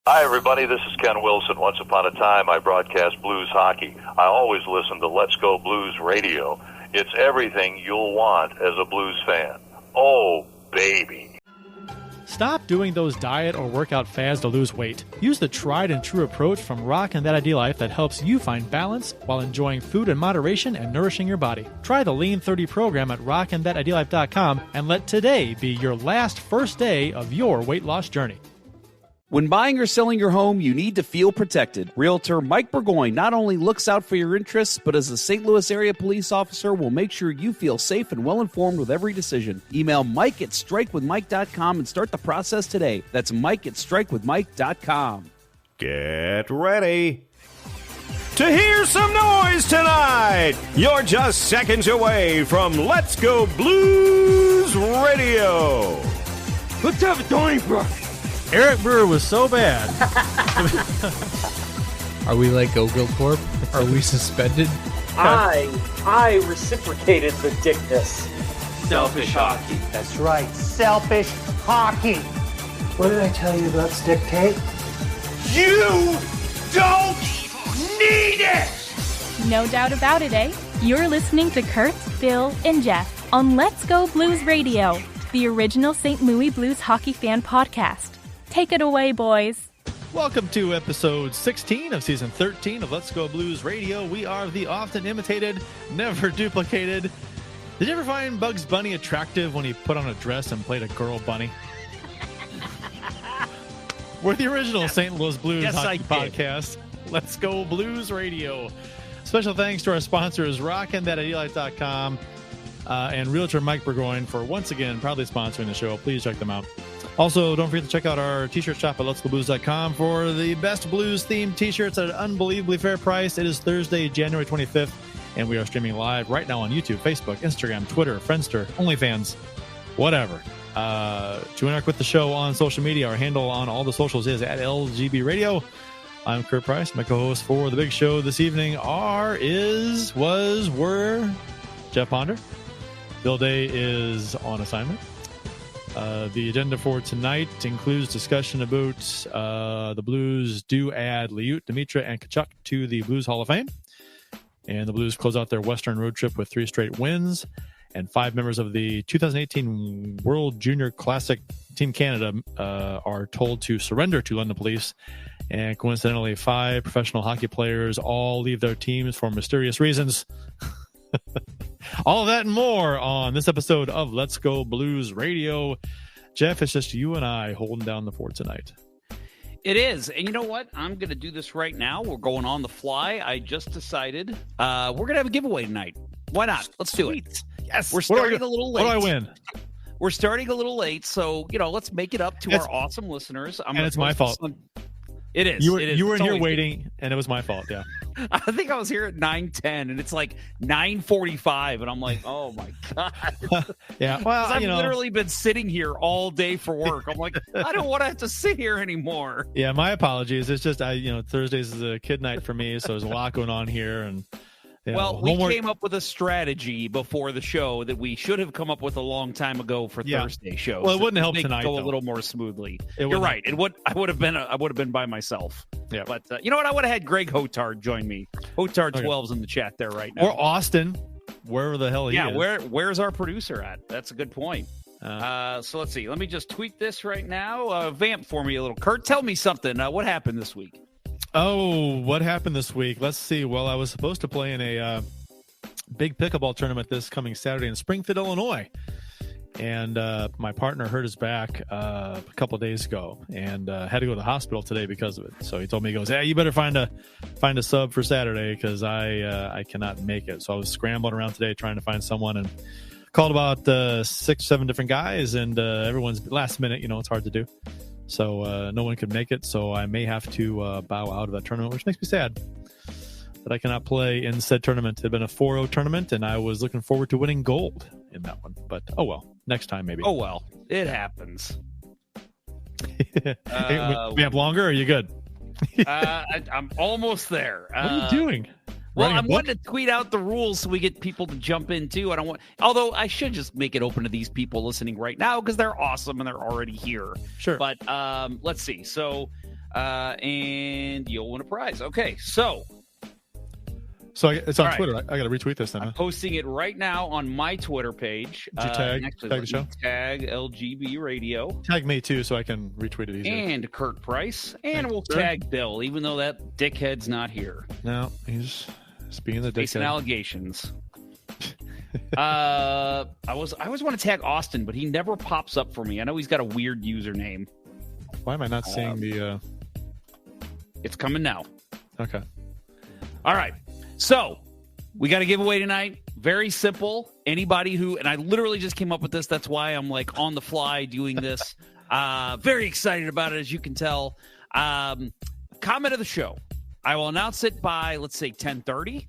Hi, everybody. This is Ken Wilson. Once upon a time, I broadcast blues hockey. I always listen to Let's Go Blues Radio. It's everything you'll want as a blues fan. Oh, baby. Stop doing those diet or workout fads to lose weight. Use the tried and true approach from Rockin' That Ideal Life that helps you find balance while enjoying food in moderation and nourishing your body. Try the Lean 30 program at rockinthatIdealLife.com and let today be your first day of your weight loss journey. When buying or selling your home, you need to feel protected. Realtor Mike Burgoyne not only looks out for your interests, but as a St. Louis area police officer will make sure you feel safe and well-informed with every decision. Email Mike at strikewithmike.com and start the process today. That's Mike at strikewithmike.com. Get ready to hear some noise tonight. You're just seconds away from Let's Go Blues Radio. Let's have a Donnybrook. Eric Brewer was so bad. Are we like Ogle Corp? Are we suspended? I reciprocated the dickness. Selfish hockey. That's right, selfish hockey. What did I tell you about stick tape? You don't need it! No doubt about it, eh? You're listening to Kurt, Bill, and Jeff on Let's Go Blues Radio, the original St. Louis Blues hockey fan podcast. Take it away, boys. Welcome to episode 16 of season 13 of Let's Go Blues Radio. We are the often imitated, never duplicated. Did you ever find Bugs Bunny attractive when he put on a dress and played a girl bunny? We're the original St. Louis Blues hockey podcast. Let's Go Blues Radio. Special thanks to our sponsors, rockinthatIdealLife.com and Realtor Mike Burgoyne for once again proudly sponsoring the show. Please check them out. Also, don't forget to check out our t-shirt shop at letsgoblues.com for the best blues-themed t-shirts at an unbelievably fair price. It is Thursday, January 25th, and we are streaming live right now on YouTube, Facebook, Instagram, Twitter, Friendster, OnlyFans, whatever. To interact with the show on social media, our handle on all the socials is at LGB Radio. I'm Kurt Price. My co-hosts for the big show this evening were Jeff Ponder. Bill Day is on assignment. The agenda for tonight includes discussion about the Blues do add Liut, Demitra, and Tkachuk to the Blues Hall of Fame. And the Blues close out their Western road trip with 3 straight wins. And 5 members of the 2018 World Junior Classic Team Canada are told to surrender to London police. And coincidentally, 5 professional hockey players all leave their teams for mysterious reasons. All of that and more on this episode of Let's Go Blues Radio. Jeff, it's just you and I holding down the fort tonight. It is. And you know what? I'm going to do this right now. We're going on the fly. I just decided we're going to have a giveaway tonight. Why not? Let's do it. Yes. We're starting a little late. What do I win? We're starting a little late, so, let's make it up to our awesome listeners. And it's my fault. It is. You were in here waiting, and it was my fault, yeah. I think I was here at 9:10, and it's like 9:45, and I'm like, oh, my God. Yeah, well, I've literally been sitting here all day for work. I'm like, I don't want to have to sit here anymore. Yeah, my apologies. It's just, Thursdays is a kid night for me, so there's a lot going on here, and... we came up with a strategy before the show that we should have come up with a long time ago for Thursday shows. Well, it wouldn't help tonight. Go a little more smoothly. You're right. I would have been by myself. Yeah. But you know what? I would have had Greg Hotard join me. Hotard 12's in the chat there right now. Or Austin, wherever the hell he is. Yeah. Where's our producer at? That's a good point. So let's see. Let me just tweet this right now. Vamp for me a little. Kurt, tell me something. What happened this week? Oh, what happened this week? Let's see. Well, I was supposed to play in a big pickleball tournament this coming Saturday in Springfield, Illinois. And my partner hurt his back a couple of days ago and had to go to the hospital today because of it. So he told me, he goes, hey, you better find a sub for Saturday because I cannot make it. So I was scrambling around today trying to find someone and called about 6 or 7 different guys, and everyone's last minute. It's hard to do. So no one could make it, so I may have to bow out of that tournament, which makes me sad that I cannot play in said tournament. It had been a 4-0 tournament, and I was looking forward to winning gold in that one. But, oh well, next time maybe. Oh well, it happens. We have longer, or are you good? I'm almost there. What are you doing? Well, I'm wanting to tweet out the rules so we get people to jump in too. Although I should just make it open to these people listening right now because they're awesome and they're already here. Sure. But let's see. So and you'll win a prize. Okay, so it's on all Twitter. I got to retweet this then. I'm posting it right now on my Twitter page. Did you tag the show? Tag LGB Radio. Tag me too, so I can retweet it easier. And Kurt Price, and we'll tag Bill, even though that dickhead's not here. No, he's being the dickhead. Facing allegations. I always want to tag Austin, but he never pops up for me. I know he's got a weird username. Why am I not seeing the? It's coming now. Okay. All right. So we got a giveaway tonight. Very simple. Anybody who, and I literally just came up with this. That's why I'm like on the fly doing this. Very excited about it, as you can tell. Comment of the show. I will announce it by, let's say, 10:30.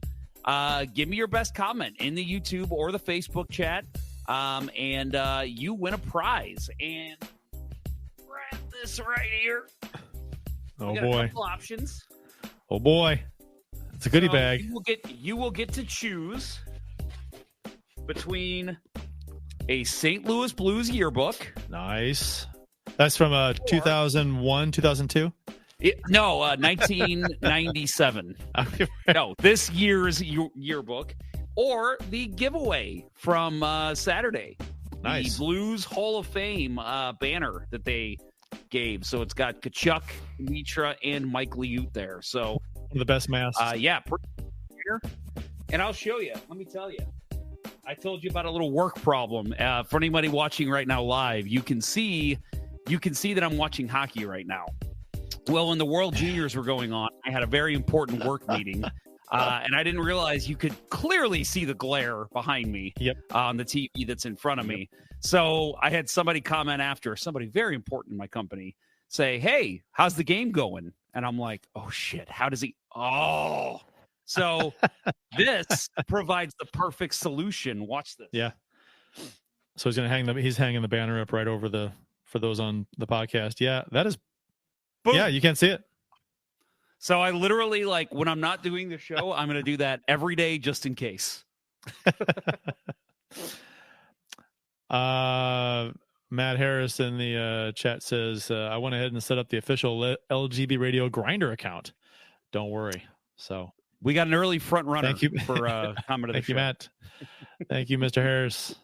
Give me your best comment in the YouTube or the Facebook chat, and you win a prize. And grab this right here. Oh, we got boy. a couple options. Oh, boy. It's a goodie bag. You will get to choose between a St. Louis Blues yearbook. Nice. That's from 2001, 2002? No, 1997. No, this year's yearbook. Or the giveaway from Saturday. Nice. The Blues Hall of Fame banner that they gave. So it's got Tkachuk, Demitra, and Mike Liut there. So one of the best masks. Yeah. And I'll show you. Let me tell you. I told you about a little work problem. For anybody watching right now live, you can see that I'm watching hockey right now. Well, when the World Juniors were going on, I had a very important work meeting, and I didn't realize you could clearly see the glare behind me on the TV that's in front of me. So I had somebody comment after, somebody very important in my company, say, "Hey, how's the game going?" And I'm like, "Oh, shit, how does he – oh." So this provides the perfect solution. Watch this. Yeah. So he's hanging the banner up right over for those on the podcast. Yeah, that is – boom. Yeah, you can't see it. So I literally, like, when I'm not doing the show, I'm going to do that every day just in case. Matt Harris in the chat says, I went ahead and set up the official LGB Radio Grinder account. Don't worry. So we got an early front runner. Thank you for comment of the Thank show. you, Matt. Thank you, Mr. Harris.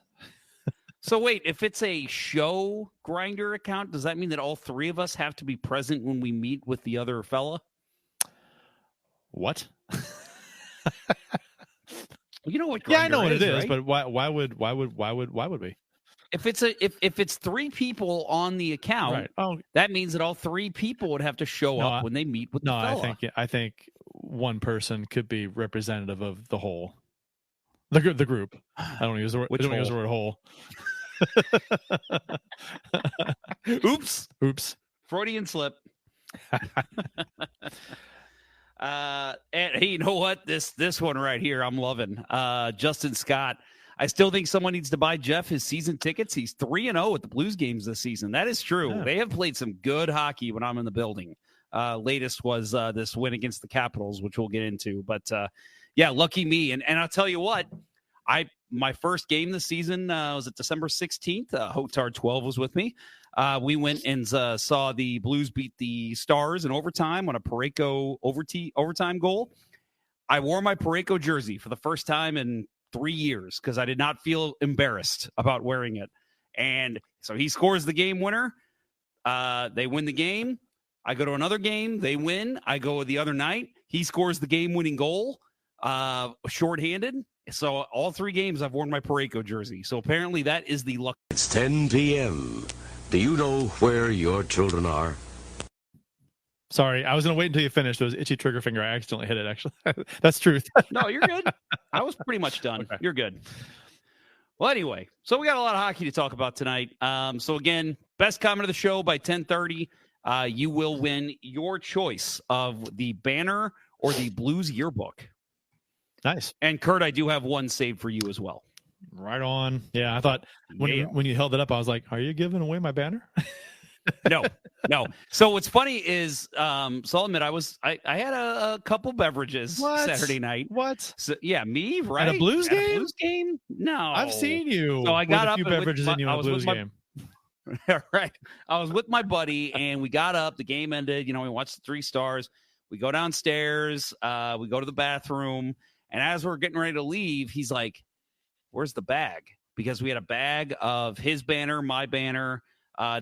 So wait, if it's a show Grinder account, does that mean that all three of us have to be present when we meet with the other fella? What? You know what Grindr yeah, I know what it is, right? but why would we? If it's three people on the account, right. That means that all three people would have to show up when they meet with the fella. I think one person could be representative of the whole. The group. I don't use the word. Use the word whole. Oops. Freudian slip. And hey, you know what? This one right here, I'm loving. Justin Scott. I still think someone needs to buy Jeff his season tickets. He's 3-0 at the Blues games this season. That is true. Yeah. They have played some good hockey when I'm in the building. Latest was this win against the Capitals, which we'll get into. But yeah, lucky me. And I'll tell you what, my first game this season was at December 16th. Hotar 12 was with me. We went and saw the Blues beat the Stars in overtime on a Parayko overtime goal. I wore my Parayko jersey for the first time in 3 years because I did not feel embarrassed about wearing it. And so he scores the game winner. They win the game. I go to another game. They win. I go the other night. He scores the game-winning goal, shorthanded. So all 3 games I've worn my Parayko jersey. So apparently that is the luck. It's 10 p.m. Do you know where your children are? Sorry, I was going to wait until you finished. It was itchy trigger finger. I accidentally hit it, actually. That's truth. No, you're good. I was pretty much done. Okay. You're good. Well, anyway, so we got a lot of hockey to talk about tonight. So again, best comment of the show by 10:30. You will win your choice of the banner or the Blues yearbook. Nice. And Kurt, I do have one saved for you as well. Right on. Yeah, I thought when you held it up, I was like, are you giving away my banner? No. So what's funny is, so I'll admit I had a couple beverages Saturday night. What? So, yeah, me, right? At a Blues game? At a Blues game? No. I've seen you. So I got with a up few beverages in you at a Blues game. All right. I was with my buddy, and we got up. The game ended. We watched the 3 stars. We go downstairs. We go to the bathroom. And as we're getting ready to leave, he's like, where's the bag? Because we had a bag of his banner, my banner.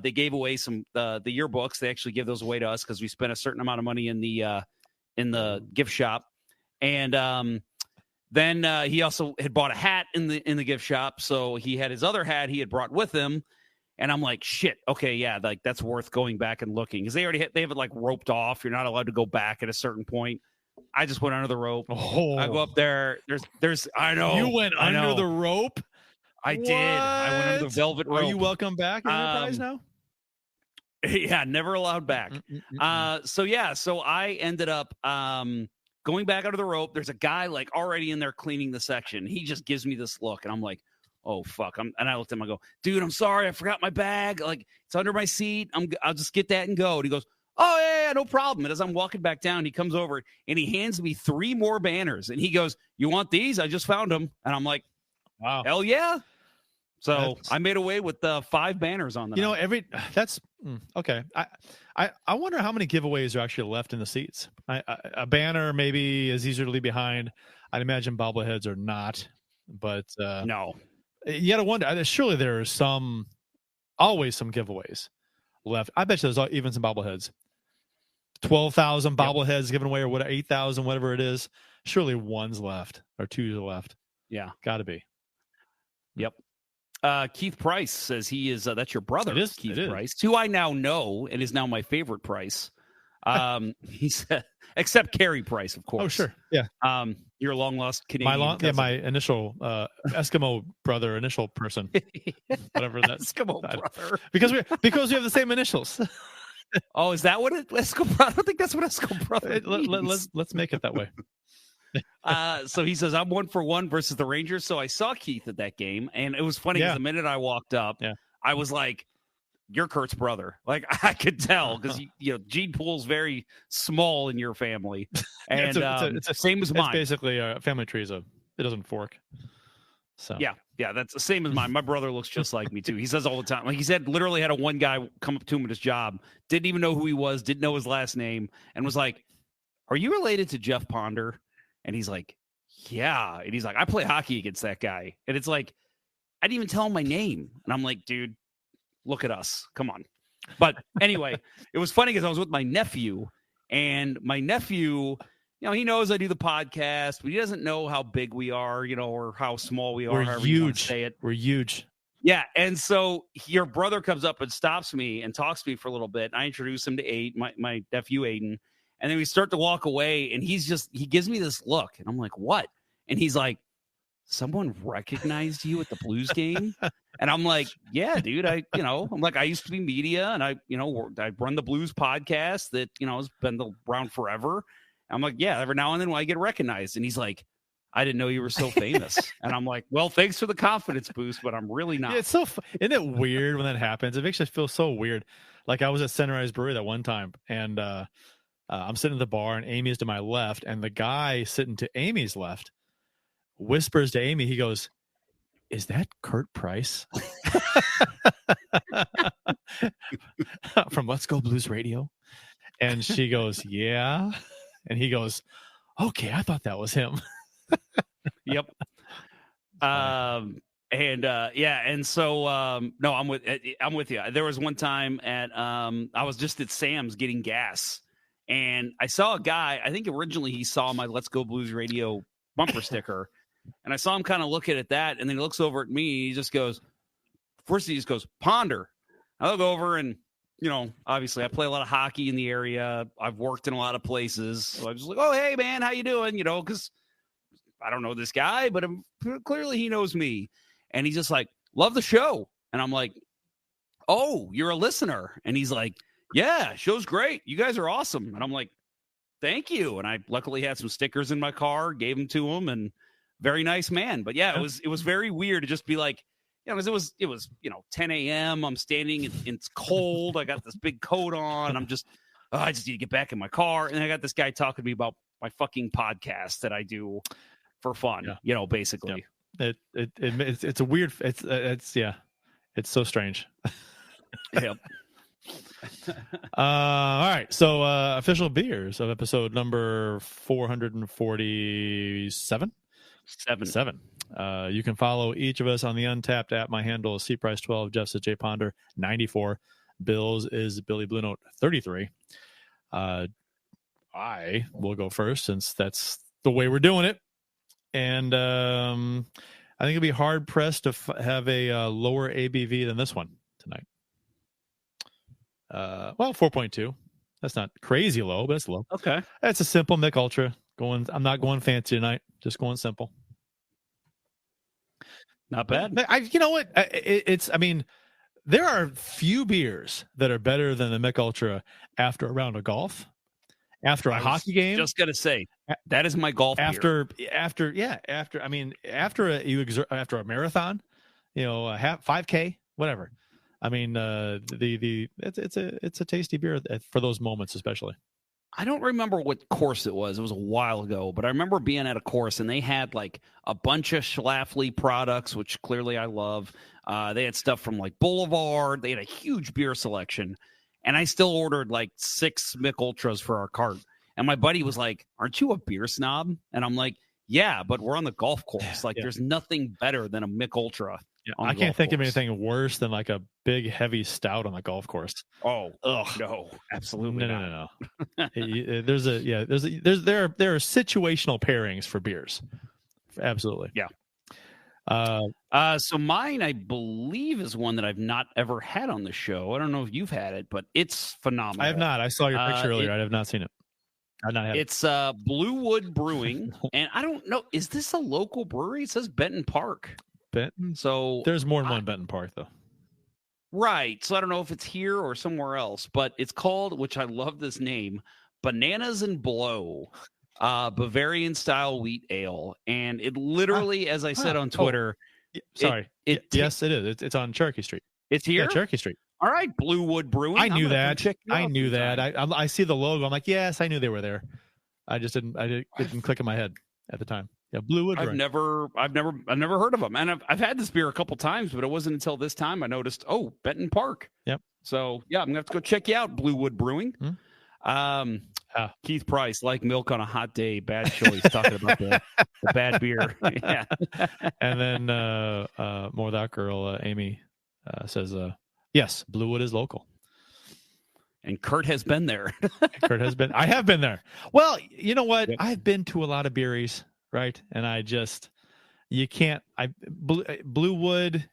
They gave away the yearbooks. They actually give those away to us because we spent a certain amount of money in the gift shop. And then he also had bought a hat in the gift shop. So he had his other hat he had brought with him. And I'm like, shit, okay, yeah, like that's worth going back and looking. Because they have it like roped off. You're not allowed to go back at a certain point. I just went under the rope. Oh. I go up there. There's I know. You went under the rope? I did. I went under the velvet rope. Are you welcome back in Enterprise now? Yeah, never allowed back. So I ended up going back under the rope. There's a guy like already in there cleaning the section. He just gives me this look, and I'm like, oh, fuck. And I looked at him, I go, dude, I'm sorry. I forgot my bag. Like, it's under my seat. I'll just get that and go. And he goes, oh, yeah, no problem. And as I'm walking back down, he comes over, and he hands me 3 more banners. And he goes, you want these? I just found them. And I'm like, wow, hell yeah. So I made away with 5 banners on them. That's okay. I wonder how many giveaways are actually left in the seats. A banner maybe is easier to leave behind. I'd imagine bobbleheads are not, but no. You got to wonder. Surely there are always some giveaways left. I bet you there's even some bobbleheads. 12,000 bobbleheads given away, or whatever, 8,000, whatever it is. Surely one's left or 2's left. Yeah, got to be. Yep. Keith Price says he is. That's your brother, it is, Keith it Price, who I now know and is now my favorite Price. He said, except Carey Price, of course. Oh, sure, yeah. Your long lost Canadian. My initial Eskimo brother, initial person, whatever that Eskimo brother. Because we have the same initials. Oh, is that what Eskimo brother? I don't think that's what Eskimo brother means. Let's make it that way. So he says, I'm 1-for-1 versus the Rangers. So I saw Keith at that game, and it was funny because the minute I walked up, I was like, you're Kurt's brother. Like, I could tell because, gene pool's very small in your family. And it's same as mine. It's basically a family tree. It doesn't fork. So yeah, that's the same as mine. My brother looks just like me too. He says all the time. Like he said, literally had one guy come up to him at his job, didn't even know who he was, didn't know his last name, and was like, are you related to Jeff Ponder? And he's like, yeah. And he's like, I play hockey against that guy. And it's like, I didn't even tell him my name. And I'm like, dude, look at us. Come on. But anyway, it was funny because I was with my nephew, and my nephew, he knows I do the podcast, but he doesn't know how big we are, or how small we are. We're huge. Say it. We're huge. Yeah. And so your brother comes up and stops me and talks to me for a little bit. I introduce him to Aiden, my nephew Aiden. And then we start to walk away, and he gives me this look, and I'm like, what? And he's like, someone recognized you at the Blues game? And I'm like, yeah, dude, I'm like, I used to be media, and I run the Blues podcast that, has been around forever. I'm like, yeah, every now and then I get recognized. And he's like, I didn't know you were so famous. And I'm like, well, thanks for the confidence boost, but I'm really not. Yeah, it's so isn't it weird when that happens? It makes you feel so weird. Like I was at Sunrise Brewery that one time, and I'm sitting at the bar, and Amy's to my left, and the guy sitting to Amy's left whispers to Amy, he goes, is that Kurt Price? From Let's Go Blues Radio? And she goes, yeah. And he goes, okay, I thought that was him. Yep. And so no, I'm with you. There was one time I was just at Sam's getting gas, and I saw a guy. I think originally he saw my Let's Go Blues Radio bumper sticker, and I saw him kind of looking at that, and then he looks over at me. He just goes, Ponder. I look over, and obviously I play a lot of hockey in the area. I've worked in a lot of places, so I'm just like, oh, hey man, how you doing? Because I don't know this guy, but clearly he knows me. And he's just like, love the show. And I'm like, oh, you're a listener. And he's like, yeah, show's great. You guys are awesome. And I'm like, thank you. And I luckily had some stickers in my car, gave them to him, and very nice man. But yeah, it was very weird to just be like, because it was 10 a.m. I'm standing, it's cold. I got this big coat on. I just need to get back in my car. And I got this guy talking to me about my fucking podcast that I do for fun, basically. Yeah. It's a weird, it's so strange. Yep. All right. So official beers of episode number 447. Seven. You can follow each of us on the Untapped app. My handle is cprice12. Jeff says J Ponder 94. Bill's is Billy Blue Note 33. I will go first since that's the way we're doing it. And I think it'll be hard pressed to have a lower ABV than this one tonight. 4.2. That's not crazy low, but it's low. Okay. That's a simple Mick Ultra. I'm not going fancy tonight. Just going simple. Not bad. You know what? There are few beers that are better than the Mick Ultra after a round of golf, after a hockey game. Just gonna say that is my golf after a marathon, a 5K, whatever. I mean, it's a tasty beer for those moments, especially. I don't remember what course it was. It was a while ago, but I remember being at a course and they had like a bunch of Schlafly products, which clearly I love. They had stuff from like Boulevard. They had a huge beer selection, and I still ordered like 6 Mick Ultras for our cart. And my buddy was like, "Aren't you a beer snob?" And I'm like, "Yeah, but we're on the golf course. Like, there's nothing better than a Mick Ultra." Yeah, I can't think of anything worse than like a big heavy stout on the golf course. Oh, no, absolutely no. There are situational pairings for beers. Absolutely. Yeah. So mine, I believe, is one that I've not ever had on the show. I don't know if you've had it, but it's phenomenal. I have not. I saw your picture earlier. I have not seen it. I've not had it. It's Bluewood Brewing, and I don't know. Is this a local brewery? It says Benton Park. Benton. So there's more than one Benton Park, though. Right. So I don't know if it's here or somewhere else, but it's called, which I love this name, Bananas and Blow, Bavarian style wheat ale. And it literally, as I said on Twitter, yes, it is. It's on Cherokee Street. It's here? Yeah, Cherokee Street. All right, Bluewood Brewing. I knew that. I see the logo. I'm like, yes, I knew they were there. I just didn't click in my head at the time. Yeah, Bluewood. I've never heard of them, and I've had this beer a couple times, but it wasn't until this time I noticed. Oh, Benton Park. Yep. So yeah, I'm gonna have to go check you out, Bluewood Brewing. Keith Price, like milk on a hot day, bad choice. Talking about the bad beer. Yeah. And then more that girl, Amy, says, yes, Bluewood is local. And Kurt has been there. I have been there. Well, you know what? Yep. I've been to a lot of beeries. Right. And you can't, Bluewood,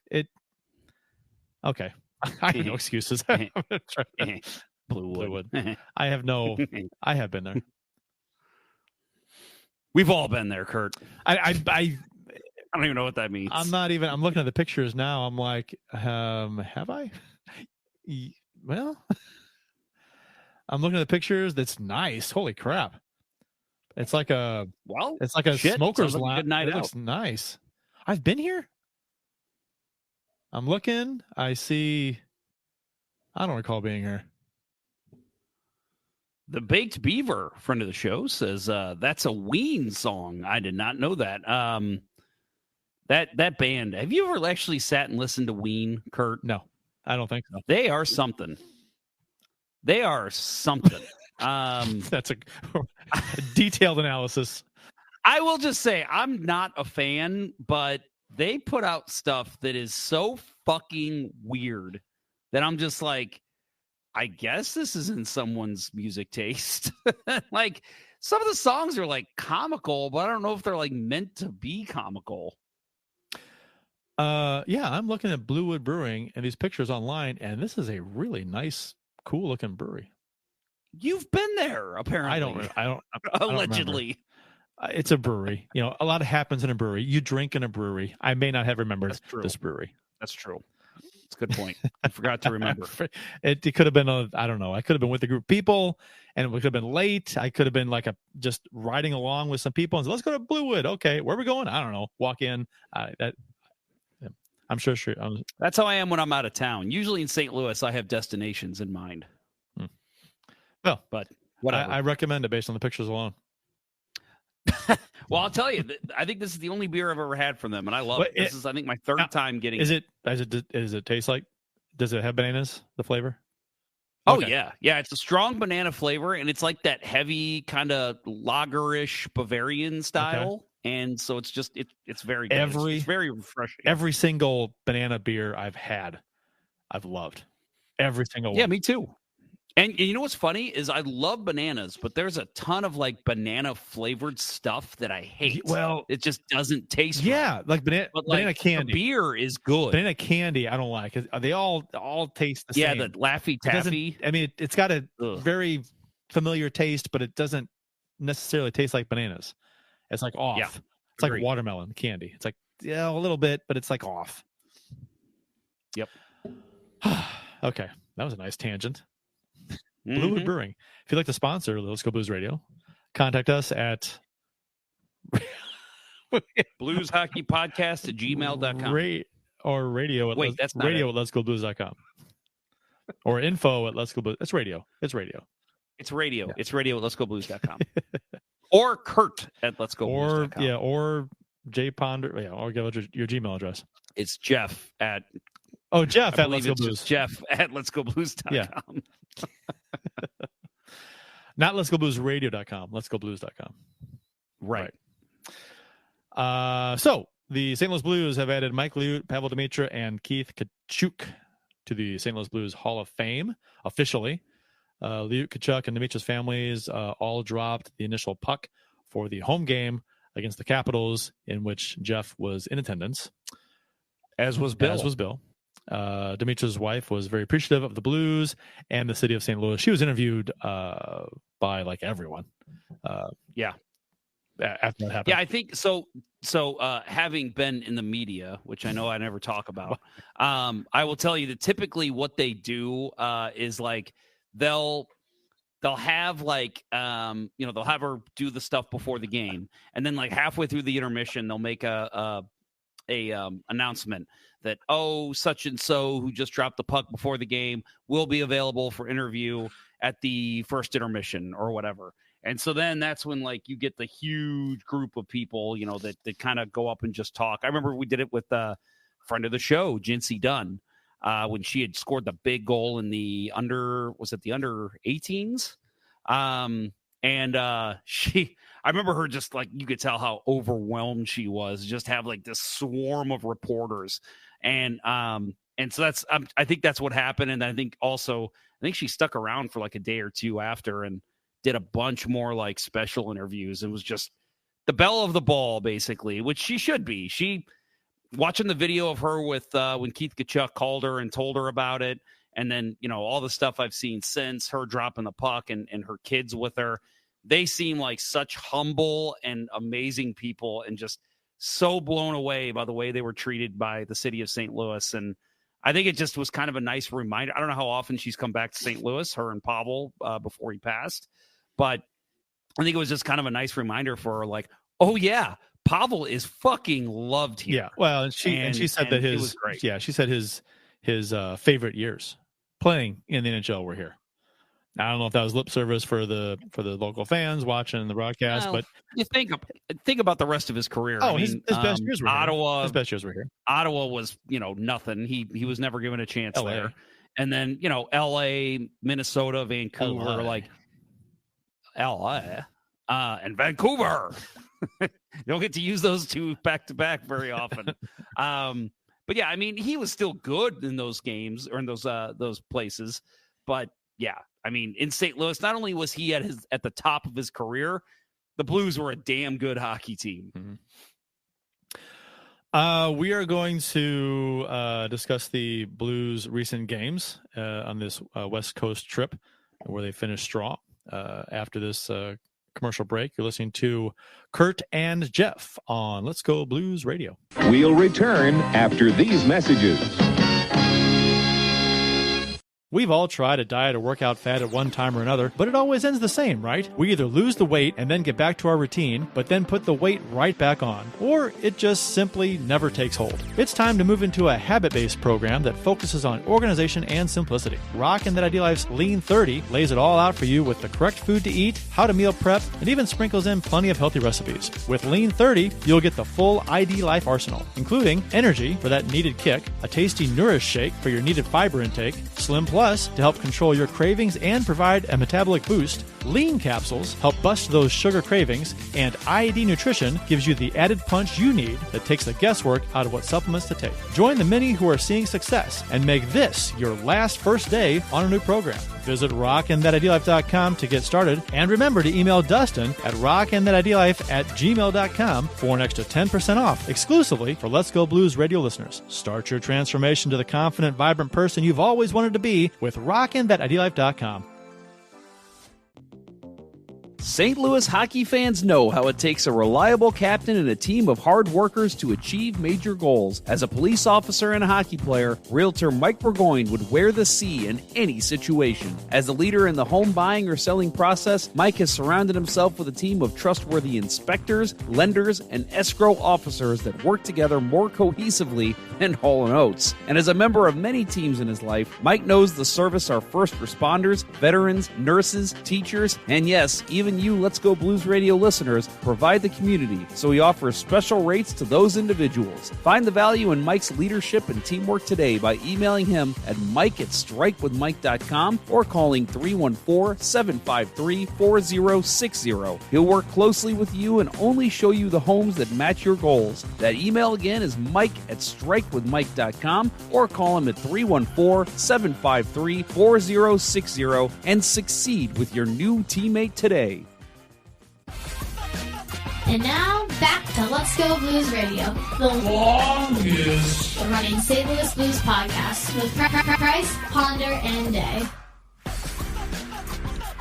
okay. I have no excuses. Bluewood. I have been there. We've all been there, Kurt. I don't even know what that means. I'm looking at the pictures now. I'm like, have I? Well, I'm looking at the pictures. That's nice. Holy crap. It's like a smoker's lounge. It looks nice. I've been here. I'm looking. I see. I don't recall being here. The Baked Beaver, friend of the show, says that's a Ween song. I did not know that. That band. Have you ever actually sat and listened to Ween, Kurt? No, I don't think so. They are something. That's a detailed analysis. I will just say I'm not a fan, but they put out stuff that is so fucking weird that I'm just like, I guess this is in someone's music taste. Like some of the songs are like comical, but I don't know if they're like meant to be comical. Yeah, I'm looking at Bluewood Brewing and these pictures online, and this is a really nice, cool looking brewery. You've been there, apparently. I don't allegedly. It's a brewery. A lot happens in a brewery. You drink in a brewery. I may not have remembered this brewery. That's true. That's a good point. I forgot to remember. It could have been I don't know. I could have been with a group of people, and it could have been late. I could have been like just riding along with some people and said, let's go to Bluewood. Okay, where are we going? I don't know. Walk in. I'm sure. That's how I am when I'm out of town. Usually in St. Louis, I have destinations in mind. Well, but whatever. I recommend it based on the pictures alone. Well, I'll tell you, I think this is the only beer I've ever had from them, and I love it. This is, I think, my third time getting it. Does it taste like Does it have bananas, the flavor? Oh, Okay. yeah. Yeah, it's a strong banana flavor, and it's like that heavy kind of lagerish Bavarian style. And so it's just, it's very good. It's very refreshing. Every single banana beer I've had, I've loved. Every single one. Yeah, me too. And you know what's funny is I love bananas, but there's a ton of like banana flavored stuff that I hate. Well, it just doesn't taste right. Like banana candy. Beer is good. Banana candy, I don't like. They all taste the same. Yeah, the Laffy Taffy. I mean, it's got a very familiar taste, but it doesn't necessarily taste like bananas. It's like off. Yeah, it's like watermelon candy. It's like, yeah, a little bit, but it's like off. Yep. Okay, that was a nice tangent. Bluewood Brewing. If you'd like to sponsor Let's Go Blues Radio, contact us at blueshockeypodcast@gmail.com. Or radio at radio at letsgoblues.com. Or info at Let's Go Blues. It's radio. It's radio. It's radio. Yeah. It's radio at letsgoblues.com. Or Kurt at letsgoblues.com. Or J Ponder. Yeah, or give your Gmail address. It's Jeff at Jeff at Let's Go Blues. Jeff at letsgoblues.com. Yeah. Not Let's Go Blues Radio.com. Let's Go Blues.com. Right. So the St. Louis Blues have added Mike Liut, Pavel Demitra, and Keith Tkachuk to the St. Louis Blues Hall of Fame officially. Liut, Tkachuk, and Demitra's families all dropped the initial puck for the home game against the Capitals, in which Jeff was in attendance. As was Bill. Demitra's wife was very appreciative of the Blues and the city of St. Louis. She was interviewed by like everyone. Yeah. After that happened. Yeah, I think so. So having been in the media, which I know I never talk about, I will tell you that typically what they do is like they'll have like they'll have her do the stuff before the game, and then like halfway through the intermission they'll make a announcement that such and so who just dropped the puck before the game will be available for interview at the first intermission or whatever. And so then that's when like you get the huge group of people, that kind of go up and just talk. I remember we did it with a friend of the show, Jinsey Dunn, when she had scored the big goal in the under 18s. I remember her just like, you could tell how overwhelmed she was, just have like this swarm of reporters. And so that's, I think that's what happened. And I think she stuck around for like a day or two after and did a bunch more like special interviews. It was just the belle of the ball, basically, which she should be. She watching the video of her with when Keith Tkachuk called her and told her about it. And then, all the stuff I've seen since, her dropping the puck and her kids with her, they seem like such humble and amazing people and just so blown away by the way they were treated by the city of St. Louis. And I think it just was kind of a nice reminder. I don't know how often she's come back to St. Louis, her and Pavel, before he passed. But I think it was just kind of a nice reminder for her, like, oh, yeah, Pavel is fucking loved here. Yeah, well, and she said that his, was great. Yeah, she said his favorite years playing in the NHL were here. I don't know if that was lip service for the local fans watching the broadcast, but you think about the rest of his career. Oh, his best years were Ottawa. Here. His best years were here. Ottawa was nothing. He was never given a chance there. And then L.A., Minnesota, Vancouver, like L.A. And Vancouver. You don't get to use those two back to back very often. But yeah, I mean, he was still good in those games or in those places, but. Yeah, I mean, in St. Louis, not only was he at the top of his career, the Blues were a damn good hockey team. Mm-hmm. We are going to discuss the Blues' recent games on this West Coast trip, where they finished strong. After this commercial break, you're listening to Kurt and Jeff on Let's Go Blues Radio. We'll return after these messages. We've all tried a diet or workout fad at one time or another, but it always ends the same, right? We either lose the weight and then get back to our routine, but then put the weight right back on, or it just simply never takes hold. It's time to move into a habit-based program that focuses on organization and simplicity. Rockin' That Ideal Life's Lean 30 lays it all out for you with the correct food to eat, how to meal prep, and even sprinkles in plenty of healthy recipes. With Lean 30, you'll get the full ID Life arsenal, including energy for that needed kick, a tasty Nourish shake for your needed fiber intake, Slim Plus to help control your cravings and provide a metabolic boost, Lean capsules help bust those sugar cravings, and IED Nutrition gives you the added punch you need that takes the guesswork out of what supplements to take. Join the many who are seeing success and make this your last first day on a new program. Visit rockandthatideallife.com to get started, and remember to email Dustin at rockandthatideallife@gmail.com for an extra 10% off exclusively for Let's Go Blues radio listeners. Start your transformation to the confident, vibrant person you've always wanted to be with rockandthatideallife.com. St. Louis hockey fans know how it takes a reliable captain and a team of hard workers to achieve major goals. As a police officer and a hockey player, realtor Mike Burgoyne would wear the C in any situation. As a leader in the home buying or selling process, Mike has surrounded himself with a team of trustworthy inspectors, lenders, and escrow officers that work together more cohesively than Hall & Oates. And as a member of many teams in his life, Mike knows the service our first responders, veterans, nurses, teachers, and yes, even you Let's Go Blues Radio listeners provide the community, so he offers special rates to those individuals. Find the value in Mike's leadership and teamwork today by emailing him at mike@strikewithmike.com or calling 314-753-4060. He'll work closely with you and only show you the homes that match your goals. That email again is mike@strikewithmike.com or call him at 314-753-4060 and succeed with your new teammate today. And now, back to Let's Go Blues Radio, the longest running St. Louis Blues podcast with Price, Ponder, and Day.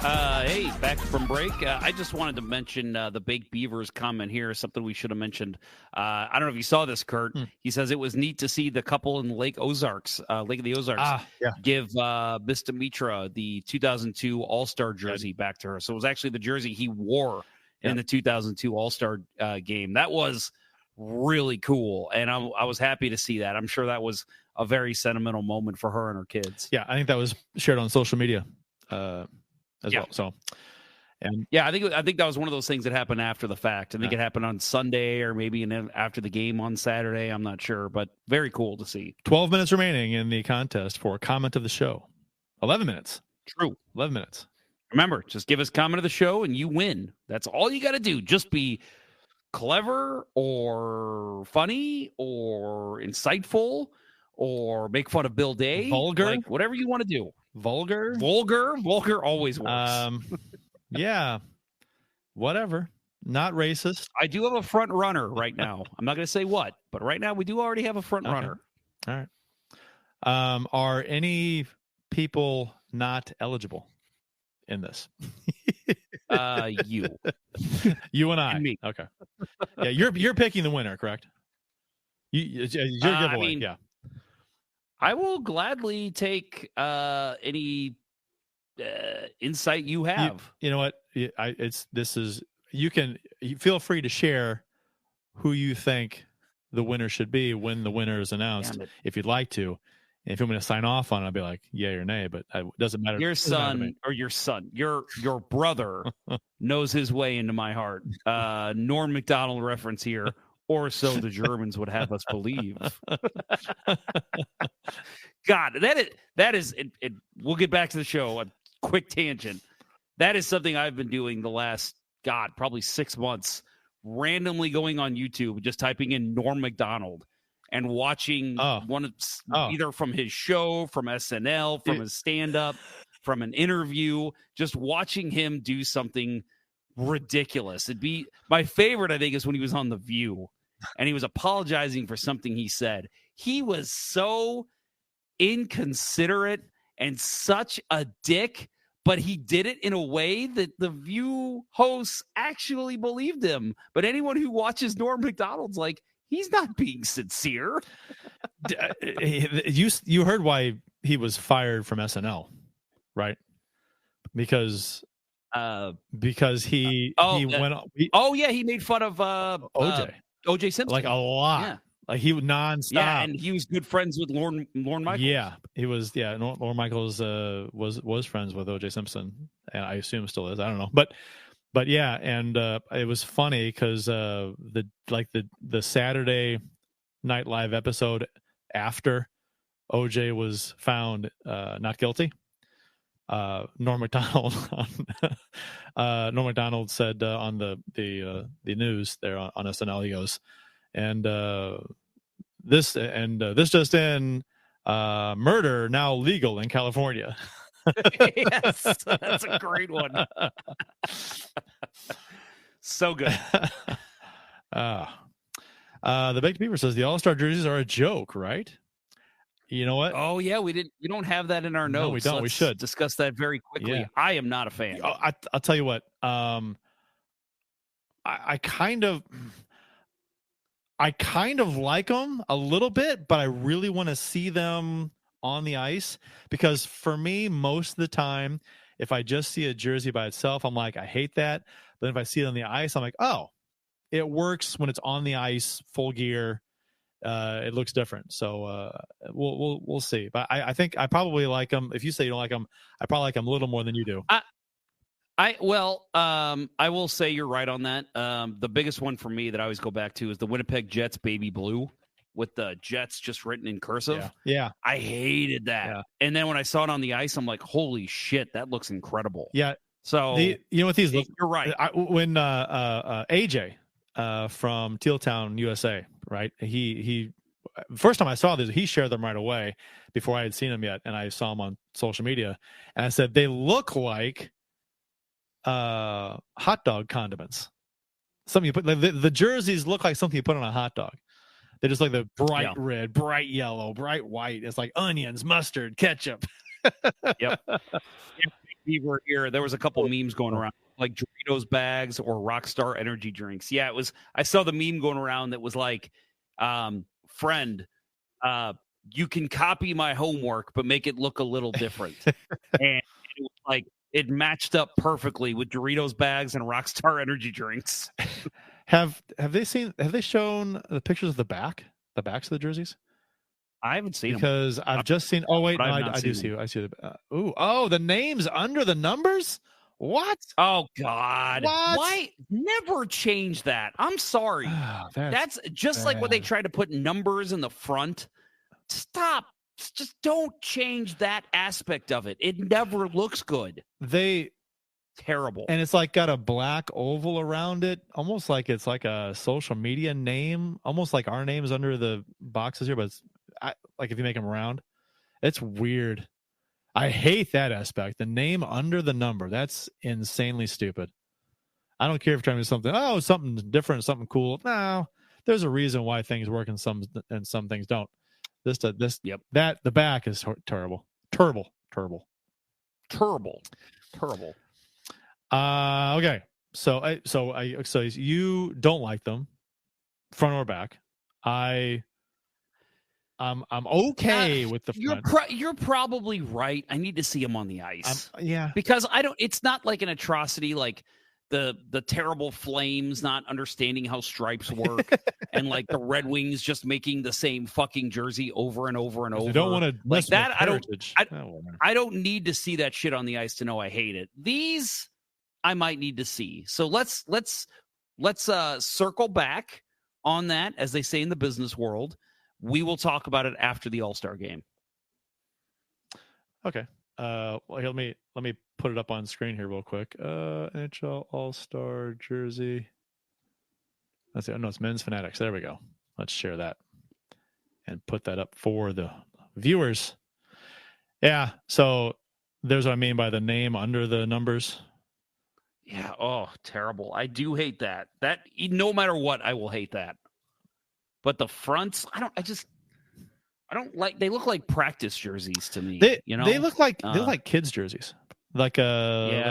Hey, back from break. I just wanted to mention the Baked Beavers comment here, something we should have mentioned. I don't know if you saw this, Kurt. He says it was neat to see the couple in Lake of the Ozarks give Miss Demitra the 2002 All-Star jersey back to her. So it was actually the jersey he wore in the 2002 All-Star game. That was really cool, and I was happy to see that. I'm sure that was a very sentimental moment for her and her kids. Yeah, I think that was shared on social media as well. So, and yeah, I think that was one of those things that happened after the fact. I think it happened on Sunday or maybe after the game on Saturday. I'm not sure, but very cool to see. 12 minutes remaining in the contest for comment of the show. 11 minutes. True. 11 minutes. Remember, just give us comment of the show and you win. That's all you got to do. Just be clever or funny or insightful or make fun of Bill Day. Vulgar. Like, whatever you want to do. Vulgar always works. Yeah. Whatever. Not racist. I do have a front runner right now. I'm not going to say what, but right now we do already have a front runner. All right. Are any people not eligible in this? You and I. And me. Okay. Yeah, you're picking the winner, correct? Your giveaway. I mean, yeah. I will gladly take any insight you have. You know what? You feel free to share who you think the winner should be when the winner is announced, if you'd like to. And if you want me to sign off on it, I'll be like, yay or nay, but it doesn't matter. Your brother knows his way into my heart. Norm Macdonald reference here, or so the Germans would have us believe. God, that is it. We'll get back to the show. A quick tangent. That is something I've been doing the last, probably 6 months, randomly going on YouTube, just typing in Norm Macdonald and watching either from his show, from SNL, from his stand-up, from an interview, just watching him do something ridiculous. It'd be my favorite, I think, is when he was on The View and he was apologizing for something he said. He was so inconsiderate and such a dick, but he did it in a way that the View hosts actually believed him. But anyone who watches Norm Macdonald's like, he's not being sincere. You heard why he was fired from SNL, right? Because he went. He made fun of OJ Simpson like a lot. Yeah. Like he would nonstop. Yeah, and he was good friends with Lorne Michaels. Yeah, he was. Yeah, Lorne Michaels was friends with OJ Simpson, and I assume still is. I don't know, but yeah, and it was funny because the Saturday Night Live episode after OJ was found not guilty, Norm Macdonald said on the news there on SNL, he goes, and this just in, murder now legal in California. Yes, that's a great one. So good. The Baked Beaver says the All-Star jerseys are a joke, right? You know what? Oh yeah, we don't have that in our notes. No, we don't. Let's we should discuss that very quickly. Yeah. I am not a fan. I'll tell you what. I kind of like them a little bit, but I really want to see them on the ice, because for me, most of the time, if I just see a jersey by itself, I'm like, I hate that. But if I see it on the ice, I'm like, oh, it works when it's on the ice, full gear. It looks different. So we'll see. But I think I probably like them. If you say you don't like them, I probably like them a little more than you do. I will say you're right on that. The biggest one for me that I always go back to is the Winnipeg Jets baby blue with the Jets just written in cursive. Yeah. I hated that. Yeah. And then when I saw it on the ice, I'm like, holy shit, that looks incredible. Yeah. So you know what these look? You're right. When AJ from Tealtown, USA, right? He first time I saw this, he shared them right away before I had seen them yet, and I saw them on social media, and I said they look like hot dog condiments. Something you put, the jerseys look like something you put on a hot dog. They're just like the bright red, bright yellow, bright white. It's like onions, mustard, ketchup. Yep. We were here. There was a couple memes going around, like Doritos bags or Rockstar energy drinks. Yeah, it was. I saw the meme going around that was like, friend, you can copy my homework, but make it look a little different. And it was like, it matched up perfectly with Doritos bags and Rockstar energy drinks. Have they shown the pictures of the backs of the jerseys? I haven't seen because them. I've just seen. Oh wait, no, I do see. I see the. The names under the numbers. What? Oh God! What? Why never change that? I'm sorry. That's just bad. Like when they try to put numbers in the front. Stop. Just don't change that aspect of it. It never looks good. Terrible. And it's like got a black oval around it, almost like it's like a social media name, almost like our names under the boxes here, but it's like if you make them round, it's weird. I hate that aspect. The name under the number, that's insanely stupid. I don't care if you're trying to do something different, something cool. No, there's a reason why things work and some things don't. The back is terrible. Okay. So you don't like them, front or back. I'm okay with the front. You're probably right. I need to see them on the ice. Yeah, because it's not like an atrocity like the terrible Flames not understanding how stripes work and like the Red Wings just making the same fucking jersey over and over and over. You don't want to like that. I don't need to see that shit on the ice to know I hate it. These I might need to see. So let's circle back on that, as they say in the business world. We will talk about it after the All-Star game. Okay. Let me put it up on screen here real quick. NHL All-Star jersey. Let's see. Oh, no, it's Men's Fanatics. There we go. Let's share that and put that up for the viewers. Yeah. So there's what I mean by the name under the numbers. Yeah. Oh, terrible. I do hate that. That no matter what, I will hate that. But the fronts, I don't like. They look like practice jerseys to me. They look like kids jerseys, like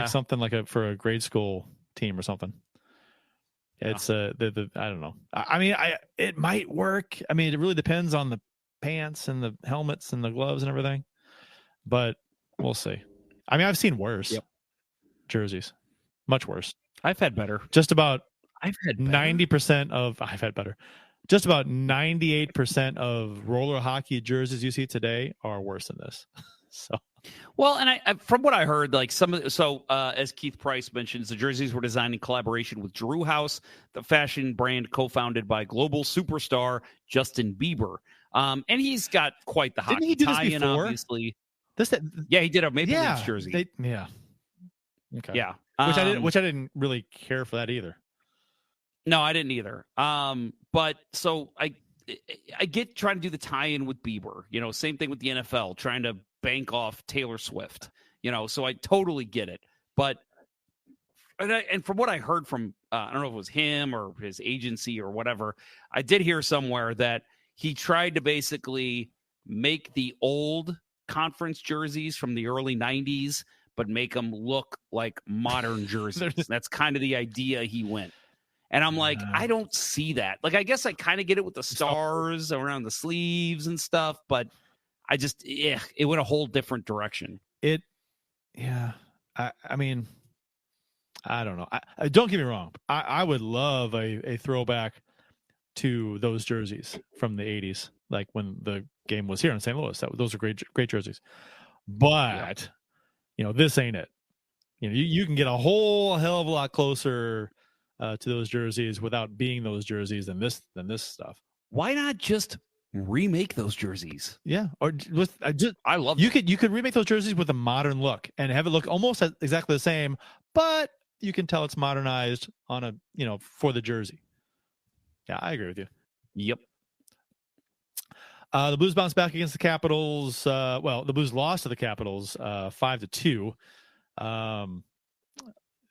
something like for a grade school team or something. It's I don't know. I mean, it might work. I mean, it really depends on the pants and the helmets and the gloves and everything. but we'll see. I mean, I've seen worse jerseys, much worse. I've had better. Just about I've had 90% of I've had better. Just about 98% of roller hockey jerseys you see today are worse than this. So, well, and I from what I heard, like as Keith Price mentions, the jerseys were designed in collaboration with Drew House, the fashion brand co-founded by global superstar Justin Bieber. And he's got quite the hockey tie-in, obviously. Yeah, he did a Maple Leafs jersey. Okay. Yeah. Which I didn't really care for that either. No, I didn't either. But so I get trying to do the tie-in with Bieber. You know, same thing with the NFL, trying to bank off Taylor Swift. You know, so I totally get it. But and from what I heard from I don't know if it was him or his agency or whatever, I did hear somewhere that he tried to basically make the old conference jerseys from the early 90s, but make them look like modern jerseys. That's kind of the idea he went. And I'm like, I don't see that. Like, I guess I kind of get it with the stars around the sleeves and stuff, but I just, it went a whole different direction. I mean, I don't know. I don't get me wrong. I would love a throwback to those jerseys from the 80s, like when the game was here in St. Louis. Those are great jerseys. But, you know, this ain't it. You know, you can get a whole hell of a lot closer to those jerseys without being those jerseys than this stuff. Why not just remake those jerseys? Yeah, or with I love you could remake those jerseys with a modern look and have it look almost exactly the same, but you can tell it's modernized on a for the jersey. Yeah, I agree with you. Yep. The Blues bounced back against the Capitals. The Blues lost to the Capitals 5-2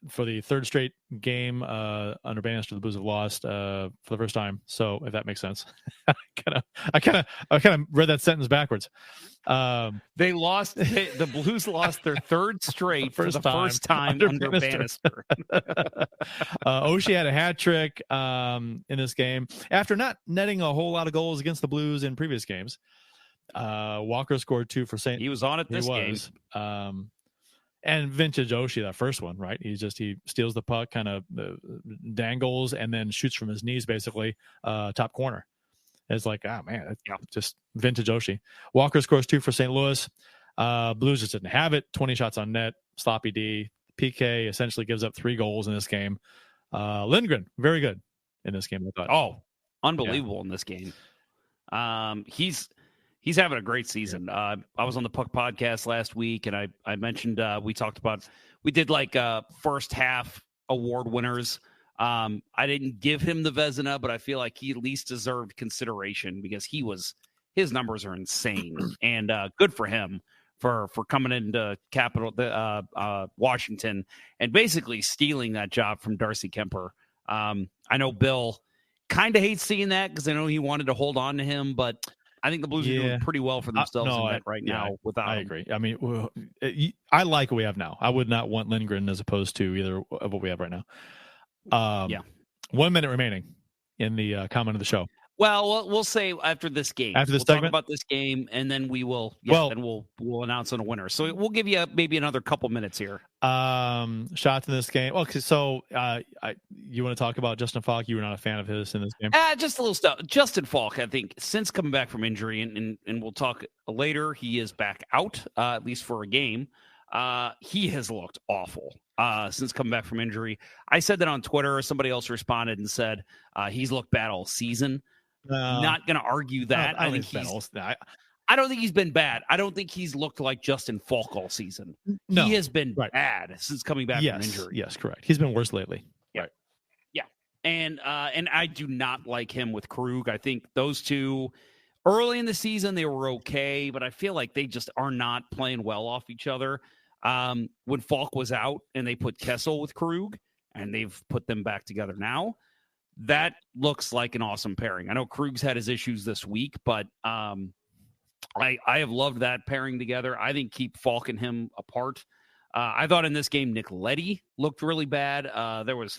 for the third straight game under Bannister. The Blues have lost for the first time. So if that makes sense, I kind of read that sentence backwards. They lost. The Blues lost their third straight for the first time under Bannister. Oshie had a hat trick in this game after not netting a whole lot of goals against the Blues in previous games. Walker scored 2 for St. He was on it this game. And vintage Oshie, that first one, right? He steals the puck, kind of dangles, and then shoots from his knees, basically, top corner. It's like, man, just vintage Oshie. Walker scores 2 for St. Louis. Blues just didn't have it. 20 shots on net, sloppy D. PK essentially gives up 3 goals in this game. Lindgren, very good in this game, I thought. Oh, unbelievable in this game. He's having a great season. I was on the Puck podcast last week, and I mentioned we did like first half award winners. I didn't give him the Vezina, but I feel like he at least deserved consideration because his numbers are insane, and good for him for coming into Washington and basically stealing that job from Darcy Kemper. I know Bill kind of hates seeing that because I know he wanted to hold on to him, but I think the Blues are doing pretty well for themselves in that right now. I agree. I mean, I like what we have now. I would not want Lindgren as opposed to either of what we have right now. 1 minute remaining in the comment of the show. Well, we'll say after this game. After this segment, talk about this game, and then we will. Then we'll announce on a winner. So we'll give you maybe another couple minutes here. Shots in this game. Okay, so you want to talk about Justin Falk? You were not a fan of his in this game. Just a little stuff. Justin Falk, I think, since coming back from injury, and we'll talk later. He is back out at least for a game. He has looked awful since coming back from injury. I said that on Twitter. Somebody else responded and said he's looked bad all season. Not going to argue that. I don't think he's been bad. I don't think he's looked like Justin Falk all season. No, he has been bad since coming back from injury. Yes, correct. He's been worse lately. Yeah. Right. Yeah. And I do not like him with Krug. I think those two early in the season, they were okay, but I feel like they just are not playing well off each other. When Falk was out and they put Kessel with Krug and they've put them back together now, that looks like an awesome pairing. I know Krug's had his issues this week, but I have loved that pairing together. I think keep Falk and him apart. I thought in this game, Nick Leddy looked really bad. There was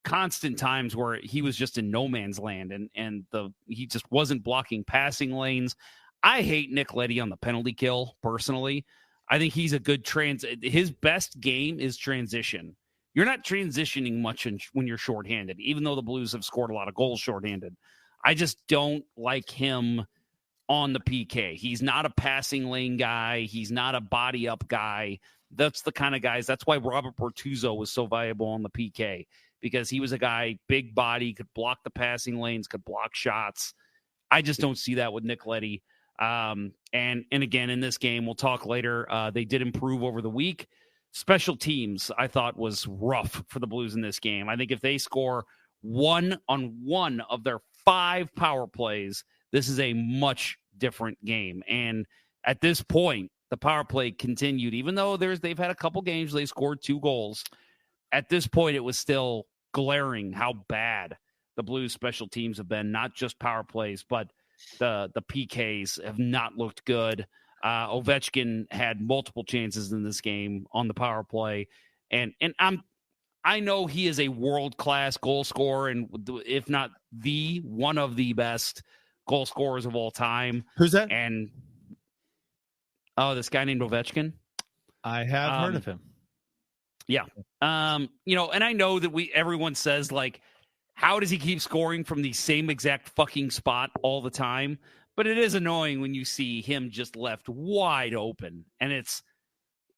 constant times where he was just in no man's land, and he just wasn't blocking passing lanes. I hate Nick Leddy on the penalty kill, personally. I think he's a good his best game is transition. You're not transitioning much when you're shorthanded, even though the Blues have scored a lot of goals shorthanded. I just don't like him on the PK. He's not a passing lane guy. He's not a body up guy. That's the kind of guys. That's why Robert Bortuzzo was so valuable on the PK, because he was a guy, big body, could block the passing lanes, could block shots. I just don't see that with Nick Leddy. And again, in this game, we'll talk later, they did improve over the week. Special teams, I thought, was rough for the Blues in this game. I think if they score 1 on 1 of their 5 power plays, this is a much different game. And at this point, the power play continued, even though they've had a couple games they scored 2 goals. At this point, it was still glaring how bad the Blues special teams have been, not just power plays, but the PKs have not looked good. Ovechkin had multiple chances in this game on the power play. And I know he is a world-class goal scorer, and if not one of the best goal scorers of all time. Who's that? And this guy named Ovechkin. I have heard of him. Yeah. And I know that everyone says, like, how does he keep scoring from the same exact fucking spot all the time? But it is annoying when you see him just left wide open, and it's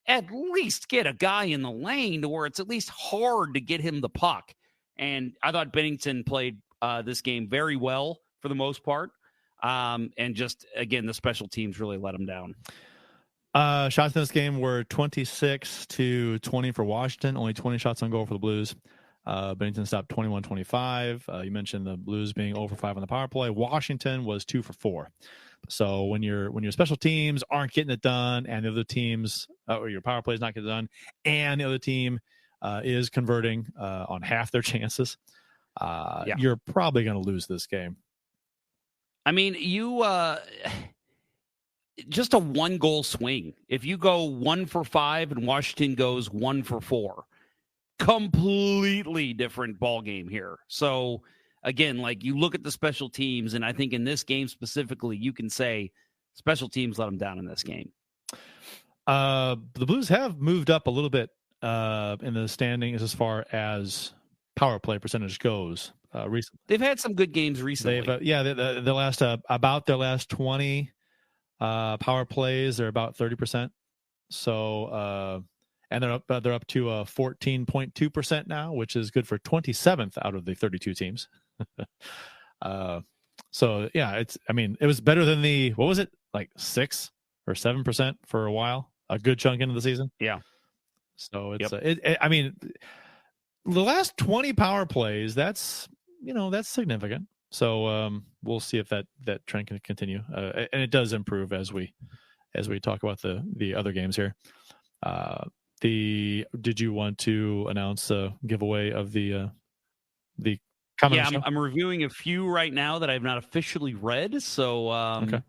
at least get a guy in the lane to where it's at least hard to get him the puck. And I thought Binnington played this game very well for the most part. And just, again, the special teams really let him down. Shots in this game were 26-20 for Washington, only 20 shots on goal for the Blues. Binnington stopped 21-25. You mentioned the Blues being 0-for-5 on the power play. Washington was 2-for-4. So when your special teams aren't getting it done, and the other teams or your power play is not getting it done, and the other team is converting on half their chances, you're probably going to lose this game. I mean, you just a 1-goal swing. If you go 1-for-5 and Washington goes 1-for-4, completely different ball game here. So again, like, you look at the special teams, and I think in this game specifically, you can say special teams let them down in this game. The Blues have moved up a little bit in the standings as far as power play percentage goes recently. They've had some good games recently. The last about their last 20 power plays, they're about 30%. So and they're up to 14.2% now, which is good for 27th out of the 32 teams. So yeah, it was better than the, what was it, like 6 or 7% for a while, a good chunk into the season. Yeah. So it's the last 20 power plays, that's significant. So we'll see if that trend can continue, and it does improve as we talk about the other games here. Did you want to announce a giveaway of the comment? Yeah, I'm reviewing a few right now that I've not officially read. So okay.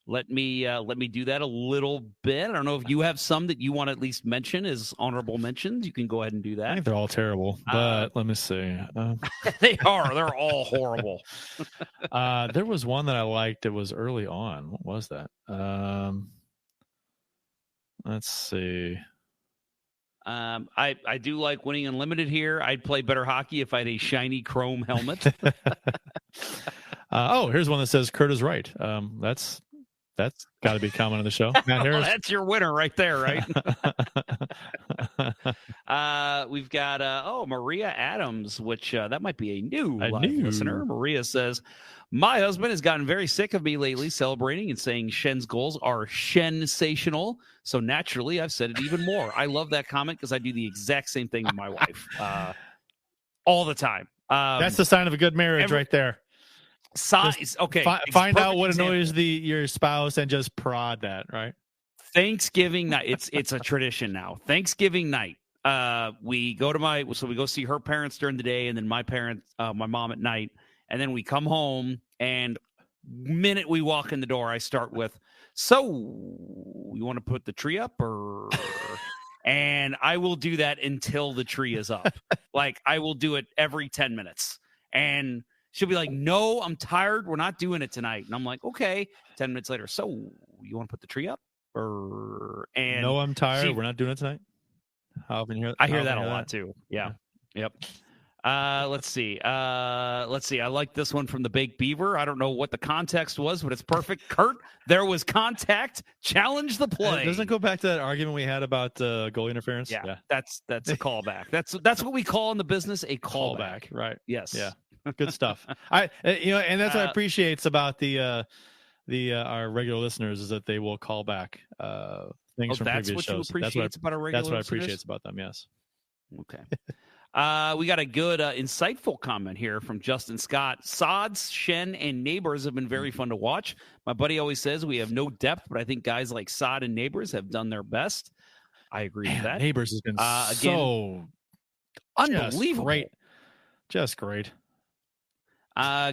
Let me do that a little bit. I don't know if you have some that you want to at least mention as honorable mentions. You can go ahead and do that. I think they're all terrible, but let me see. They are. They're all horrible. There was one that I liked. It was early on. What was that? Let's see. I do like winning unlimited here. I'd play better hockey if I had a shiny chrome helmet. Here's one that says Kurt is right. That's got to be common on the show. Matt Harris. That's your winner right there, right? We've got Maria Adams, which that might be a new listener. Maria says, my husband has gotten very sick of me lately, celebrating and saying Shen's goals are sensational. So naturally, I've said it even more. I love that comment because I do the exact same thing with my wife all the time. That's the sign of a good marriage right there. Size. Okay. Find out what annoys your spouse and just prod that, right? Thanksgiving night. It's a tradition now. Thanksgiving night. We go see her parents during the day, and then my mom at night. And then we come home, and minute we walk in the door, I start with, so you want to put the tree up or and I will do that until the tree is up. Like, I will do it every 10 minutes. And she'll be like, no, I'm tired. We're not doing it tonight. And I'm like, okay. 10 minutes later, so you want to put the tree up And no, I'm tired. We're not doing it tonight. I hear that a lot too. Yeah. Yep. Let's see. I like this one from the Baked Beaver. I don't know what the context was, but it's perfect. Kurt, there was contact. Challenge the play. Doesn't it go back to that argument we had about goalie interference? Yeah. That's a callback. That's what we call in the business a callback. Right. Yes. Yeah. Good stuff. And that's what I appreciate about the our regular listeners is that they will call back things from previous shows. That's what I appreciate about them. Yes. Okay. We got a good, insightful comment here from Justin Scott. Sods, Shen, and Neighbors have been very fun to watch. My buddy always says we have no depth, but I think guys like Sod and Neighbors have done their best. I agree with that. Neighbors has been so unbelievable. Just great.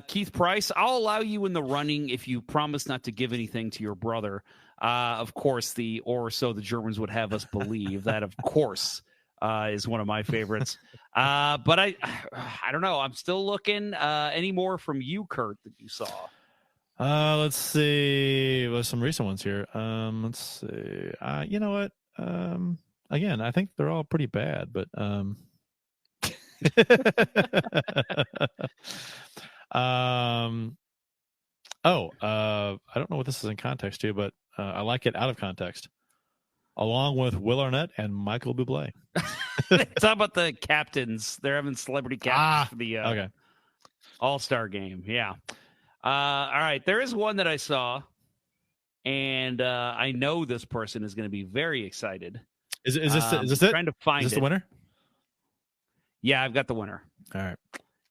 Keith Price, I'll allow you in the running if you promise not to give anything to your brother. Of course, or so the Germans would have us believe. That, of course, is one of my favorites. But I don't know. I'm still looking. Any more from you, Kurt, that you saw? Let's see. There's some recent ones here. Let's see. You know what? Again, I think they're all pretty bad, but I don't know what this is in context to, but I like it out of context. Along with Will Arnett and Michael Bublé. Talk about the captains. They're having celebrity captains for the All-Star game. Yeah. All right. There is one that I saw, and I know this person is going to be very excited. Is this it? Trying to find is this the winner? Yeah, I've got the winner. All right.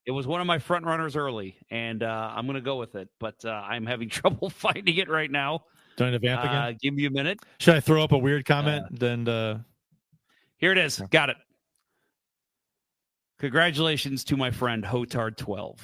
It was one of my front runners early, and I'm going to go with it, but I'm having trouble finding it right now. Do I need to vamp again? Give me a minute. Should I throw up a weird comment? Here it is. Got it. Congratulations to my friend Hotard12.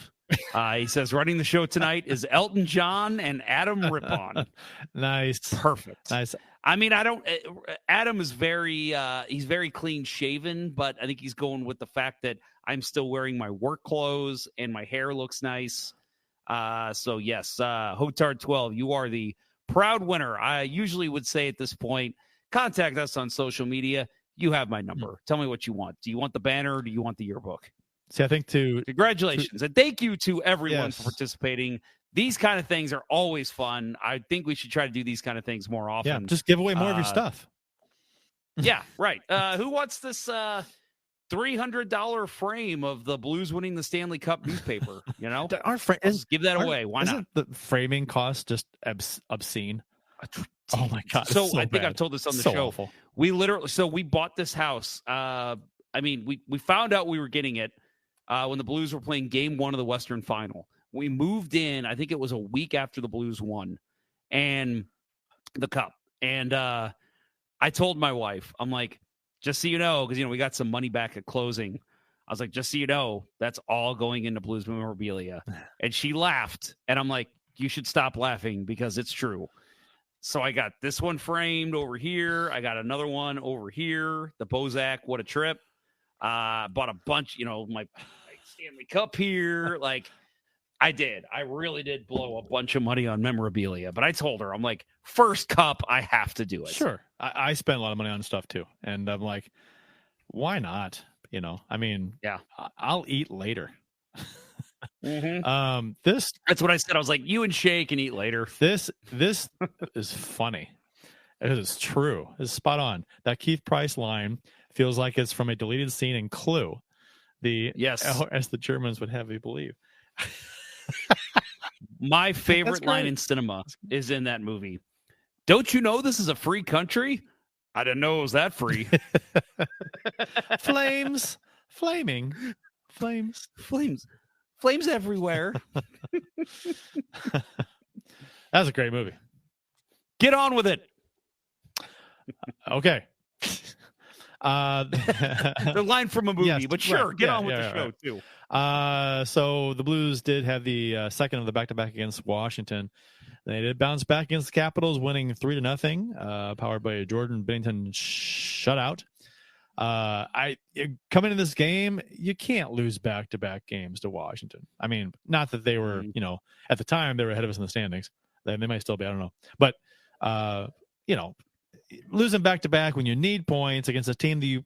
He says, running the show tonight is Elton John and Adam Rippon. Nice. Perfect. Nice. I mean, Adam is he's very clean shaven, but I think he's going with the fact that I'm still wearing my work clothes and my hair looks nice. So yes, Hotard12, you are the proud winner. I usually would say at this point, contact us on social media. You have my number. Tell me what you want. Do you want the banner or do you want the yearbook? See, I think congratulations. And thank you to everyone for participating. These kind of things are always fun. I think we should try to do these kind of things more often. Yeah, just give away more of your stuff. Yeah, right. Who wants this $300 frame of the Blues winning the Stanley Cup newspaper? You know, give that away. Why not? The framing cost just obscene? Oh my god! So I think I've told this on the show. Awful. We bought this house. We found out we were getting it when the Blues were playing Game 1 of the Western Final. We moved in. I think it was a week after the Blues won, and the Cup. And I told my wife, I'm like, just so you know, because we got some money back at closing. I was like, just so you know, that's all going into Blues memorabilia. And she laughed, and I'm like, you should stop laughing because it's true. So I got this one framed over here. I got another one over here. The Bozak, what a trip. Bought a bunch, my Stanley Cup here. Like, I really did blow a bunch of money on memorabilia. But I told her, I'm like, first cup, I have to do it. Sure. I spent a lot of money on stuff too. And I'm like, why not? Yeah, I'll eat later. Mm-hmm. That's what I said. I was like, you and Shay can eat later. This is funny. It is true. It's spot on. That Keith Price line feels like it's from a deleted scene in Clue. As the Germans would have you believe. My favorite line in cinema is in that movie. Don't you know this is a free country? I didn't know it was that free. Flames everywhere. That was a great movie. Get on with it. Okay. The line from a movie, yes, but sure, get on with the show too. So the Blues did have the second of the back-to-back against Washington. They did bounce back against the Capitals, winning 3-0, powered by a Jordan Binnington shutout. Coming into this game, you can't lose back-to-back games to Washington. I mean, not that they were, at the time they were ahead of us in the standings. They might still be, I don't know. But, losing back-to-back when you need points against a team that you,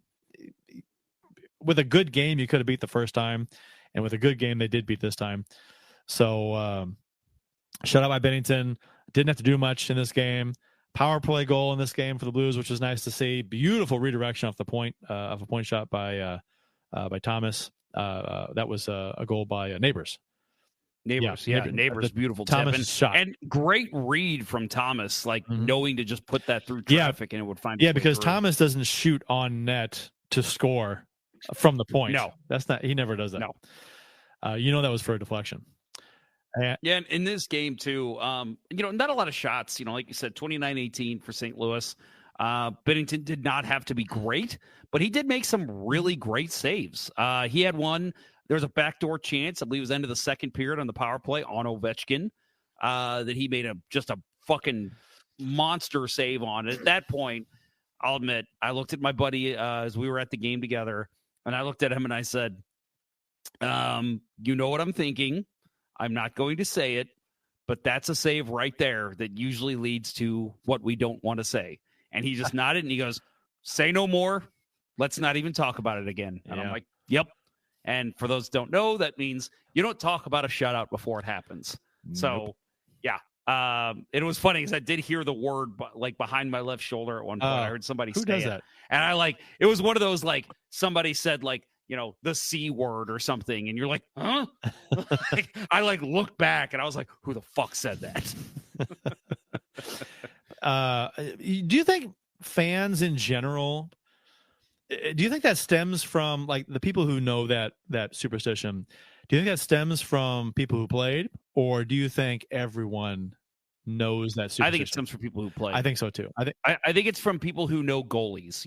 with a good game, you could have beat the first time. And with a good game, they did beat this time. So shut out by Bennington. Didn't have to do much in this game. Power play goal in this game for the Blues, which was nice to see. Beautiful redirection off the point of a point shot by Thomas. That was a goal by Neighbors. Neighbors, beautiful Thomas shot. And great read from Thomas, like knowing to just put that through traffic and it would find its way because through. Thomas doesn't shoot on net to score from the point. No. That's not, he never does that. No. That was for a deflection. Yeah, and in this game too, not a lot of shots. Like you said, 29-18 for St. Louis. Bennington did not have to be great, but he did make some really great saves. He had one. There was a backdoor chance, I believe it was end of the second period on the power play on Ovechkin, that he made just a fucking monster save on. At that point, I'll admit, I looked at my buddy as we were at the game together, and I looked at him and I said, you know what I'm thinking. I'm not going to say it, but that's a save right there that usually leads to what we don't want to say. And he just nodded and he goes, say no more. Let's not even talk about it again. And I'm like, yep. And for those who don't know, that means you don't talk about a shutout before it happens. Nope. So, yeah. It was funny because I did hear the word like behind my left shoulder at one point. I heard somebody say does it. That? And it was one of those, like, somebody said, like, the C word or something. And you're like, huh? I looked back and I was like, who the fuck said that? Do you think fans in general, do you think that stems from like the people who know that superstition? Do you think that stems from people who played, or do you think everyone knows that superstition? I think it stems from people who played. I think so too. I think it's from people who know goalies,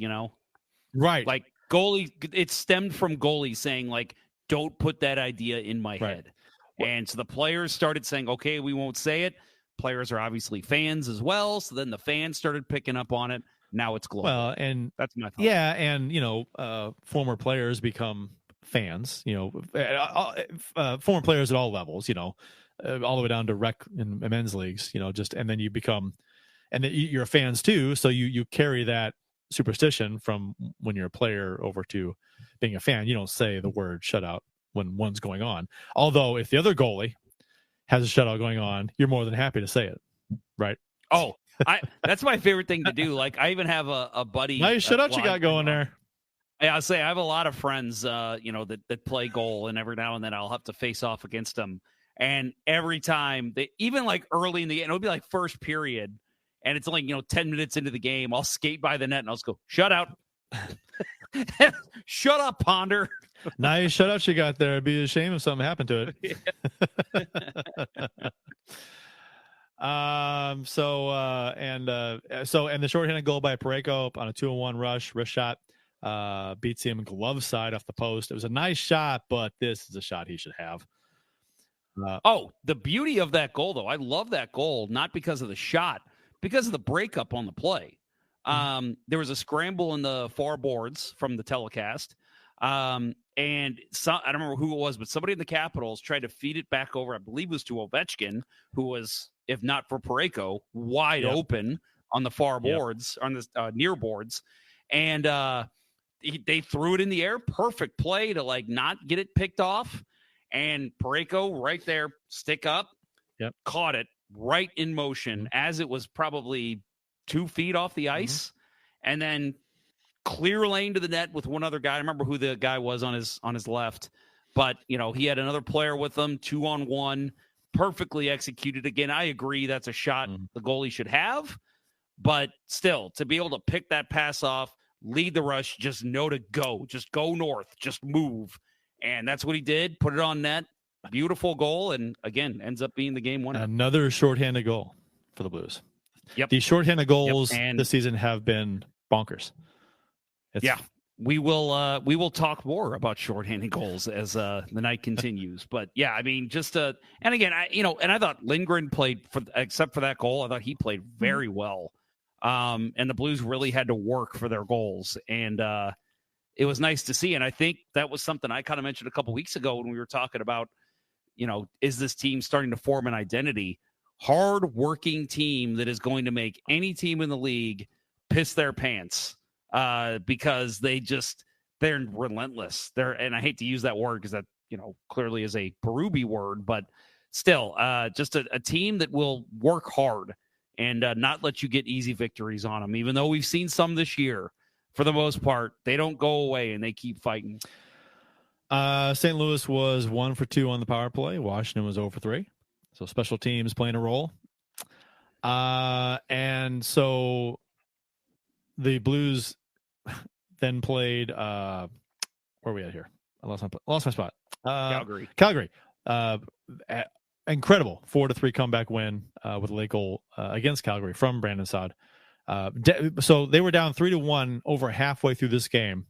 Right. Like goalie, it stemmed from goalies saying like, don't put that idea in my head. And so the players started saying, okay, we won't say it. Players are obviously fans as well. So then the fans started picking up on it. Now it's global. Well, and that's my thought. Yeah. And, former players become fans, former players at all levels, all the way down to rec and men's leagues, and then you become, and then you're fans too. So you carry that superstition from when you're a player over to being a fan. You don't say the word shutout when one's going on. Although if the other goalie has a shutout going on, you're more than happy to say it. Right. Oh, that's my favorite thing to do. Like I even have a buddy. Nice shutout you got going there. Yeah, I'll say I have a lot of friends, that play goal, and every now and then I'll have to face off against them. And every time even like early in the game, it'll be like first period, and it's like 10 minutes into the game, I'll skate by the net and I'll just go, shut out. Shut up, Ponder. Nice shutout you got there. It'd be a shame if something happened to it. And the shorthanded goal by Parayko on a 2-on-1 wrist shot, beats him glove side off the post. It was a nice shot, but this is a shot he should have. The beauty of that goal, though, I love that goal, not because of the shot, because of the breakup on the play. There was a scramble in the far boards from the telecast. And I don't remember who it was, but somebody in the Capitals tried to feed it back over, I believe it was to Ovechkin, who was, if not for Parayko, wide open on the far boards, on the near boards. And they threw it in the air. Perfect play to like not get it picked off. And Parayko right there, stick up, caught it right in motion as it was probably 2 feet off the ice. And then clear lane to the net with one other guy. I remember who the guy was on his left, but he had another player with him, 2-on-1, perfectly executed. Again, I agree that's a shot the goalie should have, but still to be able to pick that pass off, lead the rush, just know to go, just go north, just move. And that's what he did. Put it on net. Beautiful goal. And again, ends up being the game winner. Another shorthanded goal for the Blues. Yep. These shorthanded goals this season have been bonkers. We will talk more about shorthanded goals as the night continues. But yeah, I mean, just and again, I thought Lindgren played except for that goal. I thought he played very well. And the Blues really had to work for their goals, and it was nice to see. And I think that was something I kind of mentioned a couple weeks ago when we were talking about, is this team starting to form an identity? Hard-working team that is going to make any team in the league piss their pants because they're relentless. And I hate to use that word because that, clearly is a Berube word, but still, just a team that will work hard and not let you get easy victories on them. Even though we've seen some this year, for the most part, they don't go away and they keep fighting. St. Louis was 1 for 2 on the power play. Washington was 0 for 3. So special teams playing a role. And so the Blues then played, where are we at here? I lost my spot. Calgary. Incredible 4-3 comeback win with a late goal against Calgary from Brandon Saad. So they were down 3-1 over halfway through this game,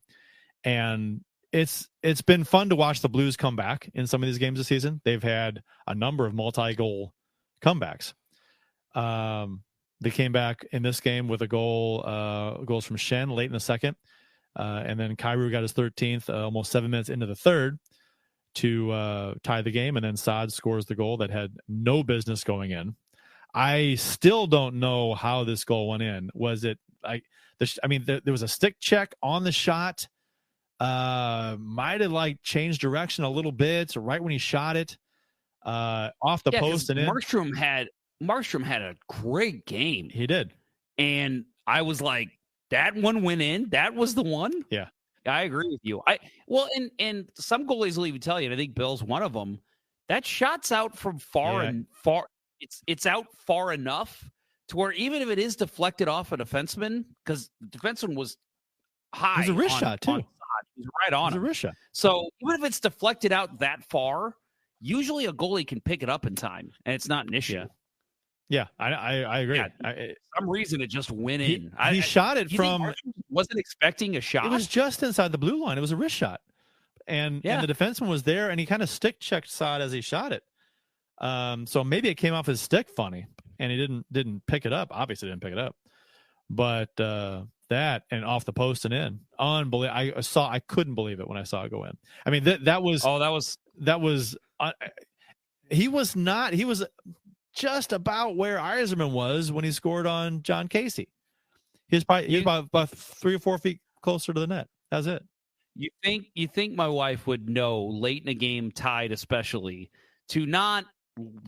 and it's been fun to watch the Blues come back in some of these games this season. They've had a number of multi-goal comebacks. They came back in this game with goals from Shen late in the second, and then Kyrou got his 13th almost 7 minutes into the third to tie the game, and then Saad scores the goal that had no business going in. I still don't know how this goal went in. Was it there was a stick check on the shot. Might have changed direction a little bit right when he shot it off the post and in. Markstrom had a great game. He did. And I was like, that one went in. That was the one. Yeah. I agree with you. And some goalies will even tell you, and I think Bill's one of them, that shot's out from far and far. It's out far enough to where even if it is deflected off a defenseman, because the defenseman was high. It was a wrist shot, too. He was right on him. It was a wrist shot. So even if it's deflected out that far, usually a goalie can pick it up in time, and it's not an issue. Yeah, I agree. Yeah, for some reason, it just went in. He shot it from... Wasn't expecting a shot. It was just inside the blue line. It was a wrist shot. And the defenseman was there, and he kind of stick-checked Saad as he shot it. So maybe it came off his stick funny, and he didn't pick it up. Obviously didn't pick it up. But that and off the post and in. Unbelievable. I couldn't believe it when I saw it go in. I mean, that was he was just about where Yzerman was when he scored on John Casey. He was about 3 or 4 feet closer to the net. That's it. You think my wife would know late in a game, tied especially, to not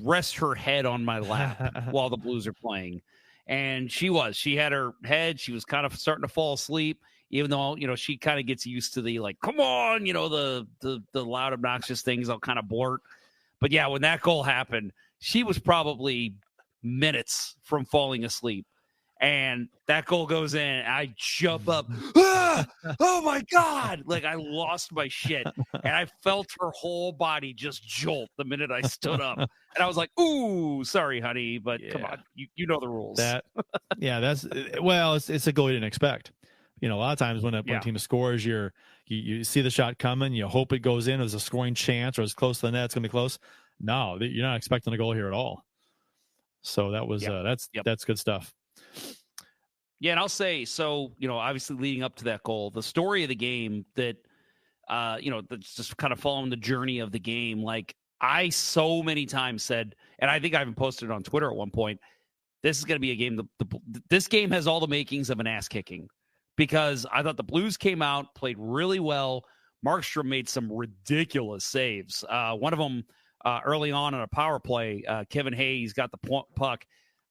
rest her head on my lap while the Blues are playing. And she had her head, she was kind of starting to fall asleep, even though, she kind of gets used to the come on, the loud, obnoxious things I'll kind of blurt. But yeah, when that goal happened, she was probably minutes from falling asleep. And that goal goes in, I jump up. Oh my God. I lost my shit. And I felt her whole body just jolt the minute I stood up. And I was like, ooh, sorry, honey, but come on. You know the rules. It's a goal you didn't expect. A lot of times when a team scores, you see the shot coming, you hope it goes in, there's a scoring chance, or it's close to the net, it's going to be close. No, you're not expecting a goal here at all. So that was that's good stuff. Yeah, and I'll say, so, obviously leading up to that goal, the story of the game that, that's just kind of following the journey of the game. I so many times said, and I think I even posted it on Twitter at one point, this is going to be a game. This game has all the makings of an ass kicking, because I thought the Blues came out, played really well. Markstrom made some ridiculous saves. One of them early on a power play, Kevin Hayes got the puck.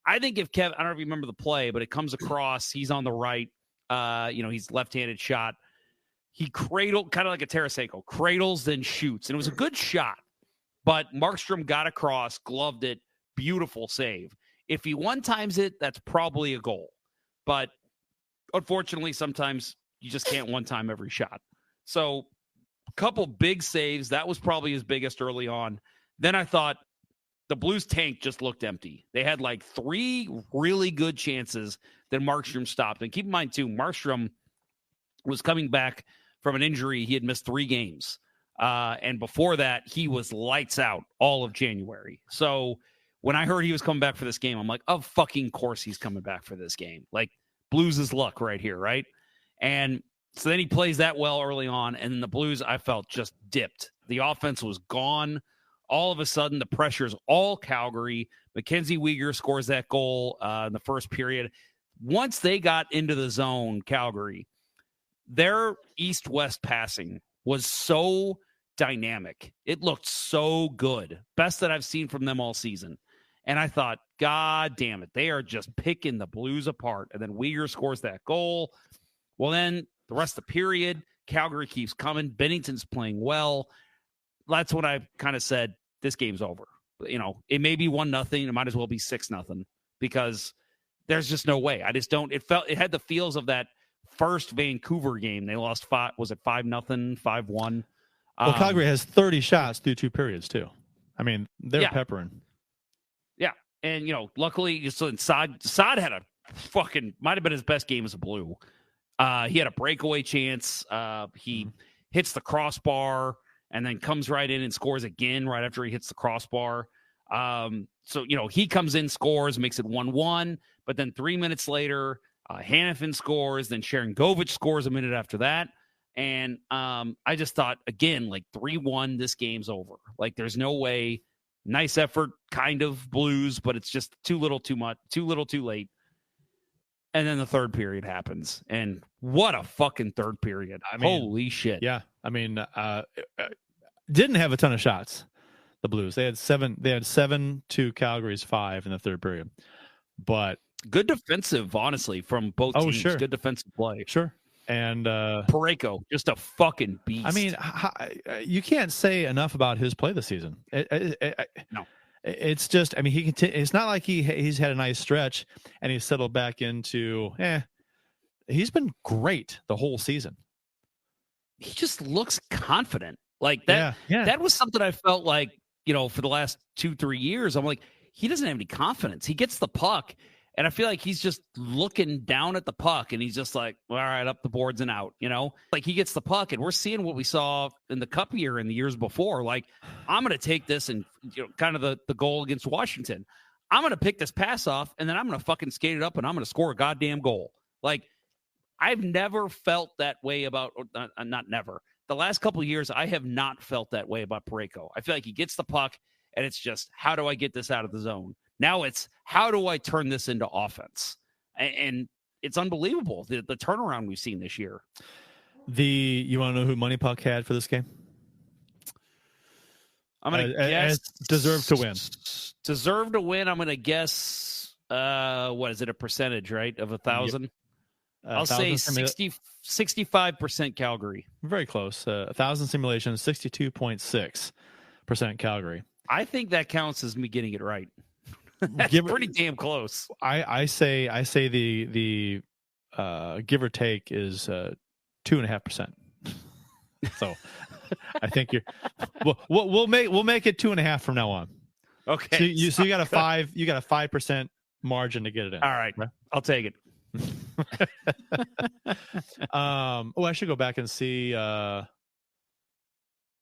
I think if I don't know if you remember the play, but it comes across, he's on the right, he's left-handed shot. He cradled, kind of like a Tarasenko, cradles, then shoots. And it was a good shot, but Markstrom got across, gloved it, beautiful save. If he one-times it, that's probably a goal. But unfortunately, sometimes you just can't one-time every shot. So a couple big saves. That was probably his biggest early on. Then I thought, the Blues tank just looked empty. They had 3 really good chances that Markstrom stopped. And keep in mind, too, Markstrom was coming back from an injury. He had missed 3 games. And before that, he was lights out all of January. So when I heard he was coming back for this game, I'm like, of fucking course he's coming back for this game. Blues is luck right here, right? And so then he plays that well early on. And then the Blues, I felt, just dipped. The offense was gone. All of a sudden, the pressure's all Calgary. Mackenzie Weegar scores that goal in the first period. once they got into the zone, Calgary, their east-west passing was so dynamic. It looked so good. Best that I've seen from them all season. And I thought, God damn it, they are just picking the Blues apart. And then Weegar scores that goal. Well, then the rest of the period, Calgary keeps coming. Bennington's playing well. That's when I kind of said, this game's over. You know, it may be 1-0. It might as well be 6-0 because there's just no way. I just don't. It had the feels of that first Vancouver game. They lost 5. Was it 5-0, 5-1? Well, Calgary has 30 shots through 2 periods too. I mean, they're peppering. Yeah, and luckily, Saad had a might have been his best game as a Blue. He had a breakaway chance. He hits the crossbar and then comes right in and scores again right after he hits the crossbar. So he comes in, scores, makes it 1-1. But then 3 minutes later, Hanifin scores. Then Sharon Govich scores a minute after that. And I just thought, again, 3-1, this game's over. There's no way. Nice effort, kind of Blues, but it's just too little, too much, too little, too late. And then the third period happens. And what a fucking third period. I mean, holy shit. Yeah. I mean, didn't have a ton of shots, the Blues. They had 7 to Calgary's 5 in the third period. But good defensive, honestly, from both teams. Sure. Good defensive play. Sure. And Parayko, just a fucking beast. I mean, you can't say enough about his play this season. No. It's just, I mean, it's not like he's had a nice stretch and he's settled back into, he's been great the whole season. He just looks confident. That was something I felt like, for the last 2-3 years. I'm like, he doesn't have any confidence. He gets the puck, and I feel like he's just looking down at the puck, and he's just like, all right, up the boards and out, he gets the puck, and we're seeing what we saw in the Cup year and the years before. I'm going to take this and, kind of the goal against Washington. I'm going to pick this pass off, and then I'm going to fucking skate it up, and I'm going to score a goddamn goal. I've never felt that way about, not never. The last couple of years, I have not felt that way about Parayko. I feel like he gets the puck, and it's just, how do I get this out of the zone? Now it's, how do I turn this into offense? And it's unbelievable, the turnaround we've seen this year. You want to know who Money Puck had for this game? I'm going to guess. Deserved to win. Deserved to win, I'm going to guess, what is it, a percentage, right, of 1,000? Yep. I'll say 65% Calgary. Very close. 1,000 simulations, 62.6% Calgary. I think that counts as me getting it right. That's pretty damn close. I say the give or take is 2.5%. So I think we'll make it 2.5 from now on. Okay. So you got a 5% margin to get it in. All right. I'll take it. I should go back and see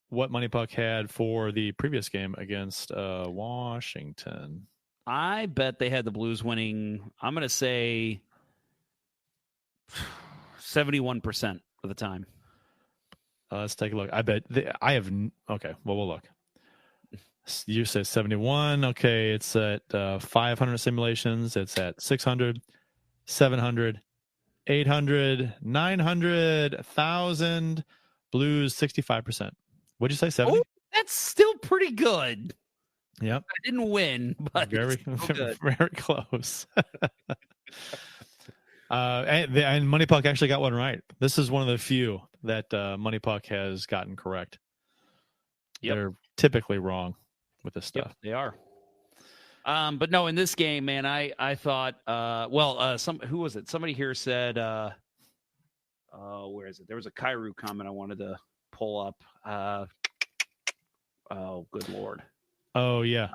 what Money Puck had for the previous game against Washington. I bet they had the Blues winning, I'm going to say 71% of the time. Let's take a look. I bet okay, well, we'll look. You said 71. Okay, it's at 500 simulations. It's at 600, 700, 800, 900, 1,000. Blues 65%. What'd you say? 70? Oh, that's still pretty good. Yep. I didn't win, but very close. And Money Puck actually got one right. This is one of the few that Money Puck has gotten correct. Yep. They're typically wrong with this stuff. Yep, they are. But no, in this game, man, I thought, who was it? Somebody here said, where is it? There was a Kairu comment I wanted to pull up. Oh, good Lord. Oh, yeah.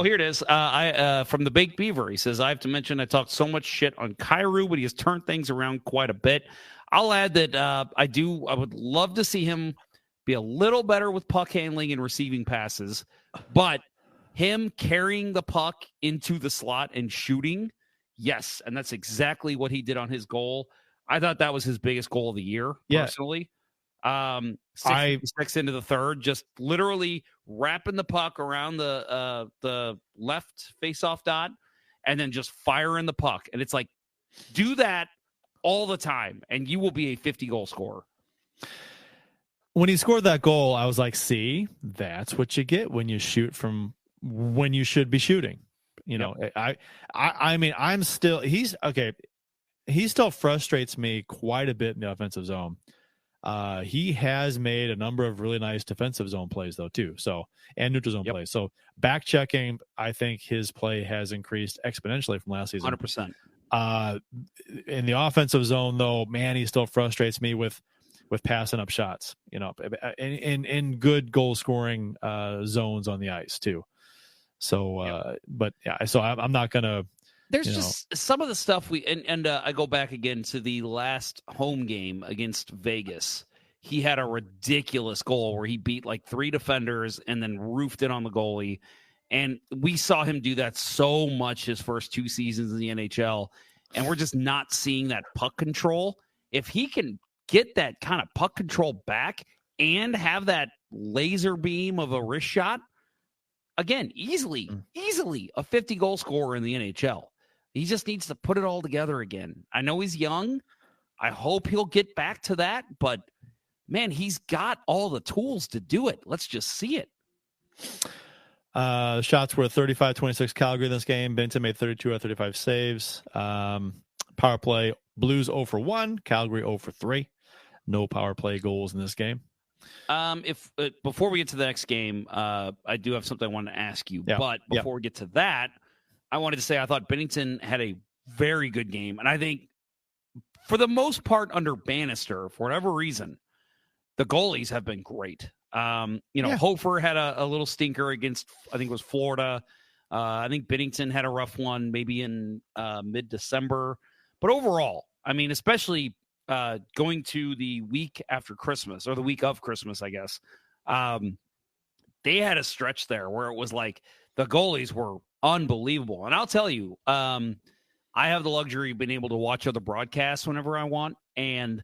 Here it is. From the Baked Beaver, he says, I have to mention I talked so much shit on Kairu, but he has turned things around quite a bit. I'll add that I would love to see him be a little better with puck handling and receiving passes, but him carrying the puck into the slot and shooting, yes, and that's exactly what he did on his goal. I thought that was his biggest goal of the year, personally. 6 into the third, just literally wrapping the puck around the left face-off dot and then just firing the puck. And it's like Do that all the time, and you will be a 50-goal scorer. When he scored that goal, I was like, see, that's what you get when you shoot from when you should be shooting. You know, I mean, he still frustrates me quite a bit in the offensive zone. He has made a number of really nice defensive zone plays, though, too. So, and neutral zone plays. So, back checking, I think his play has increased exponentially from last season. 100%. In the offensive zone, though, man, he still frustrates me with passing up shots. You know, in good goal scoring zones on the ice too. So, but yeah, so I'm not gonna. There's just some of the stuff I go back again to the last home game against Vegas. He had a ridiculous goal where he beat like 3 defenders and then roofed it on the goalie. And we saw him do that so much his first 2 seasons in the NHL. And we're just not seeing that puck control. If he can get that kind of puck control back and have that laser beam of a wrist shot, again, easily a 50-goal scorer in the NHL. He just needs to put it all together again. I know he's young. I hope he'll get back to that. But, man, he's got all the tools to do it. Let's just see it. Shots were 35-26 Calgary in this game. Benton made 32 out of 35 saves. Power play, Blues 0 for 1, Calgary 0 for 3. No power play goals in this game. Before we get to the next game, I do have something I want to ask you. Yeah. But before we get to that, I wanted to say I thought Binnington had a very good game. And I think for the most part under Bannister, for whatever reason, the goalies have been great. Hofer had a little stinker against, I think it was Florida. I think Binnington had a rough one maybe in mid-December. But overall, I mean, especially going to the week after Christmas or the week of Christmas, I guess, they had a stretch there where it was like the goalies were unbelievable. And I'll tell you, I have the luxury of being able to watch other broadcasts whenever I want. And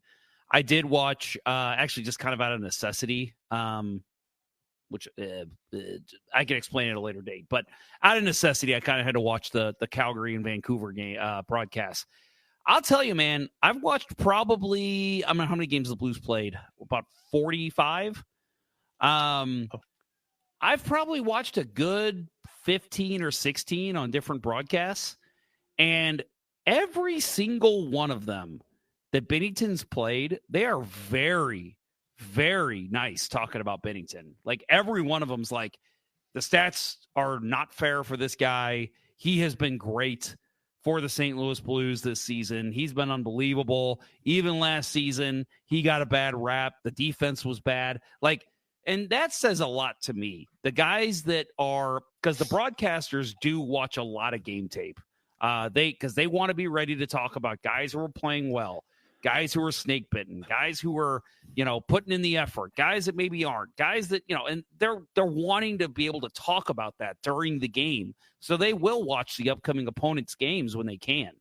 I did watch, actually just kind of out of necessity, which I can explain at a later date. But out of necessity, I kind of had to watch the Calgary and Vancouver game broadcast. I'll tell you, man, I've watched probably, I don't know how many games the Blues played, about 45. I've probably watched a good 15 or 16 on different broadcasts, and every single one of them that Binnington's played, they are very, very nice talking about Binnington. Like, every one of them's like, the stats are not fair for this guy. He has been great for the St. Louis Blues this season. He's been unbelievable. Even last season, he got a bad rap. The defense was bad. Like, and that says a lot to me. The guys that are, because the broadcasters do watch a lot of game tape. Because they want to be ready to talk about guys who are playing well, guys who are snake bitten, guys who are, putting in the effort, guys that maybe aren't, guys that, and they're wanting to be able to talk about that during the game. So they will watch the upcoming opponent's games when they can.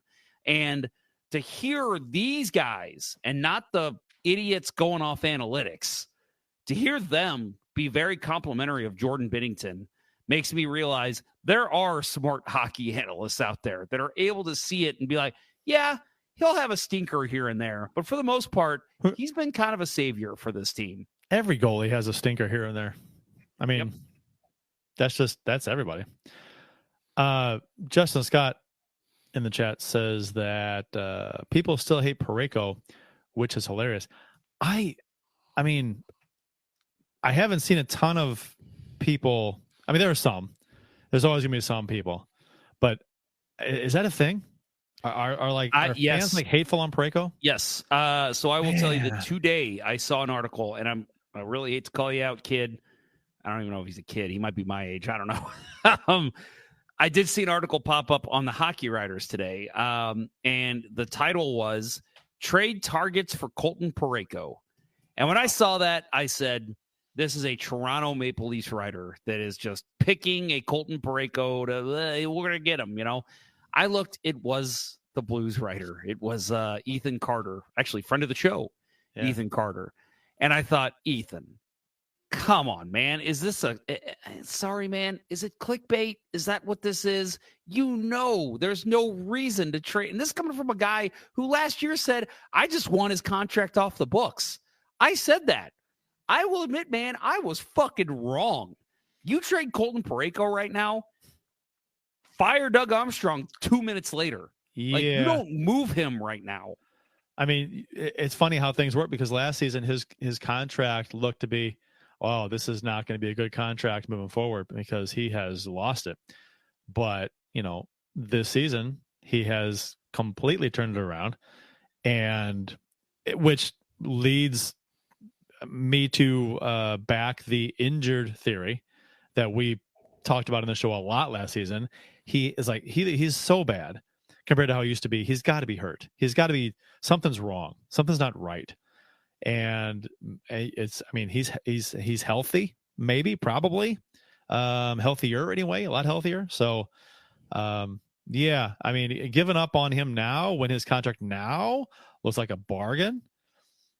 And to hear these guys and not the idiots going off analytics, to hear them be very complimentary of Jordan Binnington makes me realize there are smart hockey analysts out there that are able to see it and be like, yeah, he'll have a stinker here and there. But for the most part, he's been kind of a savior for this team. Every goalie has a stinker here and there. I mean, that's everybody. Justin Scott in the chat says that people still hate Parayko, which is hilarious. I mean, I haven't seen a ton of people. I mean, there are some. There's always gonna be some people, but is that a thing? Are fans like hateful on Parayko? Yes. So I will tell you that today I saw an article, and I really hate to call you out, kid. I don't even know if he's a kid. He might be my age. I don't know. I did see an article pop up on the Hockey Writers today, and the title was "Trade Targets for Colton Parayko." And when I saw that, I said, this is a Toronto Maple Leafs writer that is just picking a Colton Parayko to, we're going to get him, I looked, it was the Blues writer. It was Ethan Carter, actually friend of the show, Ethan Carter. And I thought, Ethan, come on, man. Is this sorry, man? Is it clickbait? Is that what this is? There's no reason to trade. And this is coming from a guy who last year said, I just want his contract off the books. I said that. I will admit, man, I was fucking wrong. You trade Colton Parayko right now, fire Doug Armstrong 2 minutes later. Yeah. Like, you don't move him right now. I mean, it's funny how things work because last season his contract looked to be, oh, this is not going to be a good contract moving forward because he has lost it. But, this season he has completely turned it around, and which leads me to back the injured theory that we talked about in the show a lot last season. He is like, he's so bad compared to how he used to be. He's got to be hurt. He's got to be, something's wrong. Something's not right. And he's healthy, maybe, probably, healthier anyway, a lot healthier. So, yeah, I mean, giving up on him now when his contract now looks like a bargain.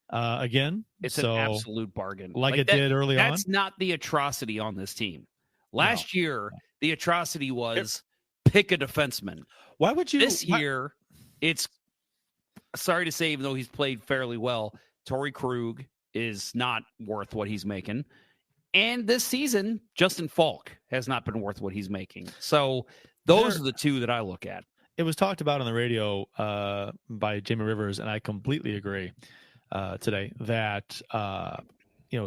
Again, it's an absolute bargain, like it did early on. That's not the atrocity on this team. Last year, the atrocity was pick a defenseman. Why would you? This year, it's, sorry to say, even though he's played fairly well, Torrey Krug is not worth what he's making. And this season, Justin Falk has not been worth what he's making. So those are the two that I look at. It was talked about on the radio by Jamie Rivers, and I completely agree today that,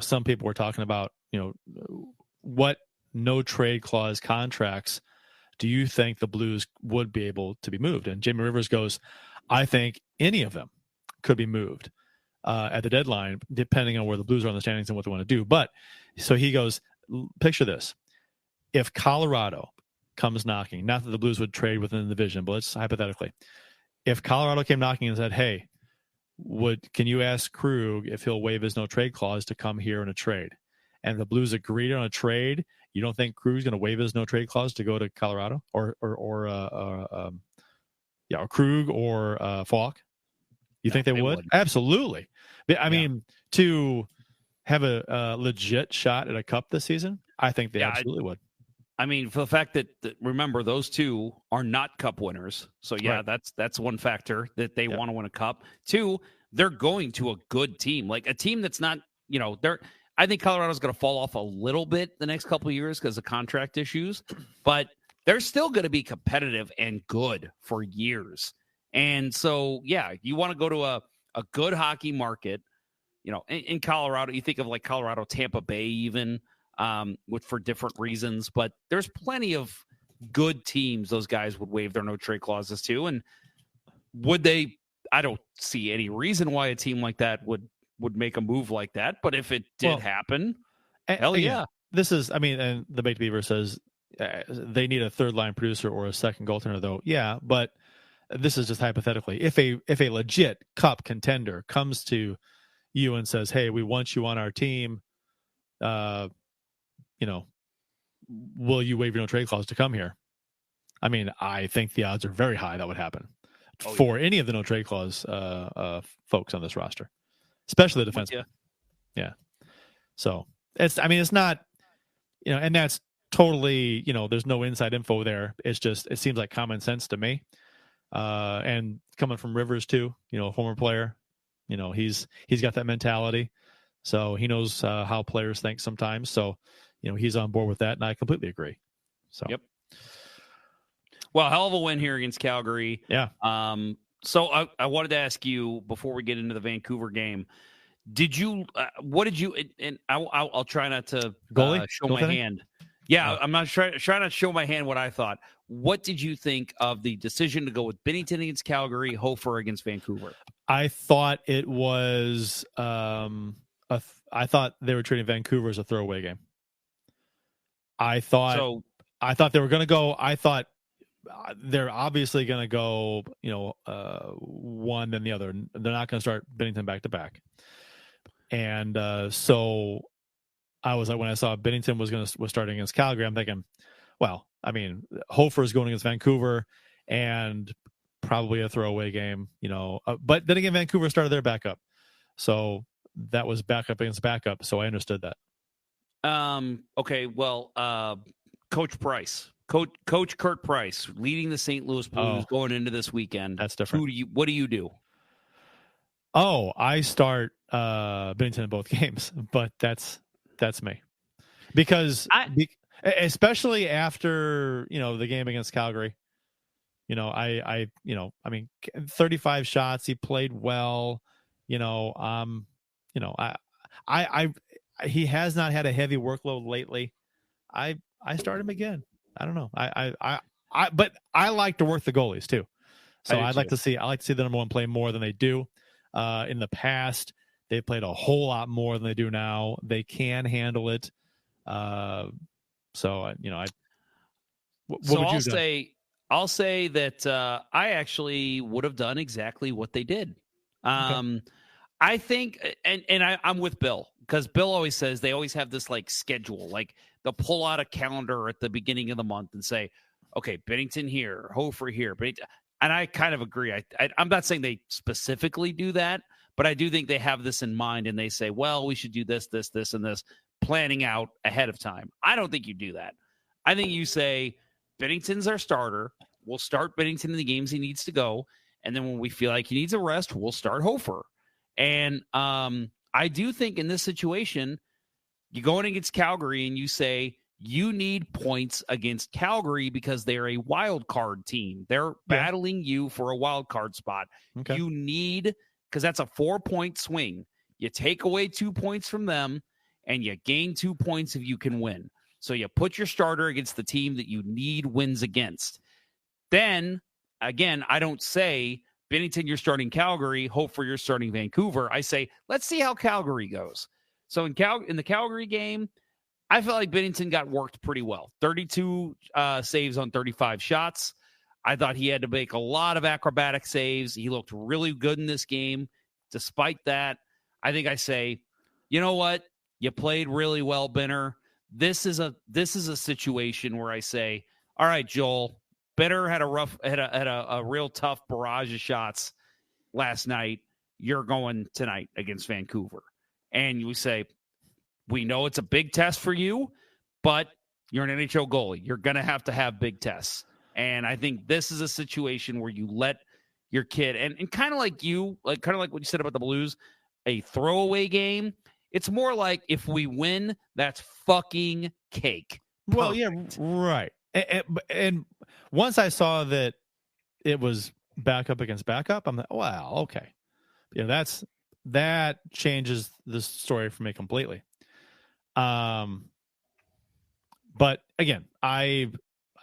some people were talking about, what no trade clause contracts do you think the Blues would be able to be moved? And Jamie Rivers goes, I think any of them could be moved at the deadline, depending on where the Blues are on the standings and what they want to do. But so he goes, picture this. If Colorado comes knocking, not that the Blues would trade within the division, but let's hypothetically, if Colorado came knocking and said, hey, can you ask Krug if he'll waive his no trade clause to come here in a trade? And the Blues agreed on a trade. You don't think Krug's going to waive his no trade clause to go to Colorado or Krug or Falk? You think they would? Absolutely. I mean, to have a legit shot at a cup this season, I think they absolutely would. I mean, for the fact that remember, those two are not cup winners. So, yeah, right. that's one factor that they want to win a cup. Two, they're going to a good team, like a team that's not, I think Colorado's going to fall off a little bit the next couple of years because of contract issues, but they're still going to be competitive and good for years. And so, yeah, you want to go to a good hockey market, in Colorado. You think of like Colorado, Tampa Bay, even for different reasons, but there's plenty of good teams those guys would waive their no trade clauses to. And would they? I don't see any reason why a team like that would make a move like that. But if it did happen, hell yeah. This is, and the Baked Beaver says they need a third line producer or a second goaltender, though. Yeah, but this is just hypothetically. If a legit cup contender comes to you and says, hey, we want you on our team, will you waive your no trade clause to come here? I mean, I think the odds are very high that would happen for any of the no trade clause folks on this roster. Especially the defenseman. Yeah. So it's not, and that's totally, there's no inside info there. It's just, it seems like common sense to me. And coming from Rivers too, former player, he's got that mentality. So he knows how players think sometimes. So, he's on board with that. And I completely agree. So, yep. Well, hell of a win here against Calgary. Yeah. So I wanted to ask you before we get into the Vancouver game, what did you, and I'll try not to show my hand. Yeah, I'm not trying not to show my hand what I thought. What did you think of the decision to go with Binnington against Calgary, Hofer against Vancouver? I thought it was, I thought they were treating Vancouver as a throwaway game. I thought they were going to go, they're obviously going to go, one then the other. They're not going to start Binnington back to back. And so I was like, when I saw Binnington was starting against Calgary, I'm thinking, well, Hofer is going against Vancouver and probably a throwaway game, but then again, Vancouver started their backup. So that was backup against backup. So I understood that. Okay. Well, Coach Price, Coach Kurt Price, leading the St. Louis Blues going into this weekend. That's different. What do you do? Oh, I start Bennington in both games, but that's me because especially after the game against Calgary. I mean, 35 shots. He played well. He has not had a heavy workload lately. I start him again. I don't know. But I like to work the goalies too. So I like to see the number one play more than they do. In the past, they played a whole lot more than they do now. They can handle it. What would you do? I'll say that I actually would have done exactly what they did. I think, and I'm with Bill, because Bill always says they always have this like schedule, like they'll pull out a calendar at the beginning of the month and say, okay, Bennington here, Hofer here. And I kind of agree. I'm not saying they specifically do that, but I do think they have this in mind and they say, well, we should do this, this, this, and this, planning out ahead of time. I don't think you do that. I think you say, Bennington's our starter. We'll start Bennington in the games he needs to go. And then when we feel like he needs a rest, we'll start Hofer. And I do think in this situation, you go in against Calgary and you say, you need points against Calgary because they're a wild card team. They're battling you for a wild card spot. Okay. You need, because that's a 4-point swing. You take away 2 points from them and you gain 2 points if you can win. So you put your starter against the team that you need wins against. Then, again, I don't say, Bennington, you're starting Calgary, Hofer, you're starting Vancouver. I say, let's see how Calgary goes. So in the Calgary game, I felt like Bennington got worked pretty well. 32 saves on 35 shots. I thought he had to make a lot of acrobatic saves. He looked really good in this game. Despite that, I think I say, you know what? You played really well, Benner. This is a situation where I say, all right, Joel, Benner had a real tough barrage of shots last night. You're going tonight against Vancouver. And you say, we know it's a big test for you, but you're an NHL goalie. You're going to have big tests. And I think this is a situation where you let your kid, and kind of like what you said about the Blues, a throwaway game. It's more like if we win, that's fucking cake. Perfect. Well, yeah, right. And once I saw that it was backup against backup, I'm like, wow, okay. That changes the story for me completely. But again, I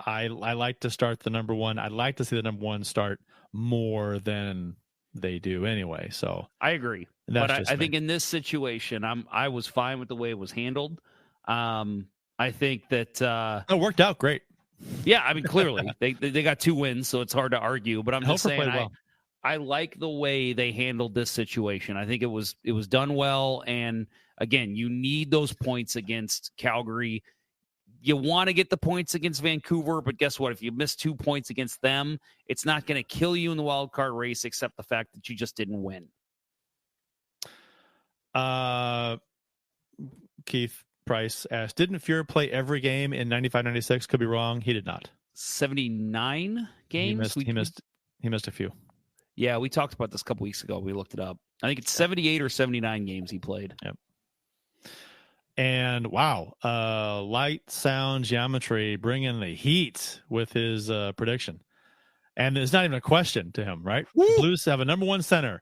like to start the number one. I'd like to see the number one start more than they do anyway. So I agree. But I think in this situation, I was fine with the way it was handled. I think that it worked out great. Yeah, I mean, clearly they got 2 wins, so it's hard to argue. But I'm just saying, I like the way they handled this situation. I think it was done well. And again, you need those points against Calgary. You want to get the points against Vancouver, but guess what? If you miss 2 points against them, it's not going to kill you in the wild card race, except the fact that you just didn't win. Keith Price asked, didn't Fuhrer play every game in 95-96? Could be wrong. He did not. 79 games? He missed a few. Yeah, we talked about this a couple weeks ago. We looked it up. I think it's 78 or 79 games he played. Yep. And wow, light, sound, geometry, bring in the heat with his prediction. And it's not even a question to him, right? Woo! Blues have a number one center,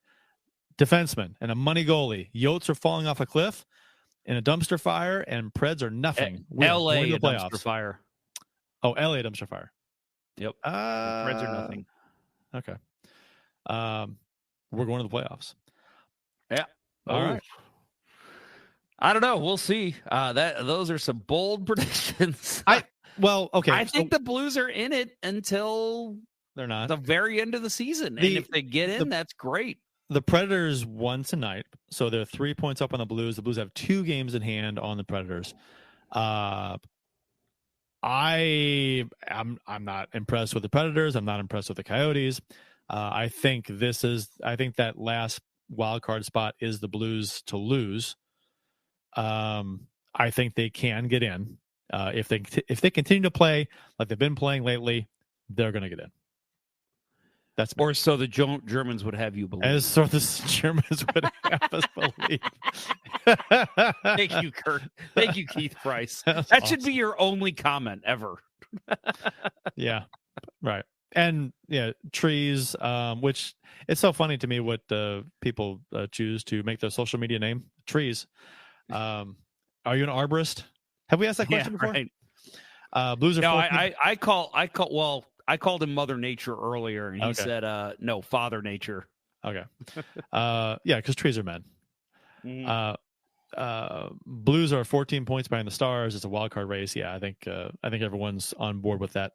defenseman, and a money goalie. Yotes are falling off a cliff in a dumpster fire, and Preds are nothing. LA a dumpster fire. Oh, LA a dumpster fire. Yep. Preds are nothing. Okay. We're going to the playoffs. Yeah. All right. I don't know. We'll see. Those are some bold predictions. Okay. I think the Blues are in it until they're not the very end of the season. And if they get in, that's great. The Predators won tonight, so they're 3 points up on the Blues. The Blues have 2 games in hand on the Predators. I'm not impressed with the Predators. I'm not impressed with the Coyotes. I think that last wild card spot is the Blues to lose. I think they can get in. If they continue to play like they've been playing lately, they're going to get in. That's me. Or so the Germans would have you believe. As so the Germans would have us believe. Thank you, Kurt. Thank you, Keith Price. That awesome. Should be your only comment ever. Yeah, right. And yeah, trees, which it's so funny to me what people choose to make their social media name. Trees. Are you an arborist? Have we asked that question before? Right. Blues are. No, I called him Mother Nature earlier, and he said, "No, Father Nature." Okay. Yeah, because trees are men. Mm-hmm. Blues are 14 points behind the Stars. It's a wild card race. Yeah, I think everyone's on board with that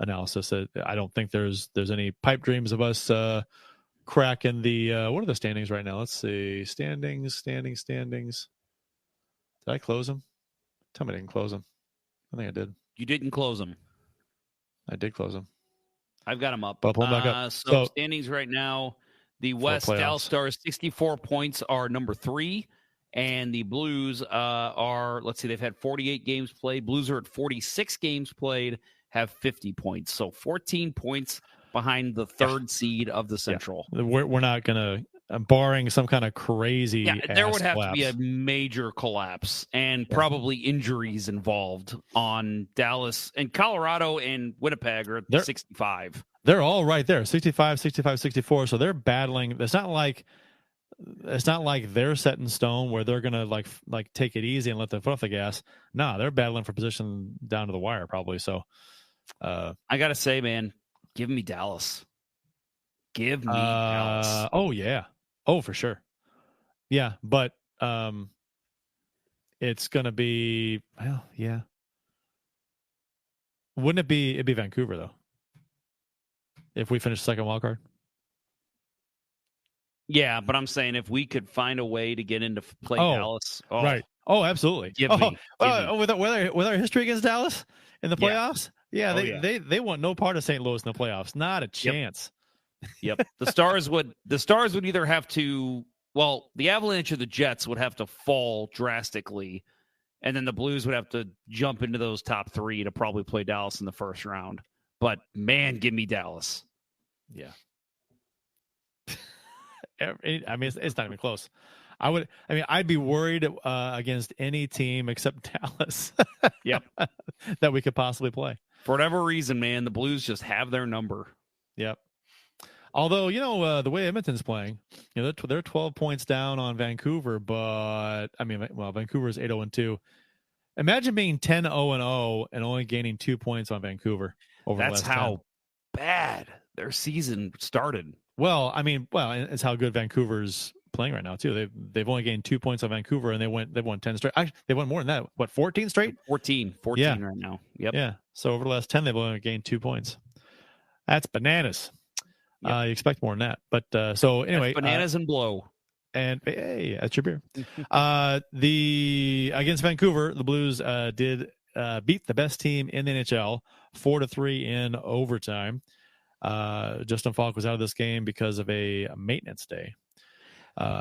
analysis. I don't think there's any pipe dreams of us cracking the. What are the standings right now? Let's see. Standings. Did I close them? Tell me I didn't close them. I think I did. You didn't close them. I did close them. I've got them up. But pull them back up. So standings right now, the West Dallas Stars 64 points are number 3, and the Blues are, let's see, they've had 48 games played. Blues are at 46 games played, have 50 points. So 14 points behind the third seed of the Central. Yeah. We're not going to, barring some kind of crazy there would have collapse. to be a major collapse and probably injuries involved on Dallas, and Colorado and Winnipeg are at 65. They're all right there, 65, 64. So they're battling. It's not like they're set in stone where they're gonna like take it easy and let their foot off the gas. No, they're battling for position down to the wire probably. So I gotta say, man, give me Dallas. Give me Dallas. Oh yeah. Oh, for sure. Yeah, but it's going to be, well, yeah. Wouldn't it be, it'd be Vancouver, though, if we finish second wild card? Yeah, but I'm saying if we could find a way to get into play Dallas. Oh, right. Oh, absolutely. Give me. With our history against Dallas in the playoffs? Yeah, they want no part of St. Louis in the playoffs. Not a chance. Yep. The Stars would either have to, well, the Avalanche or the Jets would have to fall drastically, and then the Blues would have to jump into those top 3 to probably play Dallas in the first round. But man, give me Dallas. Yeah. I mean, it's not even close. I'd be worried against any team except Dallas. Yep. That we could possibly play. For whatever reason, man, the Blues just have their number. Yep. Although, the way Edmonton's playing, they're 12 points down on Vancouver, but Vancouver's 8-0-2. Imagine being 10-0-0 and only gaining 2 points on Vancouver over the last 10. That's how bad their season started. Well, it's how good Vancouver's playing right now too. They've only gained 2 points on Vancouver, and they've won 10 straight. Actually, they won more than that. What, 14 straight? 14 right now. Yep. Yeah. So over the last 10, they've only gained 2 poins. That's bananas. Yep. You expect more than that, but so anyway, that's bananas and blow. And hey, that's your beer. Against Vancouver, the Blues did beat the best team in the NHL 4-3 in overtime. Justin Falk was out of this game because of a maintenance day.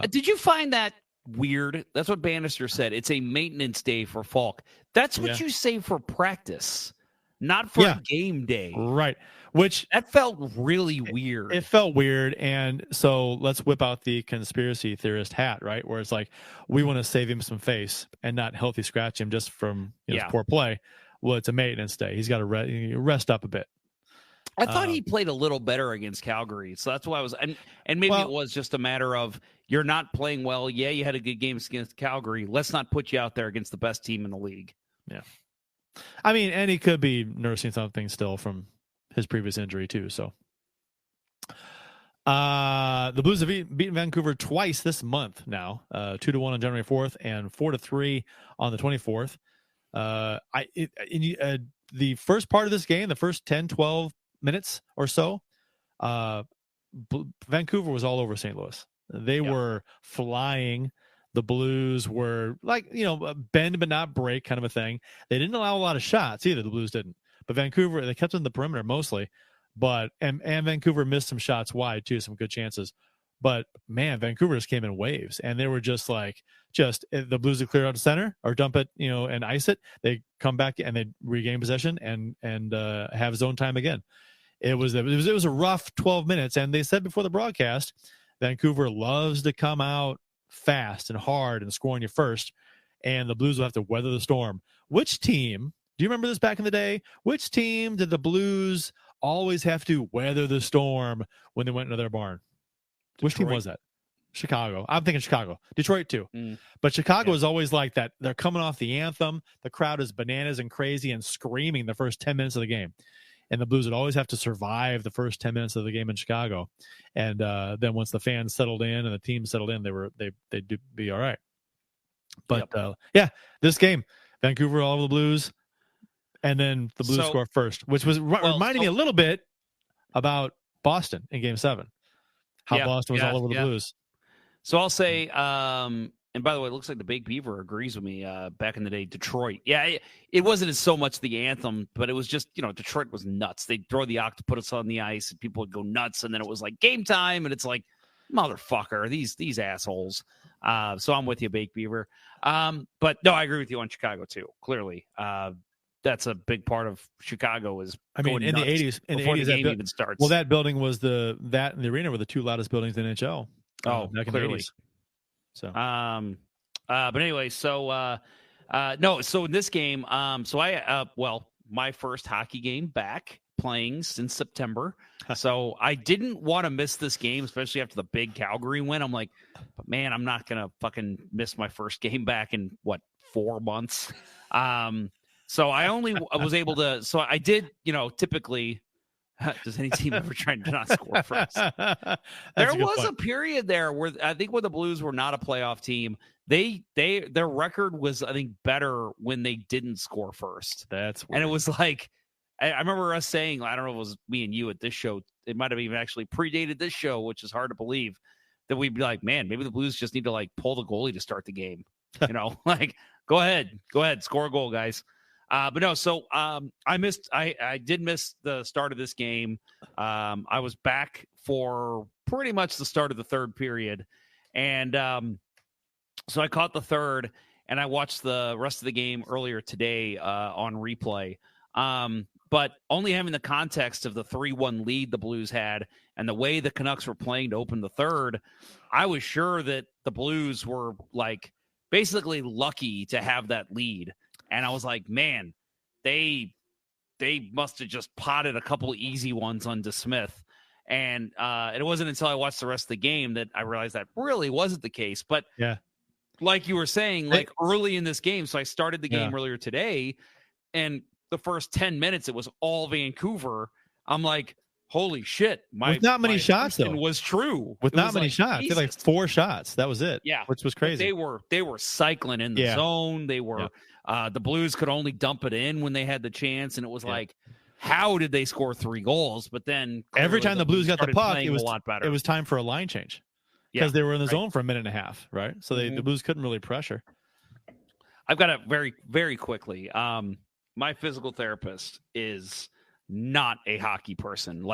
Did you find that weird? That's what Bannister said. It's a maintenance day for Falk. That's what you say for practice, not for a game day. Right. Which that felt really weird. It felt weird. And so let's whip out the conspiracy theorist hat, right? Where it's like, we want to save him some face and not healthy scratch him just from his poor play. Well, it's a maintenance day. He's got to rest up a bit. I thought he played a little better against Calgary. So that's why I was, and maybe it was just a matter of you're not playing well. Yeah, you had a good game against Calgary. Let's not put you out there against the best team in the league. Yeah. And he could be nursing something still from his previous injury too. So the Blues have beaten Vancouver twice this month now, 2-1 on January 4th and 4-3 on the 24th. The first part of this game, the first 10, 12 minutes or so, Vancouver was all over St. Louis. They were flying. The Blues were bend but not break kind of a thing. They didn't allow a lot of shots either. The Blues didn't. But Vancouver, they kept in the perimeter mostly, and Vancouver missed some shots wide too, some good chances. But man, Vancouver just came in waves, and they were just the Blues would clear out the center or dump it, and ice it. They come back and they regain possession and have zone time again. It was a rough 12 minutes, and they said before the broadcast, Vancouver loves to come out fast and hard and score on you first, and the Blues will have to weather the storm. Which team? Do you remember this back in the day? Which team did the Blues always have to weather the storm when they went into their barn? Detroit. Which team was that? Chicago. I'm thinking Chicago. Detroit too. But Chicago is always like that. They're coming off the anthem. The crowd is bananas and crazy and screaming the first 10 minutes of the game. And the Blues would always have to survive the first 10 minutes of the game in Chicago. And then once the fans settled in and the team settled in, they'd be all right. But this game, Vancouver all over the Blues. And then the Blues score first, which was reminding me a little bit about Boston in Game 7. How Boston was all over the Blues. So I'll say, and by the way, it looks like the Big Beaver agrees with me. Back in the day, Detroit. Yeah, it wasn't so much the anthem, but it was just, Detroit was nuts. They'd throw the octopus on the ice and people would go nuts. And then it was like game time. And it's like, motherfucker, these assholes. So I'm with you, Big Beaver. But no, I agree with you on Chicago too. Clearly. That's a big part of Chicago is in the 80s, before the game even starts. Well, that building was that and the arena were the two loudest buildings in the NHL. Back in clearly. The 80s. So, but anyway, so in this game, my first hockey game back playing since September. So I didn't want to miss this game, especially after the big Calgary win. I'm like, but man, I'm not going to fucking miss my first game back in 4 months. So I only was able to, so I did, typically, does any team ever try to not score first? There was a period there where I think when the Blues were not a playoff team, their record was, I think, better when they didn't score first. That's weird. And it was like, I remember us saying, I don't know if it was me and you at this show, it might have even actually predated this show, which is hard to believe, that we'd be like, man, maybe the Blues just need to pull the goalie to start the game. Go ahead, score a goal, guys. But no, so I did miss the start of this game. I was back for pretty much the start of the third period. And so I caught the third, and I watched the rest of the game earlier today on replay. But only having the context of the 3-1 lead the Blues had and the way the Canucks were playing to open the third, I was sure that the Blues were basically lucky to have that lead. And I was like, man, they must have just potted a couple easy ones on DeSmith. And it wasn't until I watched the rest of the game that I realized that really wasn't the case. But like you were saying, early in this game, so I started the game earlier today, and the first 10 minutes, it was all Vancouver. I'm like, holy shit. With not many shots, though. Was true. With not many shots. They had 4 shots. That was it. Yeah. Which was crazy. They were cycling in the zone. They were the Blues could only dump it in when they had the chance. And it was like, how did they score 3 goals? But then every time the Blues got the puck, it was a lot better. It was time for a line change. Because they were in the zone for a minute and a half, right? So the Blues couldn't really pressure. I've got it very, very quickly. My physical therapist is not a hockey person.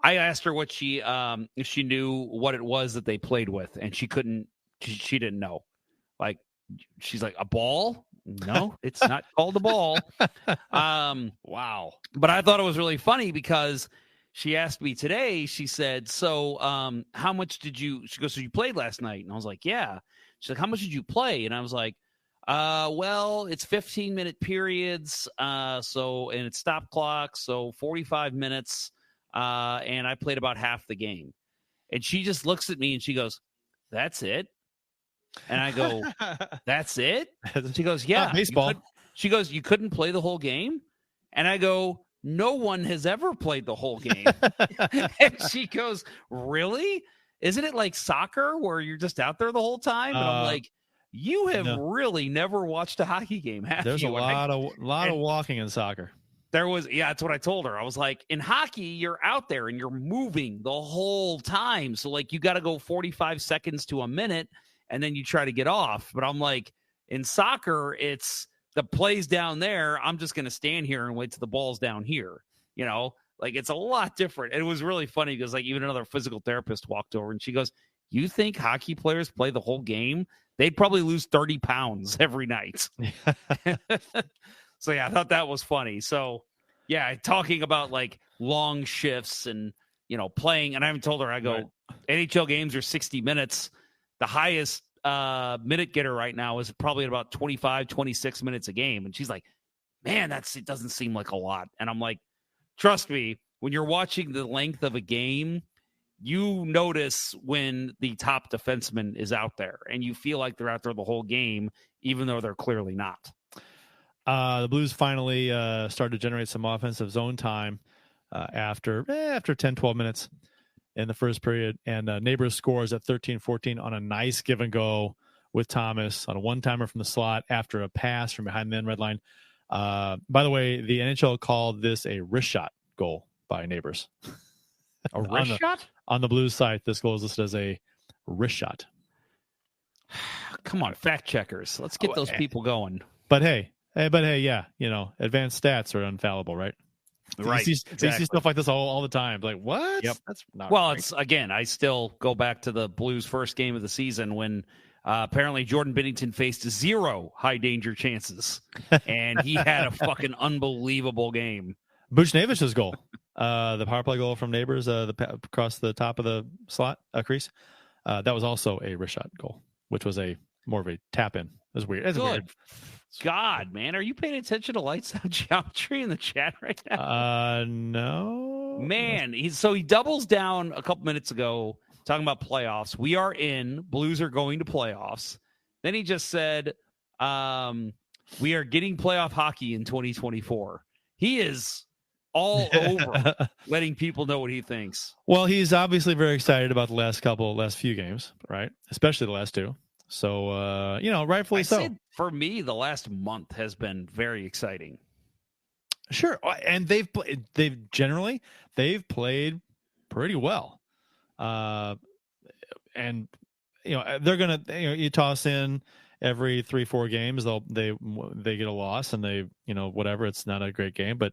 I asked her what if she knew what it was that they played with, and she didn't know. She's like, a ball? No, it's not called a ball. Wow. But I thought it was really funny because she asked me today, she said, so how much did she goes, so you played last night? And I was like, yeah. She's like, how much did you play? And I was like, well, it's 15-minute periods, and it's stop clock, so 45 minutes, and I played about half the game. And she just looks at me and she goes, that's it? And I go, that's it? And she goes, yeah. Baseball. She goes, you couldn't play the whole game? And I go, no one has ever played the whole game. And she goes, really? Isn't it like soccer where you're just out there the whole time? And I'm like, you have really never watched a hockey game, have There's you? There's a lot of walking in soccer. There was, that's what I told her. I was like, in hockey, you're out there and you're moving the whole time. So you got to go 45 seconds to a minute and then you try to get off. But I'm like, in soccer, it's the play's down there. I'm just going to stand here and wait till the ball's down here. It's a lot different. It was really funny because even another physical therapist walked over and she goes, You think hockey players play the whole game? They'd probably lose 30 pounds every night. So, yeah, I thought that was funny. So, yeah, talking about like long shifts and, playing. And I haven't told her, I go, right. NHL games are 60 minutes. The highest minute getter right now is probably at about 25, 26 minutes a game. And she's like, man, it doesn't seem like a lot. And I'm like, trust me, when you're watching the length of a game, you notice when the top defenseman is out there and you feel like they're out there the whole game, even though they're clearly not. The Blues finally started to generate some offensive zone time after 10, 12 minutes in the first period. And Neighbors scores at 13-14 on a nice give and go with Thomas on a one-timer from the slot after a pass from behind the end red line. By the way, the NHL called this a wrist shot goal by Neighbors. A wrist shot? On the Blues site, this goal is listed as a wrist shot. Come on, fact checkers. Let's get those people going. But hey, yeah, advanced stats are infallible, right? Right. You see stuff like this all the time. Like, what? Yep. That's not well, right. It's again, I still go back to the Blues' first game of the season when apparently Jordan Binnington faced 0 high danger chances, and he had a fucking unbelievable game. Buchnevich's goal, the power play goal from Neighbors, across the top of the slot crease, that was also a wrist shot goal, which was more of a tap in. It was weird. It's weird. God, man, are you paying attention to lights out geometry in the chat right now? No. Man, he doubles down a couple minutes ago talking about playoffs. We are in. Blues are going to playoffs. Then he just said, we are getting playoff hockey in 2024. He is all over letting people know what he thinks. Well, he's obviously very excited about the last few games, right? Especially the last 2. So, rightfully so. For me, the last month has been very exciting. Sure. And they've played pretty well. And, they're going to, you toss in every 3-4 games, they get a loss and they, whatever, it's not a great game, but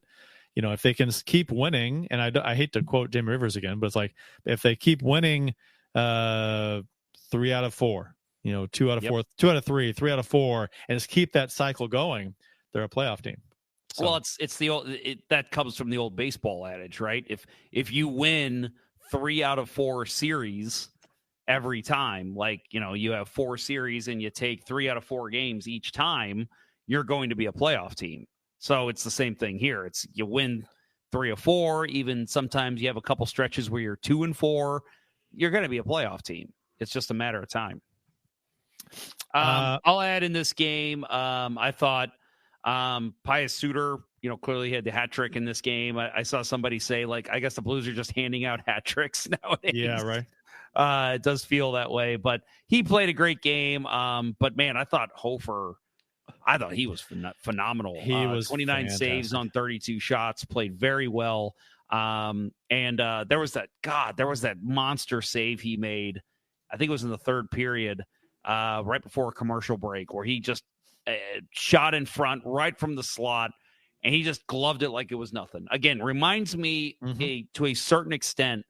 if they can keep winning, and I hate to quote Jamie Rivers again, but it's like, if they keep winning 3 out of 4, 2 out of 4, 2 out of 3, 3 out of 4, and just keep that cycle going, they're a playoff team. So. Well, it's the old that comes from the old baseball adage, right? If you win 3 out of 4 series every time, like you have 4 series and you take 3 out of 4 games each time, you're going to be a playoff team. So it's the same thing here. It's you win 3 of 4, even sometimes you have a couple stretches where you're 2 and 4. You're going to be a playoff team. It's just a matter of time. I'll add in this game. I thought Pius Suter, clearly had the hat trick in this game. I saw somebody say, like, I guess the Blues are just handing out hat tricks nowadays. Yeah, right. It does feel that way, but he played a great game. But man, I thought Hofer, he was phenomenal. He was 29 fantastic. saves on 32 shots, played very well. And there was that monster save he made. I think it was in the third period, right before a commercial break, where he just shot in front right from the slot, and he just gloved it like it was nothing. Again, reminds me to a certain extent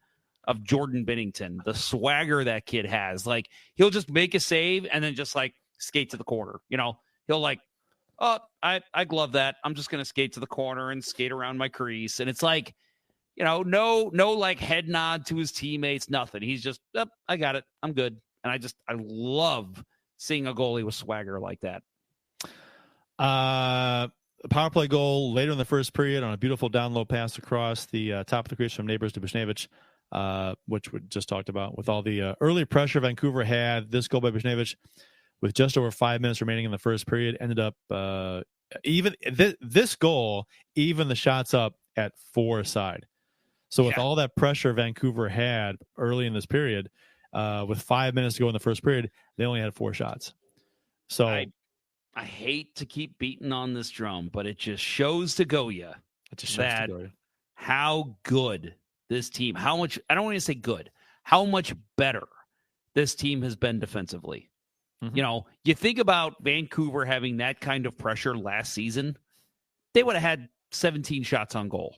of Jordan Binnington, the swagger that kid has. Like, he'll just make a save and then just like skate to the corner. He'll like, oh, I glove that. I'm just going to skate to the corner and skate around my crease. And it's like, no like head nod to his teammates, nothing. He's just, I got it. I'm good. And I love seeing a goalie with swagger like that. Power play goal later in the first period on a beautiful down low pass across the top of the crease from Neighbors to Buchnevich, which we just talked about. With all the early pressure Vancouver had, this goal by Buchnevich, with just over 5 minutes remaining in the first period, ended up even this goal, even the shots up at 4 side. So with all that pressure Vancouver had early in this period, with 5 minutes to go in the first period, they only had 4 shots. So I hate to keep beating on this drum, but it just shows to Goya how good this team, how much, I don't want to say good, how much better this team has been defensively. Mm-hmm. You think about Vancouver having that kind of pressure last season, they would have had 17 shots on goal.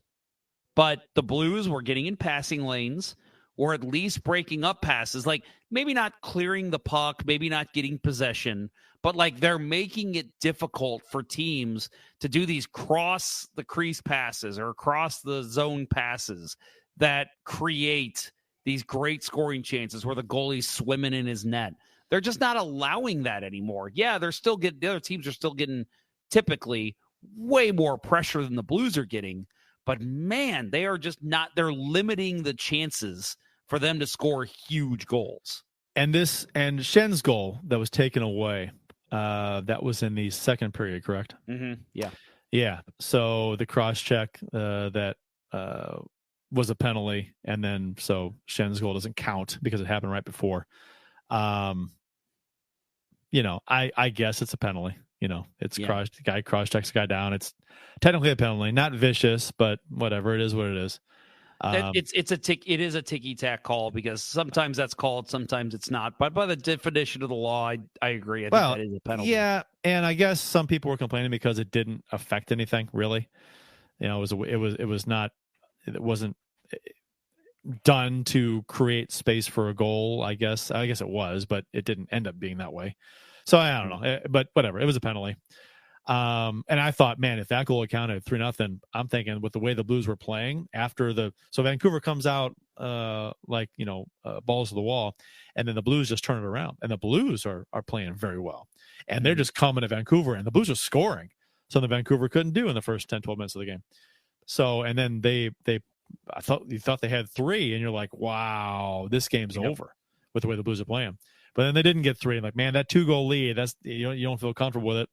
But the Blues were getting in passing lanes or at least breaking up passes. Like maybe not clearing the puck, maybe not getting possession, but like they're making it difficult for teams to do these cross the crease passes or across the zone passes that create these great scoring chances where the goalie's swimming in his net. They're just not allowing that anymore. Yeah, the other teams are still getting typically way more pressure than the Blues are getting, but man, they are just not, they're limiting the chances for them to score huge goals. And Schen's goal that was taken away, that was in the second period, correct? Mm-hmm. Yeah. Yeah. So the cross check that was a penalty, and then so Schen's goal doesn't count because it happened right before. I guess it's a penalty. It's the guy cross checks the guy down. It's technically a penalty, not vicious, but whatever. It is what it is. It is a ticky-tack call because sometimes that's called, sometimes it's not. But by the definition of the law, I agree. I think that is a penalty. Yeah, and I guess some people were complaining because it didn't affect anything really. It wasn't done to create space for a goal. I guess it was, but it didn't end up being that way. So I don't know, but whatever. It was a penalty. And I thought, man, if that goal accounted 3-0, I'm thinking with the way the Blues were playing so Vancouver comes out balls to the wall, and then the Blues just turn it around, and the Blues are playing very well, and they're just coming to Vancouver, and the Blues are scoring something Vancouver couldn't do in the first 10-12 minutes of the game. So, and then you thought they had 3, and you're like, wow, this game's over with the way the Blues are playing. But then they didn't get 3. Like, man, that 2-goal lead, you don't feel comfortable with it.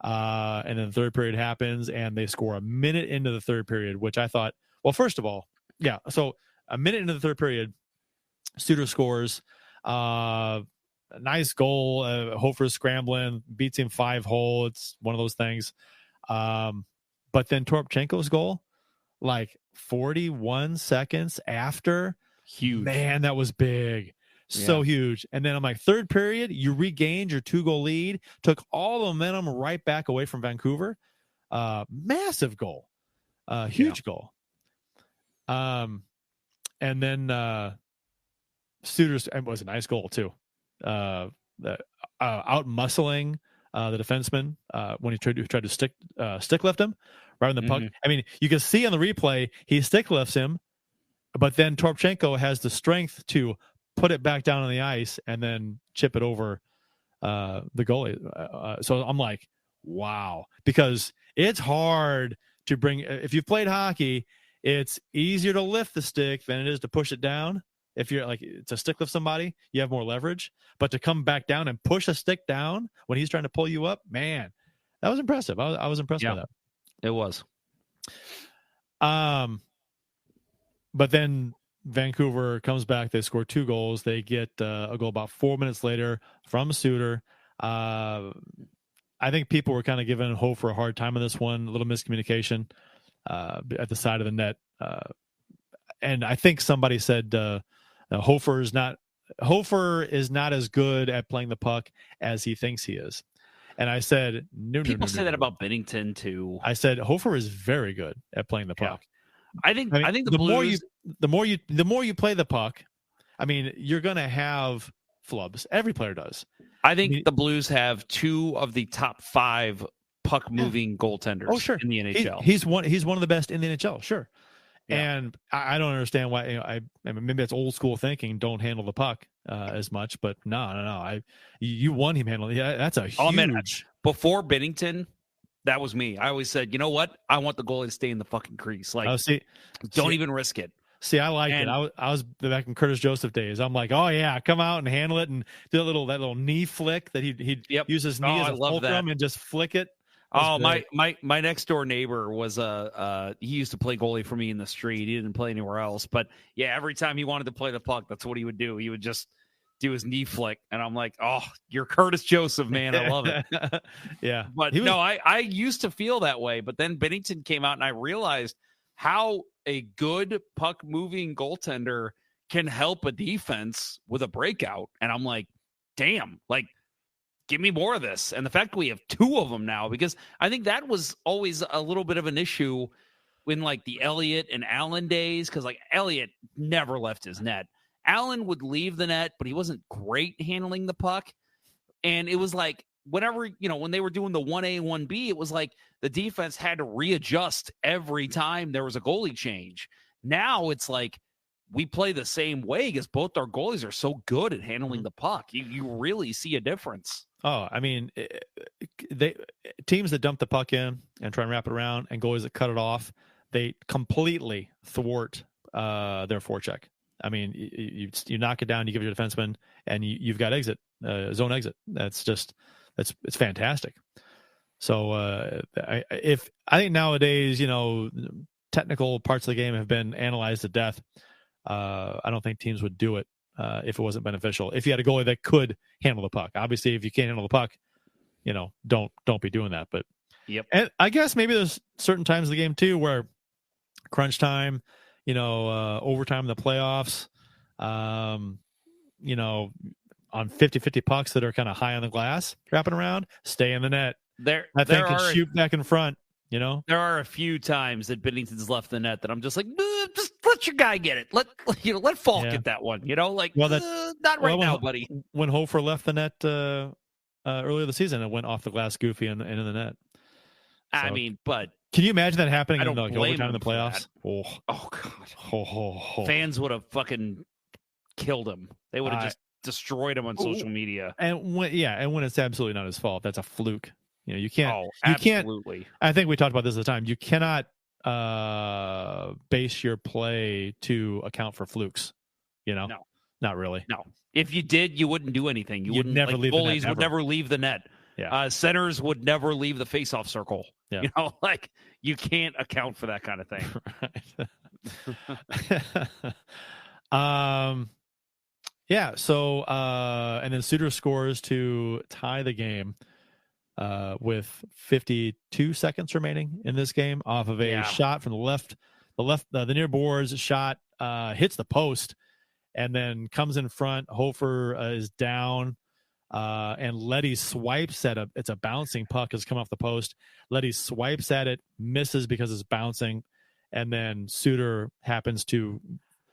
And then the third period happens, and they score a minute into the third period, which I thought, well, first of all, yeah. So a minute into the third period, Suter scores a nice goal. Hofer's scrambling, beats him 5-hole. It's one of those things. But then Toropchenko's goal, like 41 seconds after, huge. Man, that was big. So huge. And then I'm like, third period, you regained your 2-goal lead, took all the momentum right back away from Vancouver. Massive goal. Huge goal. And then Suter's, it was a nice goal too. Out muscling the defenseman when he tried to stick lift him right in the puck. I mean, you can see on the replay, he stick lifts him, but then Toropchenko has the strength to put it back down on the ice and then chip it over the goalie. So I'm like, wow, because it's hard to bring, if you've played hockey, it's easier to lift the stick than it is to push it down. If you're like to stick lift somebody, you have more leverage, but to come back down and push a stick down when he's trying to pull you up, man, that was impressive. I was impressed by that. It was. But then Vancouver comes back. They score 2 goals. They get a goal about 4 minutes later from Suter. I think people were kind of giving Hofer a hard time on this one. A little miscommunication at the side of the net. And I think somebody said Hofer is not as good at playing the puck as he thinks he is. And I said, no. People say that about Binnington too. I said Hofer is very good at playing the puck. Yeah. I think the Blues, the more you play the puck, I mean, you're going to have flubs. Every player does. I think the Blues have 2 of the top 5 puck moving goaltenders. Oh, sure. In the NHL. He's one of the best in the NHL. Sure. Yeah. And I don't understand why. I mean, maybe that's old school thinking. Don't handle the puck as much. But no. You want him handling. Yeah, that's a huge. Before Binnington, that was me. I always said, you know what? I want the goalie to stay in the fucking crease. Like, don't even risk it. See, I liked it. I was back in Curtis Joseph days. I'm like, oh yeah, come out and handle it and do that little knee flick that he'd use his knee as a fulcrum and just flick it. Oh, my next door neighbor was he used to play goalie for me in the street. He didn't play anywhere else, but yeah, every time he wanted to play the puck, that's what he would do. He would just do his knee flick, and I'm like, oh, you're Curtis Joseph, man. I love it. Yeah, but I used to feel that way, but then Binnington came out, and I realized how a good puck moving goaltender can help a defense with a breakout, and I'm like, damn, like, give me more of this. And the fact we have 2 of them now, because I think that was always a little bit of an issue in like the Elliott and Allen days, because like Elliott never left his net. Allen would leave the net, but he wasn't great handling the puck. And it was like whenever, when they were doing the 1A, 1B, it was like the defense had to readjust every time there was a goalie change. Now it's like we play the same way because both our goalies are so good at handling the puck. You really see a difference. Oh, I mean, teams that dump the puck in and try and wrap it around and goalies that cut it off, they completely thwart their forecheck. I mean, you knock it down, you give it to a defenseman, and you've got zone exit. It's fantastic. So I think nowadays, technical parts of the game have been analyzed to death. I don't think teams would do it if it wasn't beneficial. If you had a goalie that could handle the puck, obviously, if you can't handle the puck, don't be doing that. But and I guess maybe there's certain times of the game too where crunch time, overtime in the playoffs, on 50-50 pucks that are kind of high on the glass, wrapping around, stay in the net. I think can shoot back in front. There are a few times that Binnington's left the net that I'm just like, just let your guy get it. Let Falk get that one. Not right now, buddy. When Hofer left the net earlier this season, it went off the glass, goofy, and in the net. So, I mean, but can you imagine that happening in overtime in the playoffs? Oh God! Fans would have fucking killed him. They would have just destroyed him on social media. And when it's absolutely not his fault, that's a fluke. You can't. Oh, absolutely. You can't. I think we talked about this at the time. You cannot base your play to account for flukes. No, not really. No, if you did, you wouldn't do anything. You wouldn't. Never leave goalies the net, would never leave the net. Yeah. Centers would never leave the faceoff circle. Yeah. You can't account for that kind of thing. Yeah. So, and then Suter scores to tie the game with 52 seconds remaining in this game off of a shot from the near boards. Shot hits the post and then comes in front. Hofer is down. And Letty swipes at it's a bouncing puck has come off the post. Letty swipes at it, misses because it's bouncing, and then Suter happens to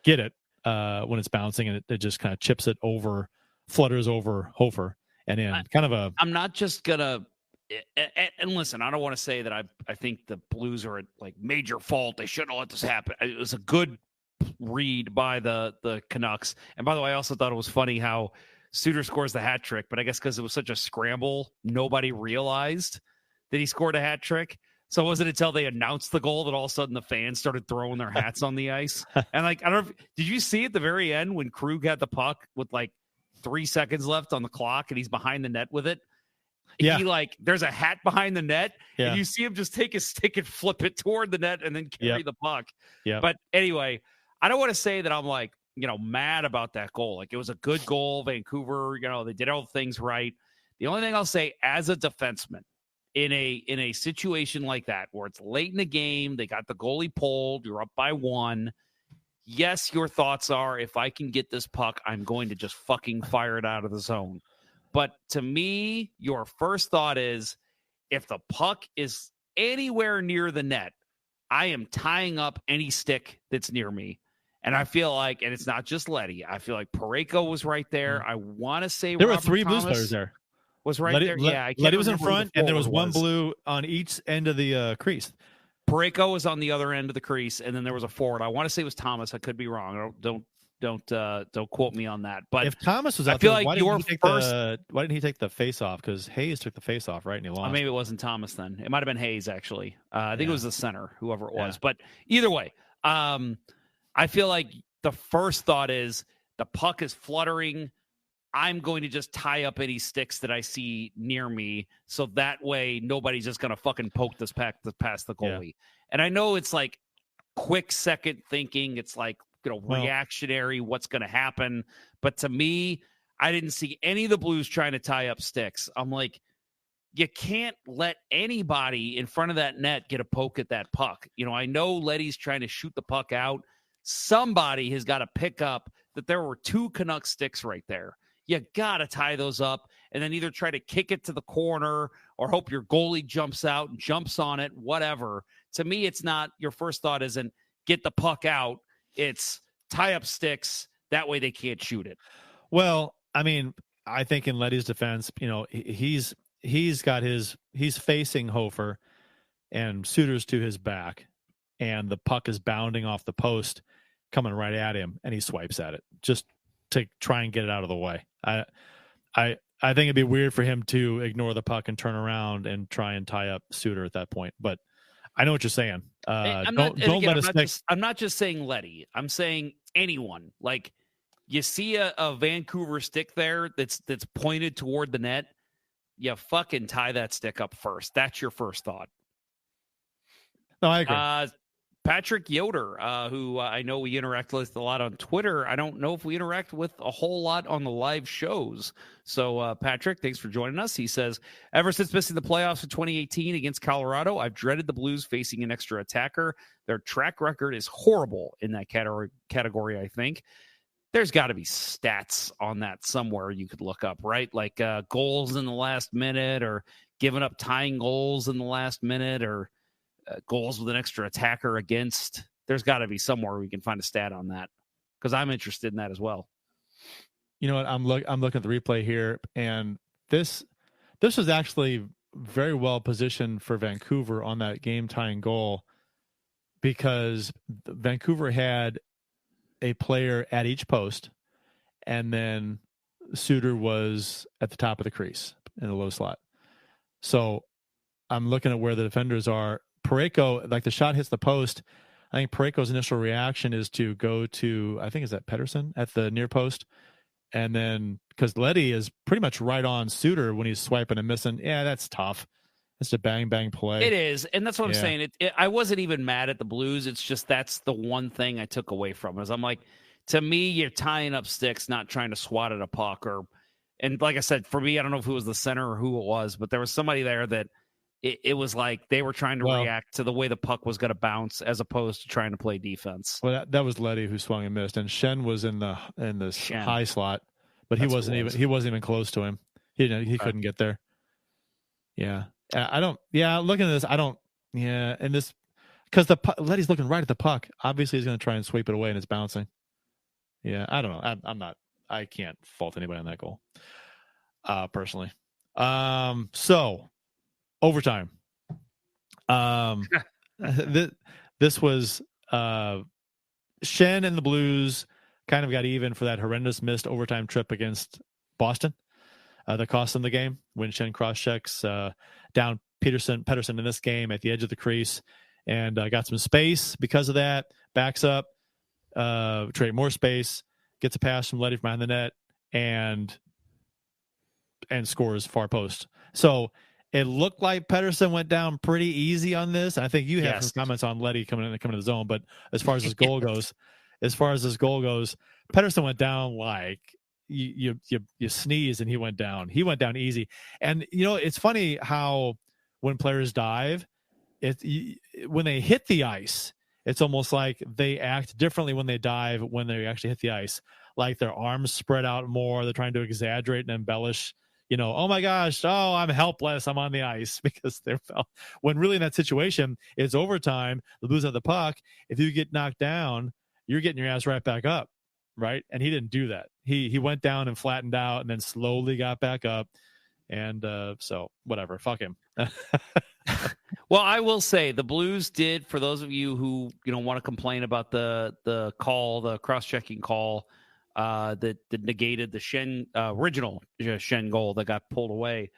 get it when it's bouncing, and it just kind of chips it over, flutters over Hofer, and in I'm not just gonna. And listen, I don't want to say that I think the Blues are at major fault. They shouldn't have let this happen. It was a good read by the Canucks. And by the way, I also thought it was funny how Suter scores the hat trick, but I guess because it was such a scramble, nobody realized that he scored a hat trick. So it wasn't until they announced the goal that all of a sudden the fans started throwing their hats on the ice. And I don't know, did you see at the very end when Krug had the puck with 3 seconds left on the clock and he's behind the net with it? Yeah. He there's a hat behind the net, and you see him just take his stick and flip it toward the net and then carry the puck. Yeah. But anyway, I don't want to say that I'm mad about that goal. It was a good goal. Vancouver, they did all things right. The only thing I'll say as a defenseman in a situation like that, where it's late in the game, they got the goalie pulled, you're up by 1. Yes, your thoughts are, if I can get this puck, I'm going to just fucking fire it out of the zone. But to me, your first thought is, if the puck is anywhere near the net, I am tying up any stick that's near me. And I feel and it's not just Letty. I feel like Parayko was right there. I want to say there Robert were 3 Thomas Blues players there. Was right Letty, there. Yeah, I can't Letty was in front, and there was one was. Blue on each end of the crease. Parayko was on the other end of the crease, and then there was a forward. I want to say it was Thomas. I could be wrong. Don't quote me on that. But if Thomas was out I feel there, like why didn't he take the face off? Because Hayes took the face off, right? And he lost. Maybe it wasn't Thomas then. It might have been Hayes, actually. I think it was the center, whoever it was. But either way, I feel like the first thought is the puck is fluttering. I'm going to just tie up any sticks that I see near me, so that way nobody's just going to fucking poke this past the goalie. Yeah. And I know it's quick second thinking. It's reactionary, what's going to happen. But to me, I didn't see any of the Blues trying to tie up sticks. I'm like, you can't let anybody in front of that net get a poke at that puck. I know Letty's trying to shoot the puck out. Somebody has got to pick up that there were 2 Canuck sticks right there. You got to tie those up and then either try to kick it to the corner or hope your goalie jumps out and jumps on it, whatever. To me, it's not, your first thought isn't get the puck out. It's tie up sticks That way they can't shoot it. Well, I mean, I think in Letty's defense, he's facing Hofer and Suter's to his back, and the puck is bounding off the post, coming right at him, and he swipes at it just to try and get it out of the way. I think it'd be weird for him to ignore the puck and turn around and try and tie up Suter at that point. But I know what you're saying. I'm not just saying Letty. I'm saying anyone. Like, you see a Vancouver stick there that's pointed toward the net, you fucking tie that stick up first. That's your first thought. No, I agree. Patrick Yoder, who I know we interact with a lot on Twitter. I don't know if we interact with a whole lot on the live shows. So, Patrick, thanks for joining us. He says, ever since missing the playoffs in 2018 against Colorado, I've dreaded the Blues facing an extra attacker. Their track record is horrible in that category, I think. There's got to be stats on that somewhere you could look up, right? Like goals in the last minute, or giving up tying goals in the last minute, or goals with an extra attacker against. There's got to be somewhere we can find a stat on that, because I'm interested in that as well. You know what? I'm looking at the replay here, and this was actually very well positioned for Vancouver on that game tying goal, because Vancouver had a player at each post, and then Suter was at the top of the crease in the low slot. So I'm looking at where the defenders are. Parayko, like the shot hits the post. I think Parayko's initial reaction is to go to, I think, is that Pettersson at the near post? And then, because Letty is pretty much right on Suter when he's swiping and missing. Yeah, that's tough. It's a bang, bang play. It is. And that's what I'm saying. I wasn't even mad at the Blues. It's just that's the one thing I took away from it. Is I'm like, to me, you're tying up sticks, not trying to swat at a puck. And like I said, for me, I don't know if it was the center or who it was, but there was somebody there that it was like they were trying to react to the way the puck was going to bounce, as opposed to trying to play defense. Well, that was Letty who swung and missed, and Shen was in the high slot, but he wasn't even close to him. He couldn't get there. Yeah. Looking at this, and this, because Letty's looking right at the puck. Obviously, he's going to try and sweep it away, and it's bouncing. Yeah, I don't know. I can't fault anybody on that goal, personally. So overtime. This was Shen and the Blues kind of got even for that horrendous missed overtime trip against Boston. That cost them the game when Shen cross checks down Pettersson in this game at the edge of the crease, and got some space because of that. Backs up, trade more space, gets a pass from Letty from behind the net, and scores far post. So it looked like Pettersson went down pretty easy on this. I think you had some comments on Letty coming in the zone, but as far as this goal goes, Pettersson went down like you sneeze and he went down. He went down easy. And it's funny how when players dive, when they hit the ice, it's almost like they act differently when they dive when they actually hit the ice. Like their arms spread out more. They're trying to exaggerate and embellish. Oh my gosh, I'm helpless. I'm on the ice because they fell. When really in that situation, it's overtime. The Blues have the puck. If you get knocked down, you're getting your ass right back up, right? And he didn't do that. He went down and flattened out and then slowly got back up. And so whatever, fuck him. Well, I will say the Blues did, for those of you who want to complain about the call, the cross-checking call that negated the original Shen goal that got pulled away.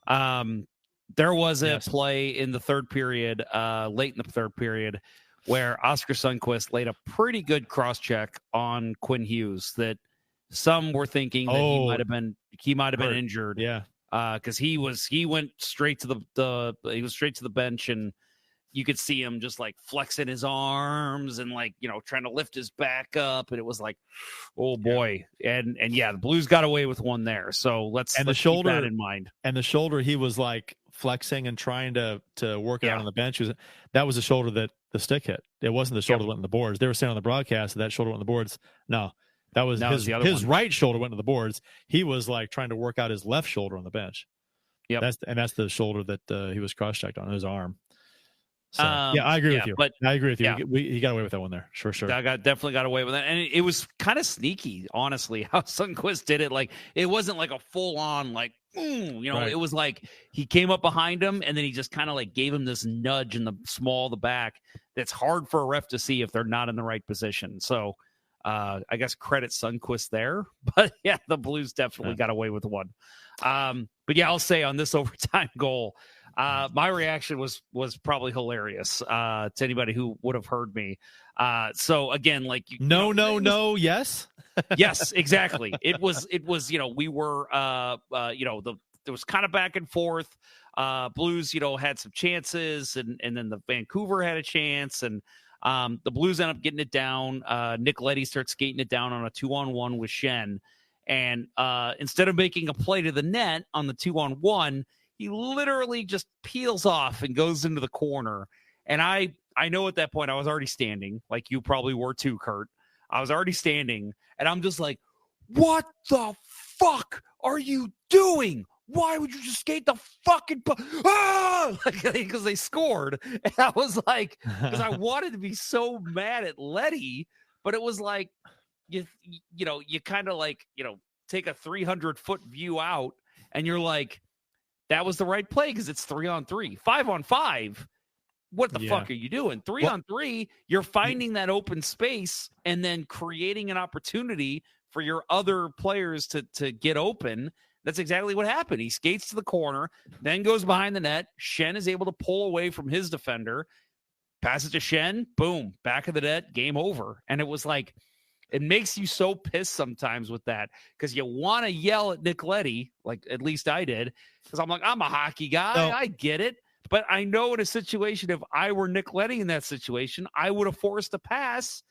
There was a play in the third period, late in the third period, where Oscar Sundqvist laid a pretty good cross-check on Quinn Hughes that some were thinking that he might have been injured. Yeah. Because he went straight to the bench, and you could see him just like flexing his arms and trying to lift his back up, and it was like, oh boy. And the Blues got away with one there. So let's keep that in mind. And the shoulder, he was like flexing and trying to work it out on the bench. That was the shoulder that the stick hit. It wasn't the shoulder that went in the boards. They were saying on the broadcast that shoulder went in the boards. No. That was his right shoulder went to the boards. He was like trying to work out his left shoulder on the bench. Yeah, that's the shoulder that he was cross-checked on, his arm. So, yeah, I agree with you. But I agree with you. Yeah. He got away with that one there. Sure. I definitely got away with that. And it was kind of sneaky, honestly, how Sundqvist did it. Like, it wasn't like a full on, like, Right. It was like he came up behind him and then he just kind of like gave him this nudge in the small of the back. That's hard for a ref to see if they're not in the right position. So I guess credit Sundqvist there. But yeah, the Blues definitely got away with one. But yeah, I'll say on this overtime goal, my reaction was probably hilarious to anybody who would have heard me. So again, like no, yes. Yes, exactly. It was, we were, there was kind of back and forth. Blues, had some chances and then the Vancouver had a chance and the Blues end up getting it down. Nick Leddy starts skating it down on a 2-on-1 with Schenn. And instead of making a play to the net on the 2-on-1, he literally just peels off and goes into the corner. And I know at that point I was already standing, like you probably were too, Kurt. I was already standing, and I'm just like, what the fuck are you doing? Why would you just skate the fucking because they scored. And I was like, because I wanted to be so mad at Leddy, but it was like, you kind of like, take a 300-foot view out, and you're like, that was the right play because it's 3-on-3. 5-on-5. What the fuck are you doing? 3-on-3, you're finding that open space and then creating an opportunity for your other players to get open. That's exactly what happened. He skates to the corner, then goes behind the net. Schenn is able to pull away from his defender, passes to Schenn, boom, back of the net, game over. And it was like, it makes you so pissed sometimes with that because you want to yell at Nick Leddy, like at least I did, because I'm like, I'm a hockey guy. I get it. But I know in a situation, if I were Nick Leddy in that situation, I would have forced a pass.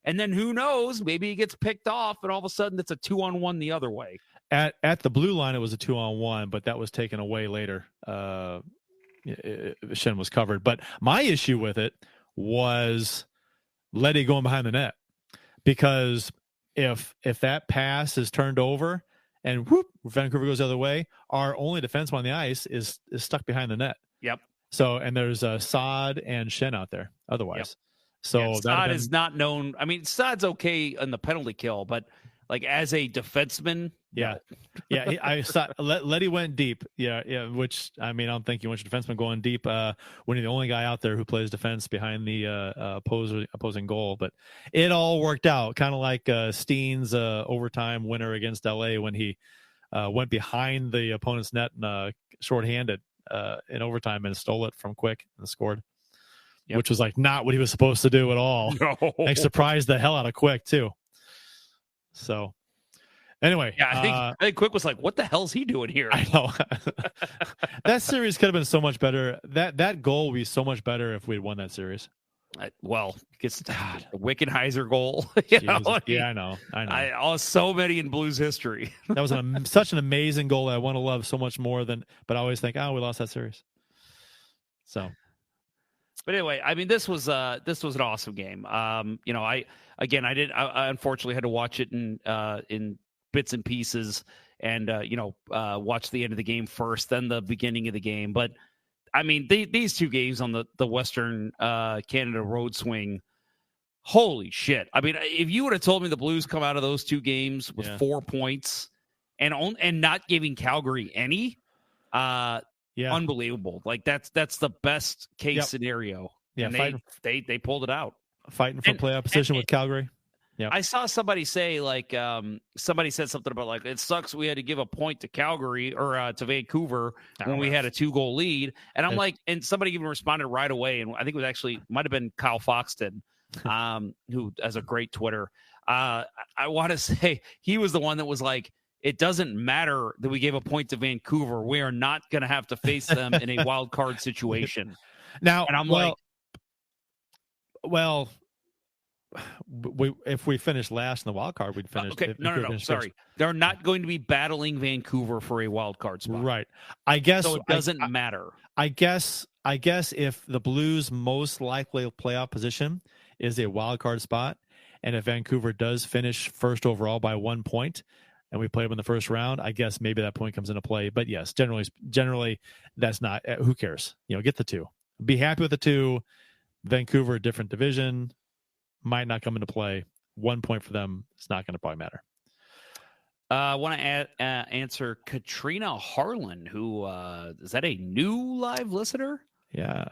And then who knows, maybe he gets picked off and all of a sudden it's a 2-on-1 the other way. At the blue line, it was a 2-on-1, but that was taken away later. Schenn was covered. But my issue with it was Leddy going behind the net. Because if that pass is turned over and whoop, Vancouver goes the other way, our only defenseman on the ice is stuck behind the net. Yep. So, and there's Saad and Schenn out there otherwise. Yep. So Saad is not known. I mean, Saad's okay in the penalty kill, but like as a defenseman, yeah, yeah. I saw Leddy went deep. Yeah. Which I mean, I don't think you want your defenseman going deep when you're the only guy out there who plays defense behind the opposing goal. But it all worked out, kind of like Steen's overtime winner against LA when he went behind the opponent's net and shorthanded in overtime and stole it from Quick and scored. Yep. Which was like not what he was supposed to do at all. No. Like surprised the hell out of Quick too. So anyway, yeah, I think Quick was like, "What the hell's he doing here?" I know. That series could have been so much better. That goal would be so much better if we had won that series. Well, it's the Wickenheiser goal. Yeah, I know. So many in Blues history. That was such an amazing goal that I want to love so much more than. But I always think, we lost that series. So. But anyway, I mean, this was an awesome game. I unfortunately had to watch it in bits and pieces, and watch the end of the game first, then the beginning of the game. But I mean, these two games on the Western Canada road swing, holy shit! I mean, if you would have told me the Blues come out of those two games with 4 points and not giving Calgary any. Unbelievable. Like that's the best case scenario. Yeah. And they pulled it out. Fighting for playoff position with Calgary. Yeah. I saw somebody say somebody said something about like, it sucks we had to give a point to Calgary or to Vancouver when we had a 2-goal lead. And I'm like, and somebody even responded right away. And I think it was actually might've been Kyle Foxton, who has a great Twitter. I want to say he was the one that was like, it doesn't matter that we gave a point to Vancouver. We are not going to have to face them in a wild card situation. Now, and I'm if we finish last in the wild card, we'd finish. Okay, no. Sorry, they're not going to be battling Vancouver for a wild card spot. Right. I guess so. It doesn't matter. I guess if the Blues' most likely playoff position is a wild card spot, and if Vancouver does finish first overall by 1 point. And we play them in the first round, I guess maybe that point comes into play. But yes, generally, that's not. Who cares? Get the 2. Be happy with the 2. Vancouver, a different division, might not come into play. 1 point for them. It's not going to probably matter. I want to answer Katrina Harlan, who is that a new live listener? Yeah.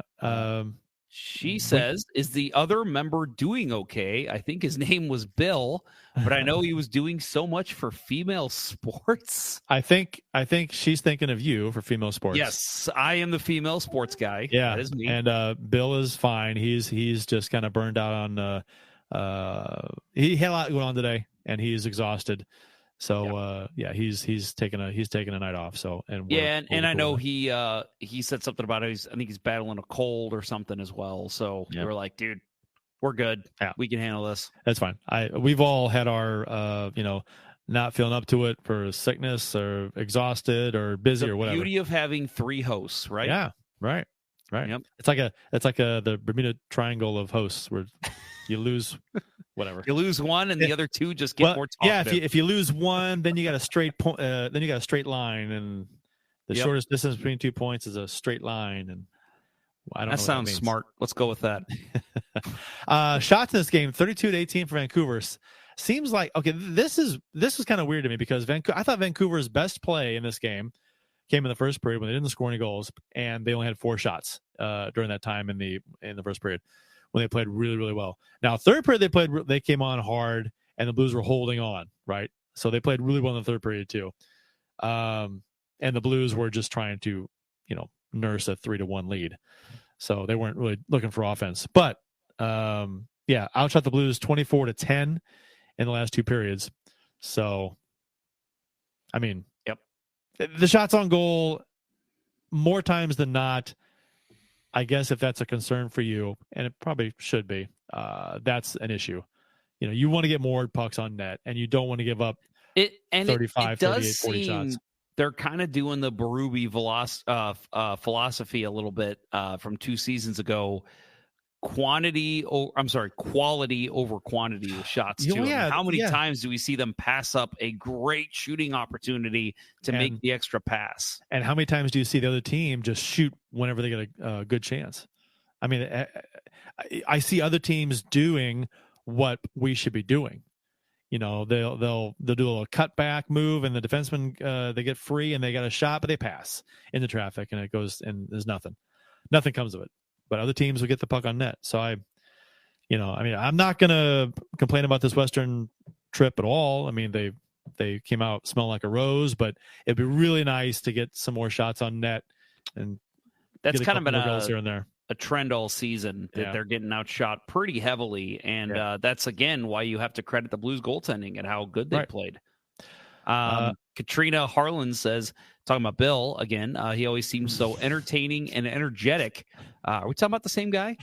She says, is the other member doing okay? I think his name was Bill, but I know he was doing so much for female sports. I think she's thinking of you for female sports. Yes, I am the female sports guy. Yeah, that is me. And Bill is fine. He's just kind of burned out on. He had a lot going on today, and he's exhausted. So he's taking a night off. So and I know he said something about it. I think he's battling a cold or something as well. So we're like, dude, we're good. Yeah. We can handle this. That's fine. We've all had our not feeling up to it for sickness or exhausted or busy or whatever. The beauty of having 3 hosts, right? Yeah, right. Yep. It's like the Bermuda Triangle of hosts where you lose. Whatever. You lose one, and the other 2 just get more talkative. Yeah, if you lose one, then you got a straight point. Then you got a straight line, and the shortest distance between 2 points is a straight line. And I don't know. That sounds smart. Let's go with that. Shots in this game, 32-18 for Vancouver. Seems like This was kind of weird to me because I thought Vancouver's best play in this game came in the first period when they didn't score any goals, and they only had 4 shots during that time in the first period, when they played really, really well. Now, third period, they came on hard, and the Blues were holding on, right? So they played really well in the third period, too. And the Blues were just trying to, nurse a 3-1 lead. So they weren't really looking for offense. But, outshot the Blues 24-10 in the last 2 periods. So, I mean, the shots on goal, more times than not, I guess if that's a concern for you, and it probably should be, that's an issue. You want to get more pucks on net, and you don't want to give up 35, 38, 40 shots. They're kind of doing the Berube philosophy a little bit from 2 seasons ago. Quality over quantity with shots too. How many times do we see them pass up a great shooting opportunity to make the extra pass? And how many times do you see the other team just shoot whenever they get a good chance? I mean, I see other teams doing what we should be doing. They'll do a little cutback move, and the defenseman they get free and they got a shot, but they pass into traffic, and it goes, and there's nothing comes of it. But other teams will get the puck on net. So I'm not going to complain about this Western trip at all. I mean, they came out smelling like a rose, but it'd be really nice to get some more shots on net. And that's kind of been here and there. A trend all season that they're getting outshot pretty heavily. And that's, again, why you have to credit the Blues goaltending and how good they played. Katrina Harlan says, talking about Bill again, he always seems so entertaining and energetic. Are we talking about the same guy?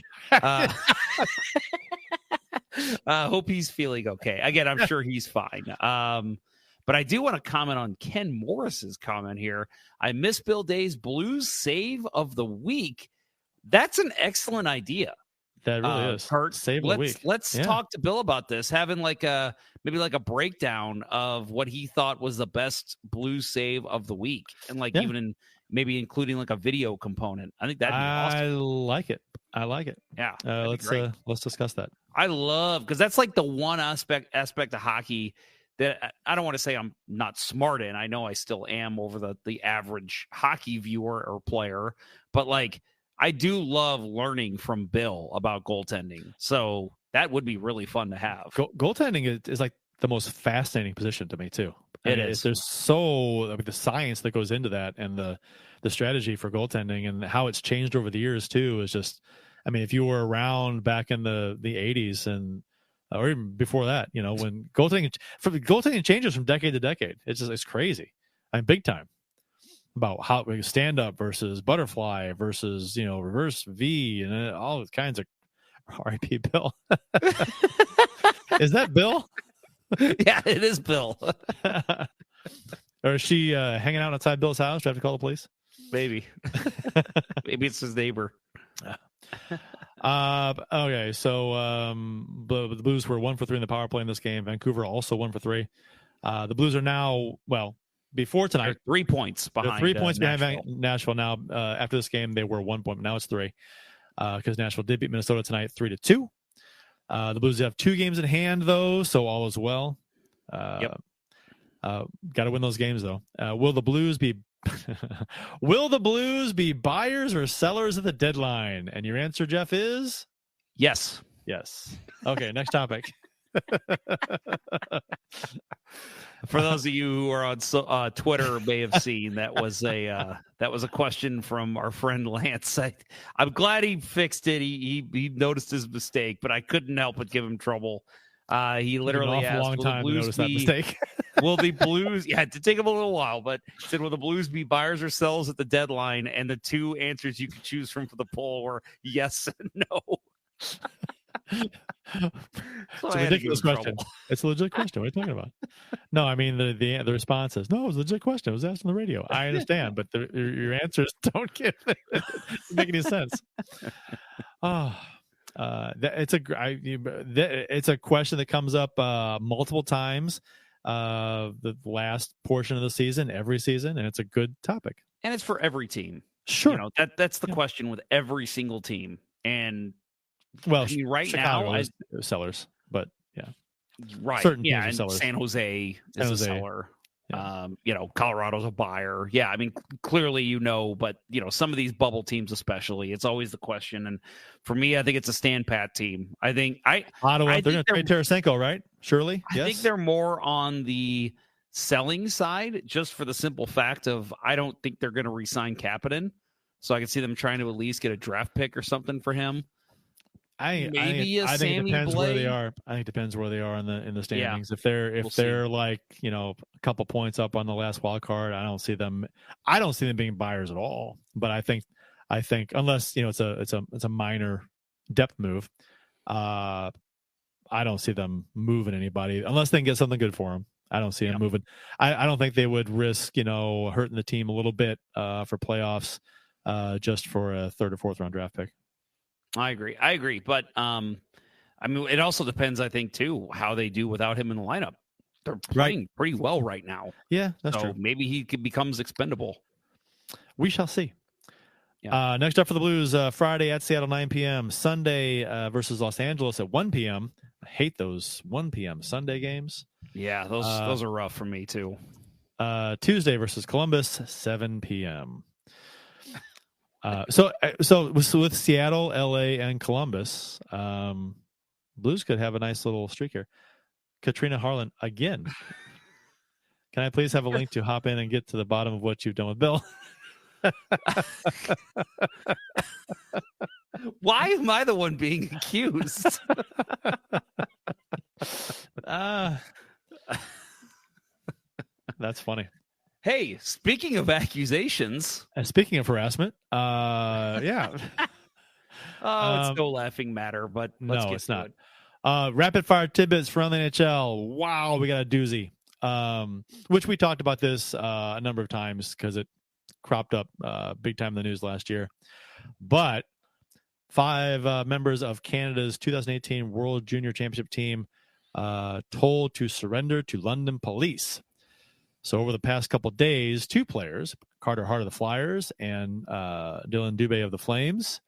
Hope he's feeling okay. Again, I'm sure he's fine. But I do want to comment on Ken Morris's comment here. I miss Bill Day's Blues save of the week. That's an excellent idea. That really is. Kurt, save of the week. Let's talk to Bill about this, having maybe a breakdown of what he thought was the best Blues save of the week, and even maybe including a video component. I think that'd be awesome. I like it. Yeah. Let's discuss that. I love, because that's the one aspect of hockey that I don't want to say I'm not smart in. I know I still am over the average hockey viewer or player, but I do love learning from Bill about goaltending. So that would be really fun to have. Goaltending is the most fascinating position to me too. It is. There's so the science that goes into that, and the strategy for goaltending and how it's changed over the years too is just, if you were around back in the 80s and or even before that, when goaltending changes from decade to decade, it's crazy. Big time. About how stand up versus butterfly versus reverse V and all kinds of R.I.P. Bill. Is that Bill? Yeah, it is Bill. Or is she hanging out outside Bill's house? Do I have to call the police? Maybe. Maybe it's his neighbor. Okay, so the Blues were 1 for 3 in the power play in this game. Vancouver also 1 for 3. The Blues are now, before tonight, they're 3 points behind. They're 3 points behind Nashville now. After this game, they were 1 point. Now it's 3. because Nashville did beat Minnesota tonight 3-2. The Blues have 2 games in hand, though, so all is well. Got to win those games, though. Will the Blues be buyers or sellers at the deadline? And your answer, Jeff, is yes. Yes. Okay, next topic. For those of you who are on Twitter may have seen, that was a question from our friend Lance. I'm glad he fixed it. He noticed his mistake, but I couldn't help but give him trouble. He literally asked, long time to notice that mistake. Will the Blues? Yeah, it did take him a little while, but he said, will the Blues be buyers or sellers at the deadline? And the 2 answers you could choose from for the poll were yes and no. It's a ridiculous question. It's a legit question. What are you talking about? No, I mean the response is no. It was a legit question. It was asked on the radio. I understand, but your answers don't make any sense. It's a question that comes up multiple times. The last portion of the season, every season, and it's a good topic. And it's for every team. Sure, that's the question with every single team. And well, I mean, right Chicago now, sellers, but yeah, right, certain yeah, teams are and sellers. San Jose is a seller. Yeah. Colorado's a buyer. Yeah, I mean, clearly, but some of these bubble teams, especially, it's always the question. And for me, I think it's a stand pat team. I think Ottawa. They're going to trade Tarasenko, right? Surely, I think they're more on the selling side, just for the simple fact of I don't think they're going to re-sign Kapanen. So I can see them trying to at least get a draft pick or something for him. I think it depends where they are. I think it depends where they are in the standings. Yeah. If they're like a couple points up on the last wild card, I don't see them being buyers at all. But I think unless it's a minor depth move, I don't see them moving anybody unless they can get something good for them. I don't see them moving. I don't think they would risk hurting the team a little bit for playoffs just for a 3rd or 4th round draft pick. I agree. But, I mean, it also depends, I think, too, how they do without him in the lineup. They're playing pretty well right now. Yeah, that's true. Maybe he becomes expendable. We shall see. Yeah. Next up for the Blues, Friday at Seattle, 9 p.m. Sunday versus Los Angeles at 1 p.m. I hate those 1 p.m. Sunday games. Yeah, those are rough for me, too. Tuesday versus Columbus, 7 p.m. So with Seattle, LA, and Columbus, Blues could have a nice little streak here. Katrina Harlan again. Can I please have a link to hop in and get to the bottom of what you've done with Bill? Why am I the one being accused? That's funny. Hey, speaking of accusations. And speaking of harassment, yeah. It's no laughing matter, but let's get it's to not. it. Rapid fire tidbits from the NHL. Wow, we got a doozy. Which we talked about this a number of times because it cropped up big time in the news last year. But 5 members of Canada's 2018 World Junior Championship team told to surrender to London police. So over the past couple of days, 2 players, Carter Hart of the Flyers and Dylan Dubé of the Flames,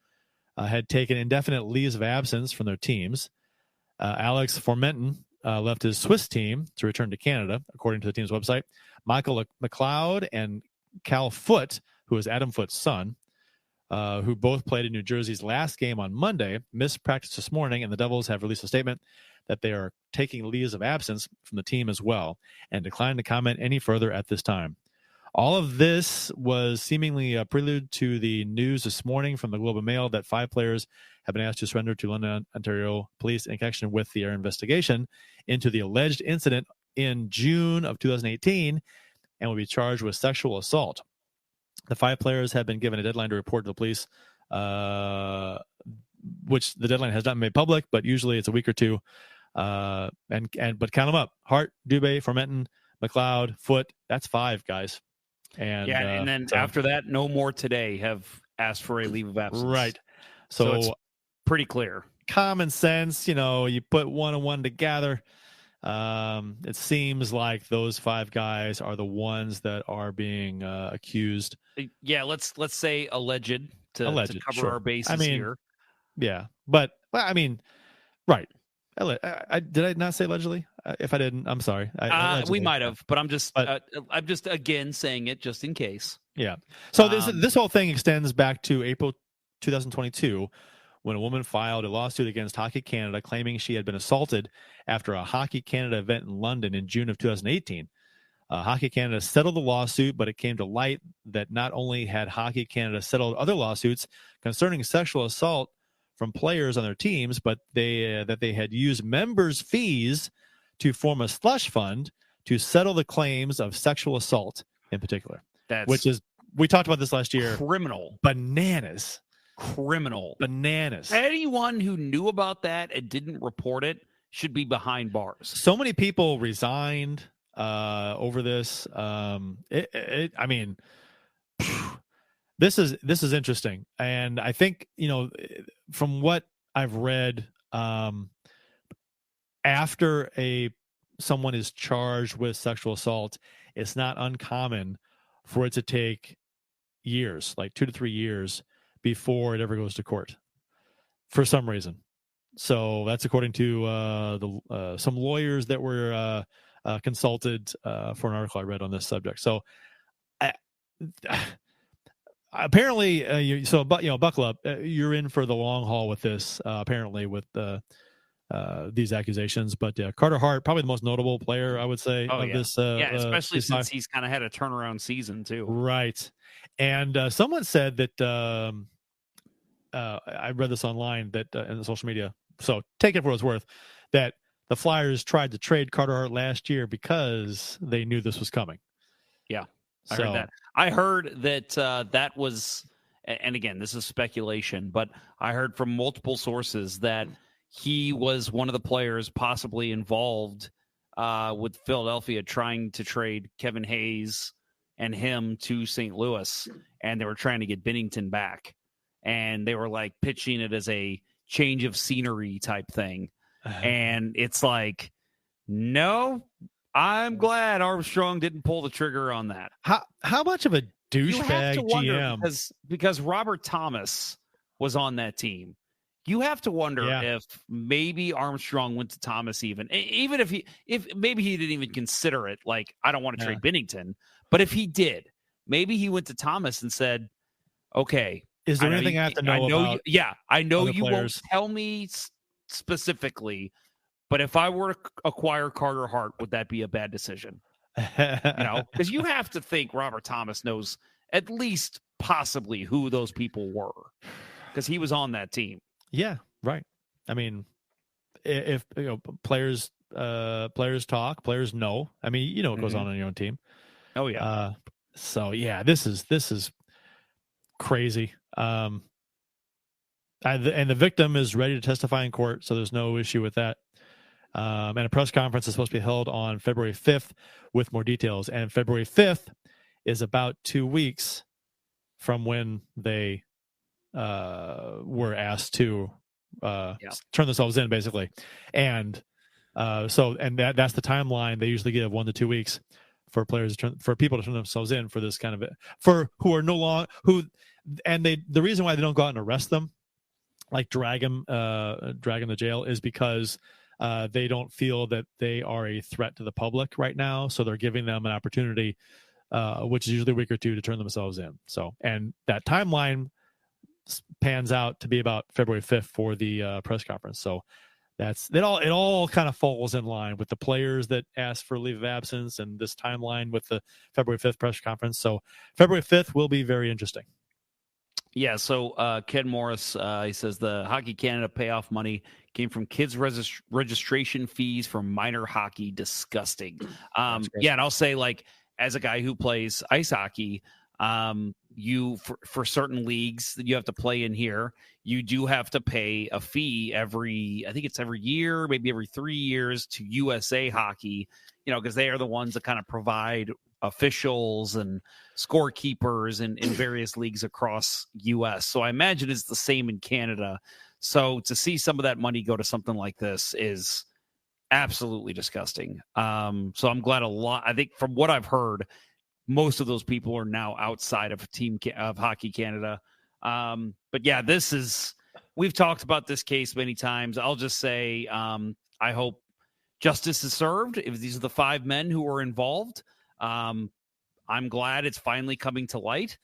had taken indefinite leaves of absence from their teams. Alex Formenton left his Swiss team to return to Canada, according to the team's website. Michael McLeod and Cal Foote, who is Adam Foote's son, who both played in New Jersey's last game on Monday, missed practice this morning, and the Devils have released a statement that they are taking leaves of absence from the team as well and declined to comment any further at this time. All of this was seemingly a prelude to the news this morning from the Globe and Mail that 5 players have been asked to surrender to London, Ontario police in connection with the investigation into the alleged incident in June of 2018 and will be charged with sexual assault. The 5 players have been given a deadline to report to the police, which the deadline has not been made public, but usually it's a week or 2. But count them up: Hart, Dubé, Formenton, McLeod, Foote. That's 5 guys. And then after that, no more today have asked for a leave of absence. Right. So it's pretty clear. Common sense, you put 1 and 1 together. It seems like those 5 guys are the ones that are being accused. Yeah, let's say alleged to cover our bases here. Yeah. But, I mean, right. Did I not say allegedly? If I didn't, I'm sorry. We might have, but I'm just again saying it just in case. Yeah. So this whole thing extends back to April 2022, when a woman filed a lawsuit against Hockey Canada claiming she had been assaulted after a Hockey Canada event in London in June of 2018. Hockey Canada settled the lawsuit, but it came to light that not only had Hockey Canada settled other lawsuits concerning sexual assault from players on their teams, but that they had used members' fees to form a slush fund to settle the claims of sexual assault in particular. We talked about this last year. Criminal. Bananas. Criminal. Bananas. Anyone who knew about that and didn't report it should be behind bars. So many people resigned over this. I mean, this is interesting. And I think, from what I've read, after someone is charged with sexual assault, it's not uncommon for it to take years, like 2 to 3 years, before it ever goes to court for some reason. So that's according to some lawyers that were consulted for an article I read on this subject. So apparently, buckle up. You're in for the long haul with this. Apparently, with these accusations, but Carter Hart, probably the most notable player, I would say, this. Especially since he's kind of had a turnaround season too. Right, and someone said that I read this online that in the social media. So take it for what it's worth. That the Flyers tried to trade Carter Hart last year because they knew this was coming. Yeah, I heard that. I heard that that was, and again, this is speculation, but I heard from multiple sources that he was one of the players possibly involved with Philadelphia trying to trade Kevin Hayes and him to St. Louis, and they were trying to get Binnington back. And they were like pitching it as a change of scenery type thing. And it's like, no, I'm glad Armstrong didn't pull the trigger on that. How much of a douchebag GM? Because Robert Thomas was on that team. You have to wonder if maybe Armstrong went to Thomas even if maybe he didn't even consider it. Like, I don't want to trade Binnington, but if he did, maybe he went to Thomas and said, okay, is there anything I have to know about? I know you won't tell me specifically, but if I were to acquire Carter Hart, would that be a bad decision? Because you have to think Robert Thomas knows at least possibly who those people were, because he was on that team. Yeah, right. I mean, if players talk, players know. I mean, what goes on your own team. Oh yeah. So yeah, this is crazy. And the victim is ready to testify in court, so there's no issue with that. And a press conference is supposed to be held on February 5th with more details. And February 5th is about 2 weeks from when they were asked to turn themselves in, basically. And that's the timeline they usually give, 1 to 2 weeks for players for people to turn themselves in for this kind of the reason why they don't go out and arrest them, like drag them to jail, is because they don't feel that they are a threat to the public right now. So they're giving them an opportunity, which is usually a week or two, to turn themselves in. So, and that timeline pans out to be about February 5th for the press conference. So it all kind of falls in line with the players that asked for leave of absence and this timeline with the February 5th press conference. So February 5th will be very interesting. Yeah, so Ken Morris, he says the Hockey Canada payoff money came from kids' registration fees for minor hockey. Disgusting. And I'll say, like, as a guy who plays ice hockey, you for certain leagues that you have to play in here, you do have to pay a fee every year, maybe every 3 years, to USA Hockey, because they are the ones that kind of provide officials and scorekeepers in various leagues across US. So I imagine it's the same in Canada. So to see some of that money go to something like this is absolutely disgusting. So I'm glad I think from what I've heard, most of those people are now outside of Hockey Canada. But yeah, this is we've talked about this case many times. I'll just say I hope justice is served if these are the 5 men who were involved. I'm glad it's finally coming to light.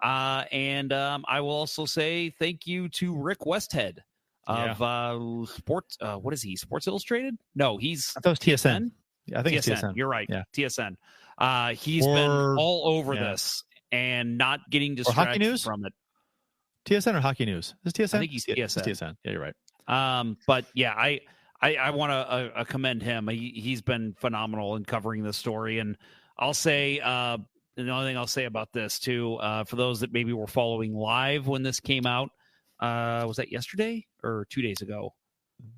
And I will also say thank you to Rick Westhead of Sports. What is he? Sports Illustrated? No, he's. I thought it was TSN. Yeah, I think TSN. it's TSN. You're right. Yeah. TSN. He's been all over this and not getting distracted from it. TSN or Hockey News? Is it TSN? I think he's TSN. It's TSN. Yeah, you're right. But yeah, I want to commend him. He's been phenomenal in covering this story. And I'll say the only thing I'll say about this too, for those that maybe were following live when this came out, was that yesterday or 2 days ago?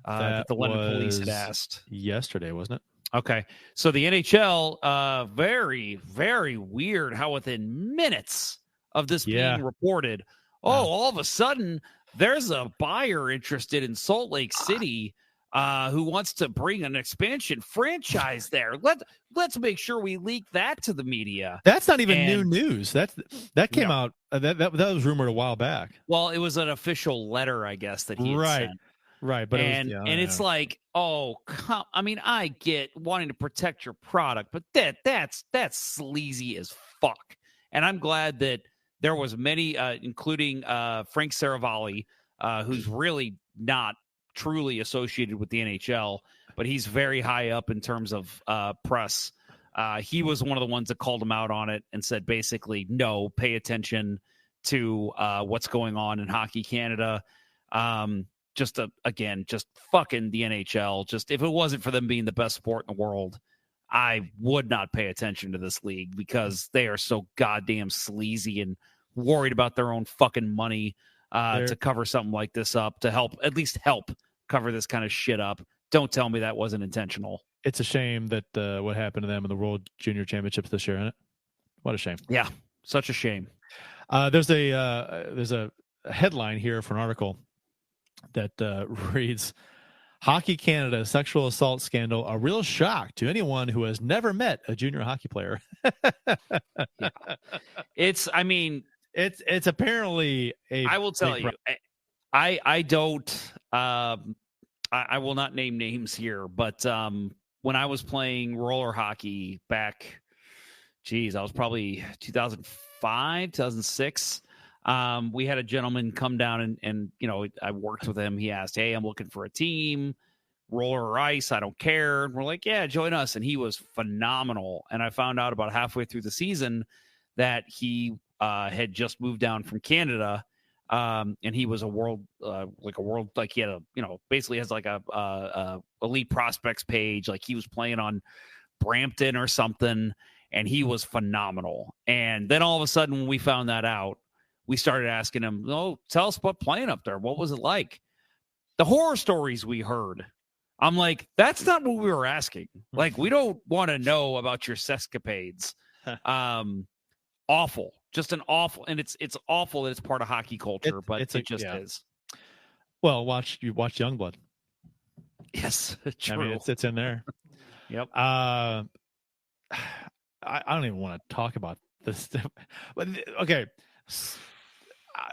That the London police had asked. Yesterday, wasn't it? Okay. So the NHL, very, very weird how within minutes of this being reported, all of a sudden there's a buyer interested in Salt Lake City who wants to bring an expansion franchise there. Let's make sure we leak that to the media. That's not even new news. That came out. That was rumored a while back. Well, it was an official letter, I guess, that he had sent. Right, but it's like, I get wanting to protect your product, but that's sleazy as fuck. And I'm glad that there was many, including Frank Saravalli, who's really not truly associated with the NHL, but he's very high up in terms of press. He was one of the ones that called him out on it and said basically, no, pay attention to what's going on in Hockey Canada. Just fucking the NHL. Just if it wasn't for them being the best sport in the world, I would not pay attention to this league because they are so goddamn sleazy and worried about their own fucking money to cover something like this up, to at least help cover this kind of shit up. Don't tell me that wasn't intentional. It's a shame that what happened to them in the World Junior Championships this year, isn't it? What a shame. Yeah, such a shame. There's a headline here for an article that reads, Hockey Canada sexual assault scandal, a real shock to anyone who has never met a junior hockey player. It's apparently I will tell you, I don't, I will not name names here, but when I was playing roller hockey back, I was probably 2005, 2006. We had a gentleman come down and I worked with him. He asked, hey, I'm looking for a team, roller or ice. I don't care. And we're like, yeah, join us. And he was phenomenal. And I found out about halfway through the season that he had just moved down from Canada. And he was he had basically has like a elite prospects page. Like he was playing on Brampton or something, and he was phenomenal. And then all of a sudden when we found that out, we started asking him, tell us about playing up there. What was it like? The horror stories we heard. I'm like, that's not what we were asking. Like, we don't want to know about your sescapades. Awful. Just an awful. And it's awful that it's part of hockey culture, but it just is. Well, watch Youngblood. Yes, true. I mean, it's in there. Yep. I don't even want to talk about this stuff. But, okay.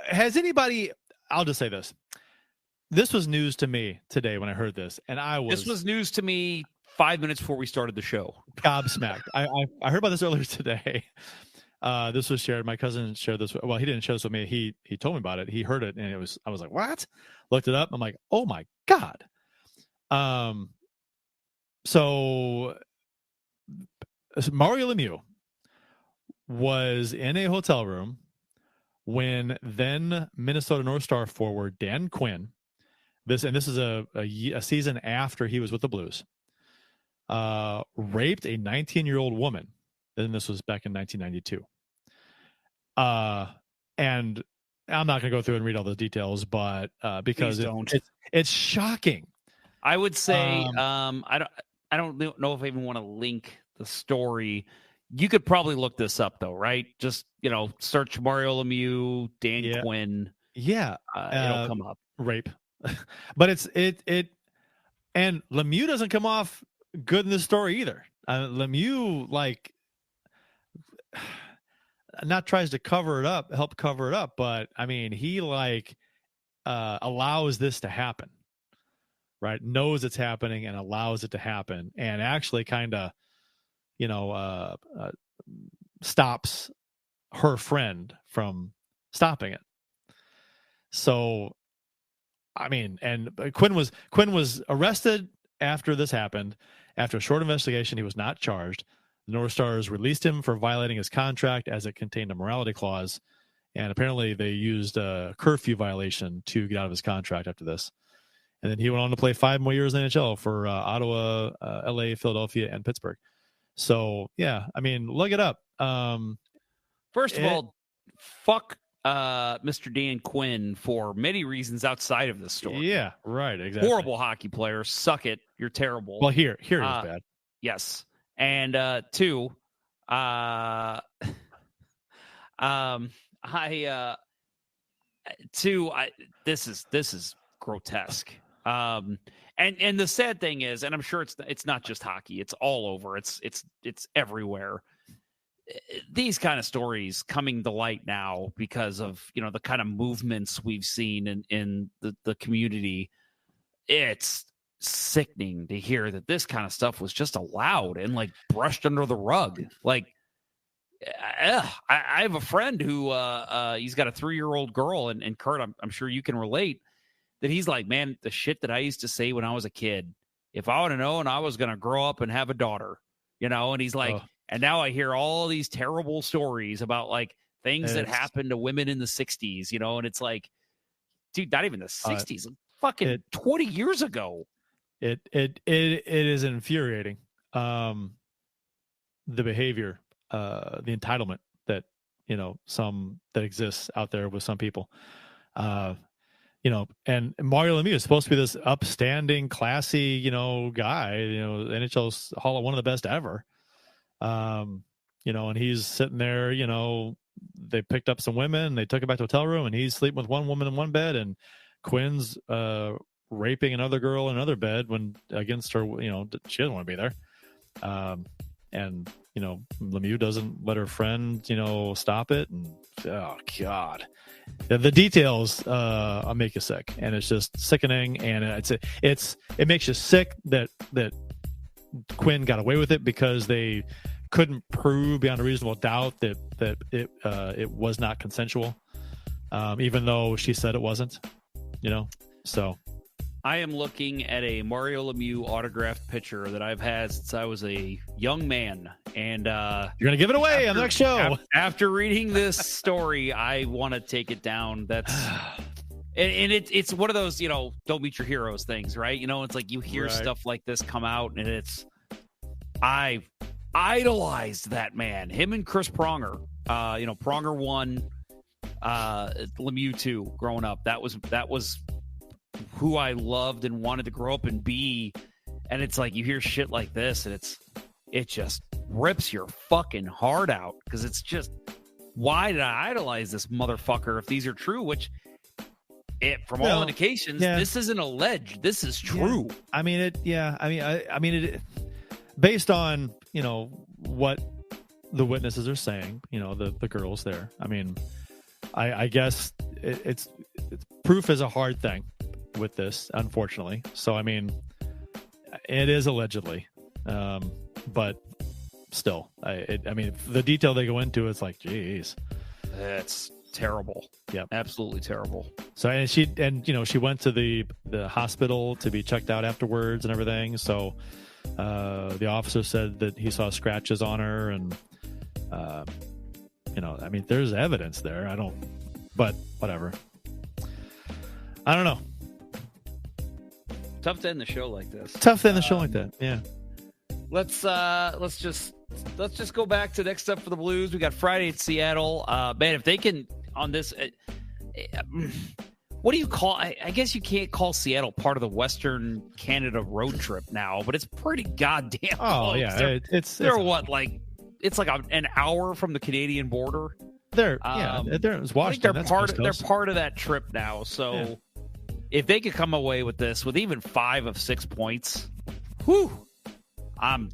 Has anybody, I'll just say this. This was news to me today when I heard this, and This was news to me 5 minutes before we started the show. Gobsmacked. I heard about this earlier today. This was shared. My cousin shared this. Well, he didn't share this with me. He told me about it. He heard it, and I was like, what? Looked it up. I'm like, oh my God. So Mario Lemieux was in a hotel room when then Minnesota North Star forward Dan Quinn, this is a season after he was with the Blues, raped a 19-year-old woman. And this was back in 1992. And I'm not going to go through and read all the details, but because it's shocking. I would say I don't know if I even want to link the story. You could probably look this up though, right? Just search Mario Lemieux, Dan Quinn. Yeah, it'll come up. Rape, but it, and Lemieux doesn't come off good in this story either. Lemieux not tries to help cover it up, but I mean he allows this to happen, right? Knows it's happening and allows it to happen, and actually kind of, stops her friend from stopping it. So, I mean, and Quinn was arrested after this happened. After a short investigation, he was not charged. The North Stars released him for violating his contract as it contained a morality clause. And apparently they used a curfew violation to get out of his contract after this. And then he went on to play 5 more years in the NHL for Ottawa, LA, Philadelphia, and Pittsburgh. So, yeah, I mean, look it up. First of all, fuck Mr. Dan Quinn for many reasons outside of this story. Yeah, right, exactly. Horrible hockey player. Suck it. You're terrible. Well, here is bad. Yes. And two, this is grotesque. And the sad thing is, and I'm sure it's not just hockey, it's all over. It's everywhere. These kind of stories coming to light now because of, the kind of movements we've seen in the community. It's sickening to hear that this kind of stuff was just allowed and like brushed under the rug. Like, I have a friend who he's got a 3-year-old girl, and Kurt, I'm sure you can relate, that he's like, man, the shit that I used to say when I was a kid, if I would have known I was going to grow up and have a daughter, and he's like, and now I hear all these terrible stories about like things that happened to women in the 60s, and it's like, dude, not even the 60s, fucking 20 years ago. It is infuriating. The behavior, the entitlement that, that exists out there with some people, and Mario Lemieux is supposed to be this upstanding, classy, guy, NHL's Hall of one of the best ever. And he's sitting there, they picked up some women, they took it back to the hotel room, and he's sleeping with one woman in one bed, and Quinn's raping another girl in another bed when against her, she doesn't want to be there. And Lemieux doesn't let her friend, stop it. And oh God, the details make you sick, and it's just sickening. And it makes you sick that Quinn got away with it because they couldn't prove beyond a reasonable doubt that it was not consensual, even though she said it wasn't. So. I am looking at a Mario Lemieux autographed picture that I've had since I was a young man. And you're going to give it away on the next show. After reading this story, I want to take it down. That's and it's one of those, don't meet your heroes things, right? It's like you hear stuff like this come out, and I idolized that man. Him and Chris Pronger. Pronger 1, Lemieux 2 growing up. That was who I loved and wanted to grow up and be. And it's like you hear shit like this, and it just rips your fucking heart out, because it's just, why did I idolize this motherfucker if these are true? Which, from all indications, this isn't alleged. This is true. Based on what the witnesses are saying, the girls there. I guess it's proof is a hard thing with this, unfortunately. So it is allegedly, but still, the detail they go into, it's like, geez, that's terrible. Yeah, absolutely terrible. So she went to the hospital to be checked out afterwards and everything. So the officer said that he saw scratches on her, and there's evidence there. But whatever. I don't know. Tough to end the show like this. Yeah. Let's just go back to next up for the Blues. We got Friday at Seattle. Man, if they can on this, what do you call? I guess you can't call Seattle part of the Western Canada road trip now, but it's pretty goddamn close. Oh yeah, they're what, like, it's like an hour from the Canadian border. They're Washington. They're part of that trip now. So. Yeah. If they could come away with this with even 5 of 6 points, whew, I'm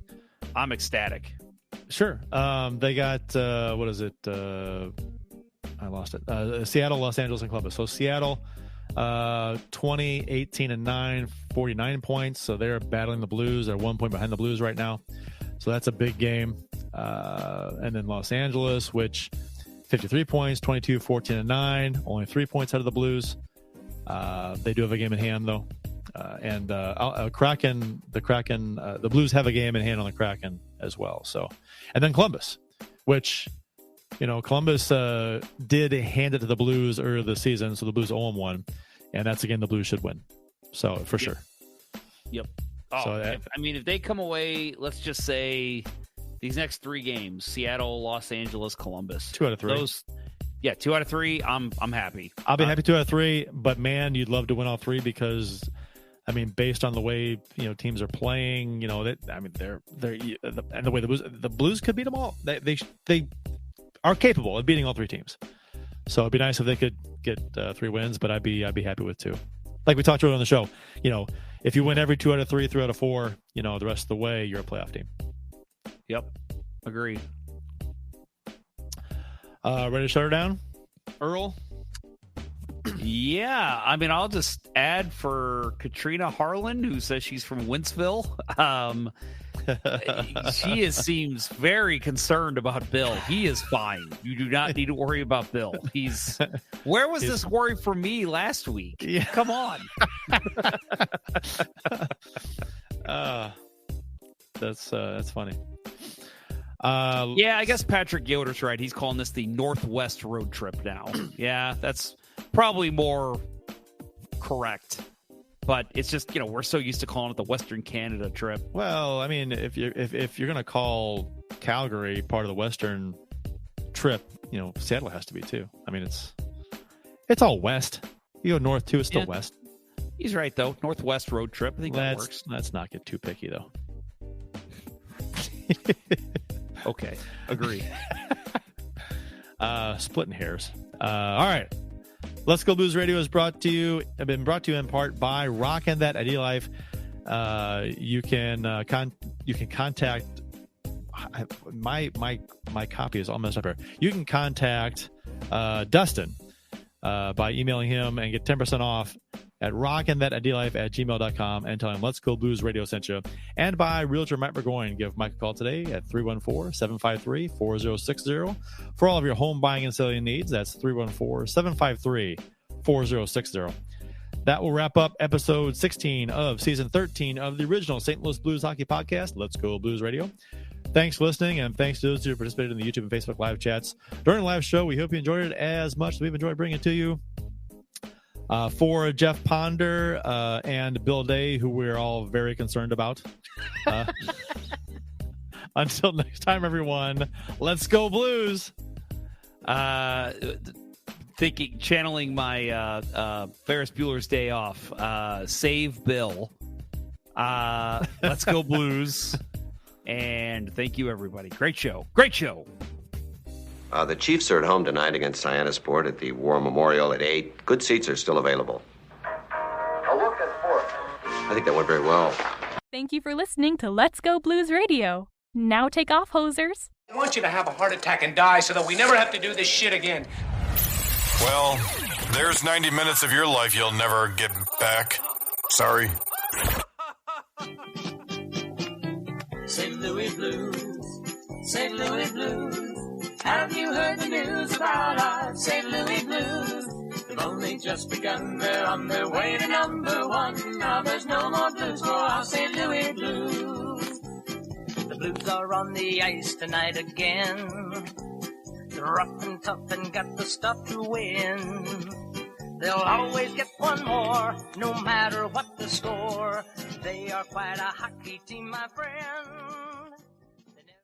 ecstatic. Sure. They got what is it? I lost it. Seattle, Los Angeles, and Columbus. So Seattle, 20, 18, and 9, 49 points. So they're battling the Blues. They're 1 point behind the Blues right now. So that's a big game. And then Los Angeles, which 53 points, 22, 14, and 9, only 3 points ahead of the Blues. They do have a game in hand, though. Kraken, the Blues have a game in hand on the Kraken as well. So, and then Columbus, which, Columbus did hand it to the Blues earlier this season, so the Blues 0-1, and that's a game the Blues should win. So, for sure. Yep. Oh, so if they come away, let's just say these next 3 games, Seattle, Los Angeles, Columbus. 2 out of 3. 2 out of 3, I'm happy. I'll be happy 2 out of 3, but man, you'd love to win all 3 because, based on the way, teams are playing, they're and the way the Blues could beat them all. They are capable of beating all 3 teams. So it'd be nice if they could get 3 wins, but I'd be happy with 2. Like we talked about on the show, if you win every 2 out of 3, 3 out of 4, the rest of the way, you're a playoff team. Yep. Agreed. Ready to shut her down, Earl? Yeah. I'll just add for Katrina Harlan, who says she's from Wentzville. She seems very concerned about Bill. He is fine. You do not need to worry about Bill. Where was this worry for me last week? Yeah. Come on. That's funny. Yeah, I guess Patrick Yoder's right. He's calling this the Northwest road trip now. Yeah, that's probably more correct. But it's just, we're so used to calling it the Western Canada trip. Well, if you're going to call Calgary part of the Western trip, Seattle has to be too. It's all west. You go north too, it's still west. He's right though. Northwest road trip. I think that works. Let's not get too picky though. Okay, agree. Splitting hairs. All right. Let's Go Blues Radio has been brought to you in part by Rockin' That Idea Life. You can contact my copy is all messed up here. You can contact Dustin by emailing him and get 10% off at rockinthatidlife@gmail.com and tell him Let's Go Blues Radio sent you. And by Realtor Mike Burgoyne. Give Mike a call today at 314-753-4060 for all of your home buying and selling needs. That's 314-753-4060. That will wrap up episode 16 of season 13 of the original St. Louis Blues Hockey Podcast, Let's Go Blues Radio. Thanks for listening, and thanks to those who participated in the YouTube and Facebook live chats during the live show. We hope you enjoyed it as much as we've enjoyed bringing it to you. For Jeff Ponder and Bill Day, who we're all very concerned about. Until next time, everyone, let's go Blues. Channeling my Ferris Bueller's Day Off. Save Bill. Let's go Blues. And thank you, everybody. Great show. Great show. The Chiefs are at home tonight against Cyanosport at the War Memorial at 8. Good seats are still available. A look at 4. I think that went very well. Thank you for listening to Let's Go Blues Radio. Now take off, hosers. I want you to have a heart attack and die so that we never have to do this shit again. Well, there's 90 minutes of your life you'll never get back. Sorry. St. Louis Blues, St. Louis Blues. Have you heard the news about our St. Louis Blues? They've only just begun, they're on their way to number 1. Now there's no more blues for our St. Louis Blues. The Blues are on the ice tonight again. They're rough and tough and got the stuff to win. They'll always get one more, no matter what the score. They are quite a hockey team, my friend.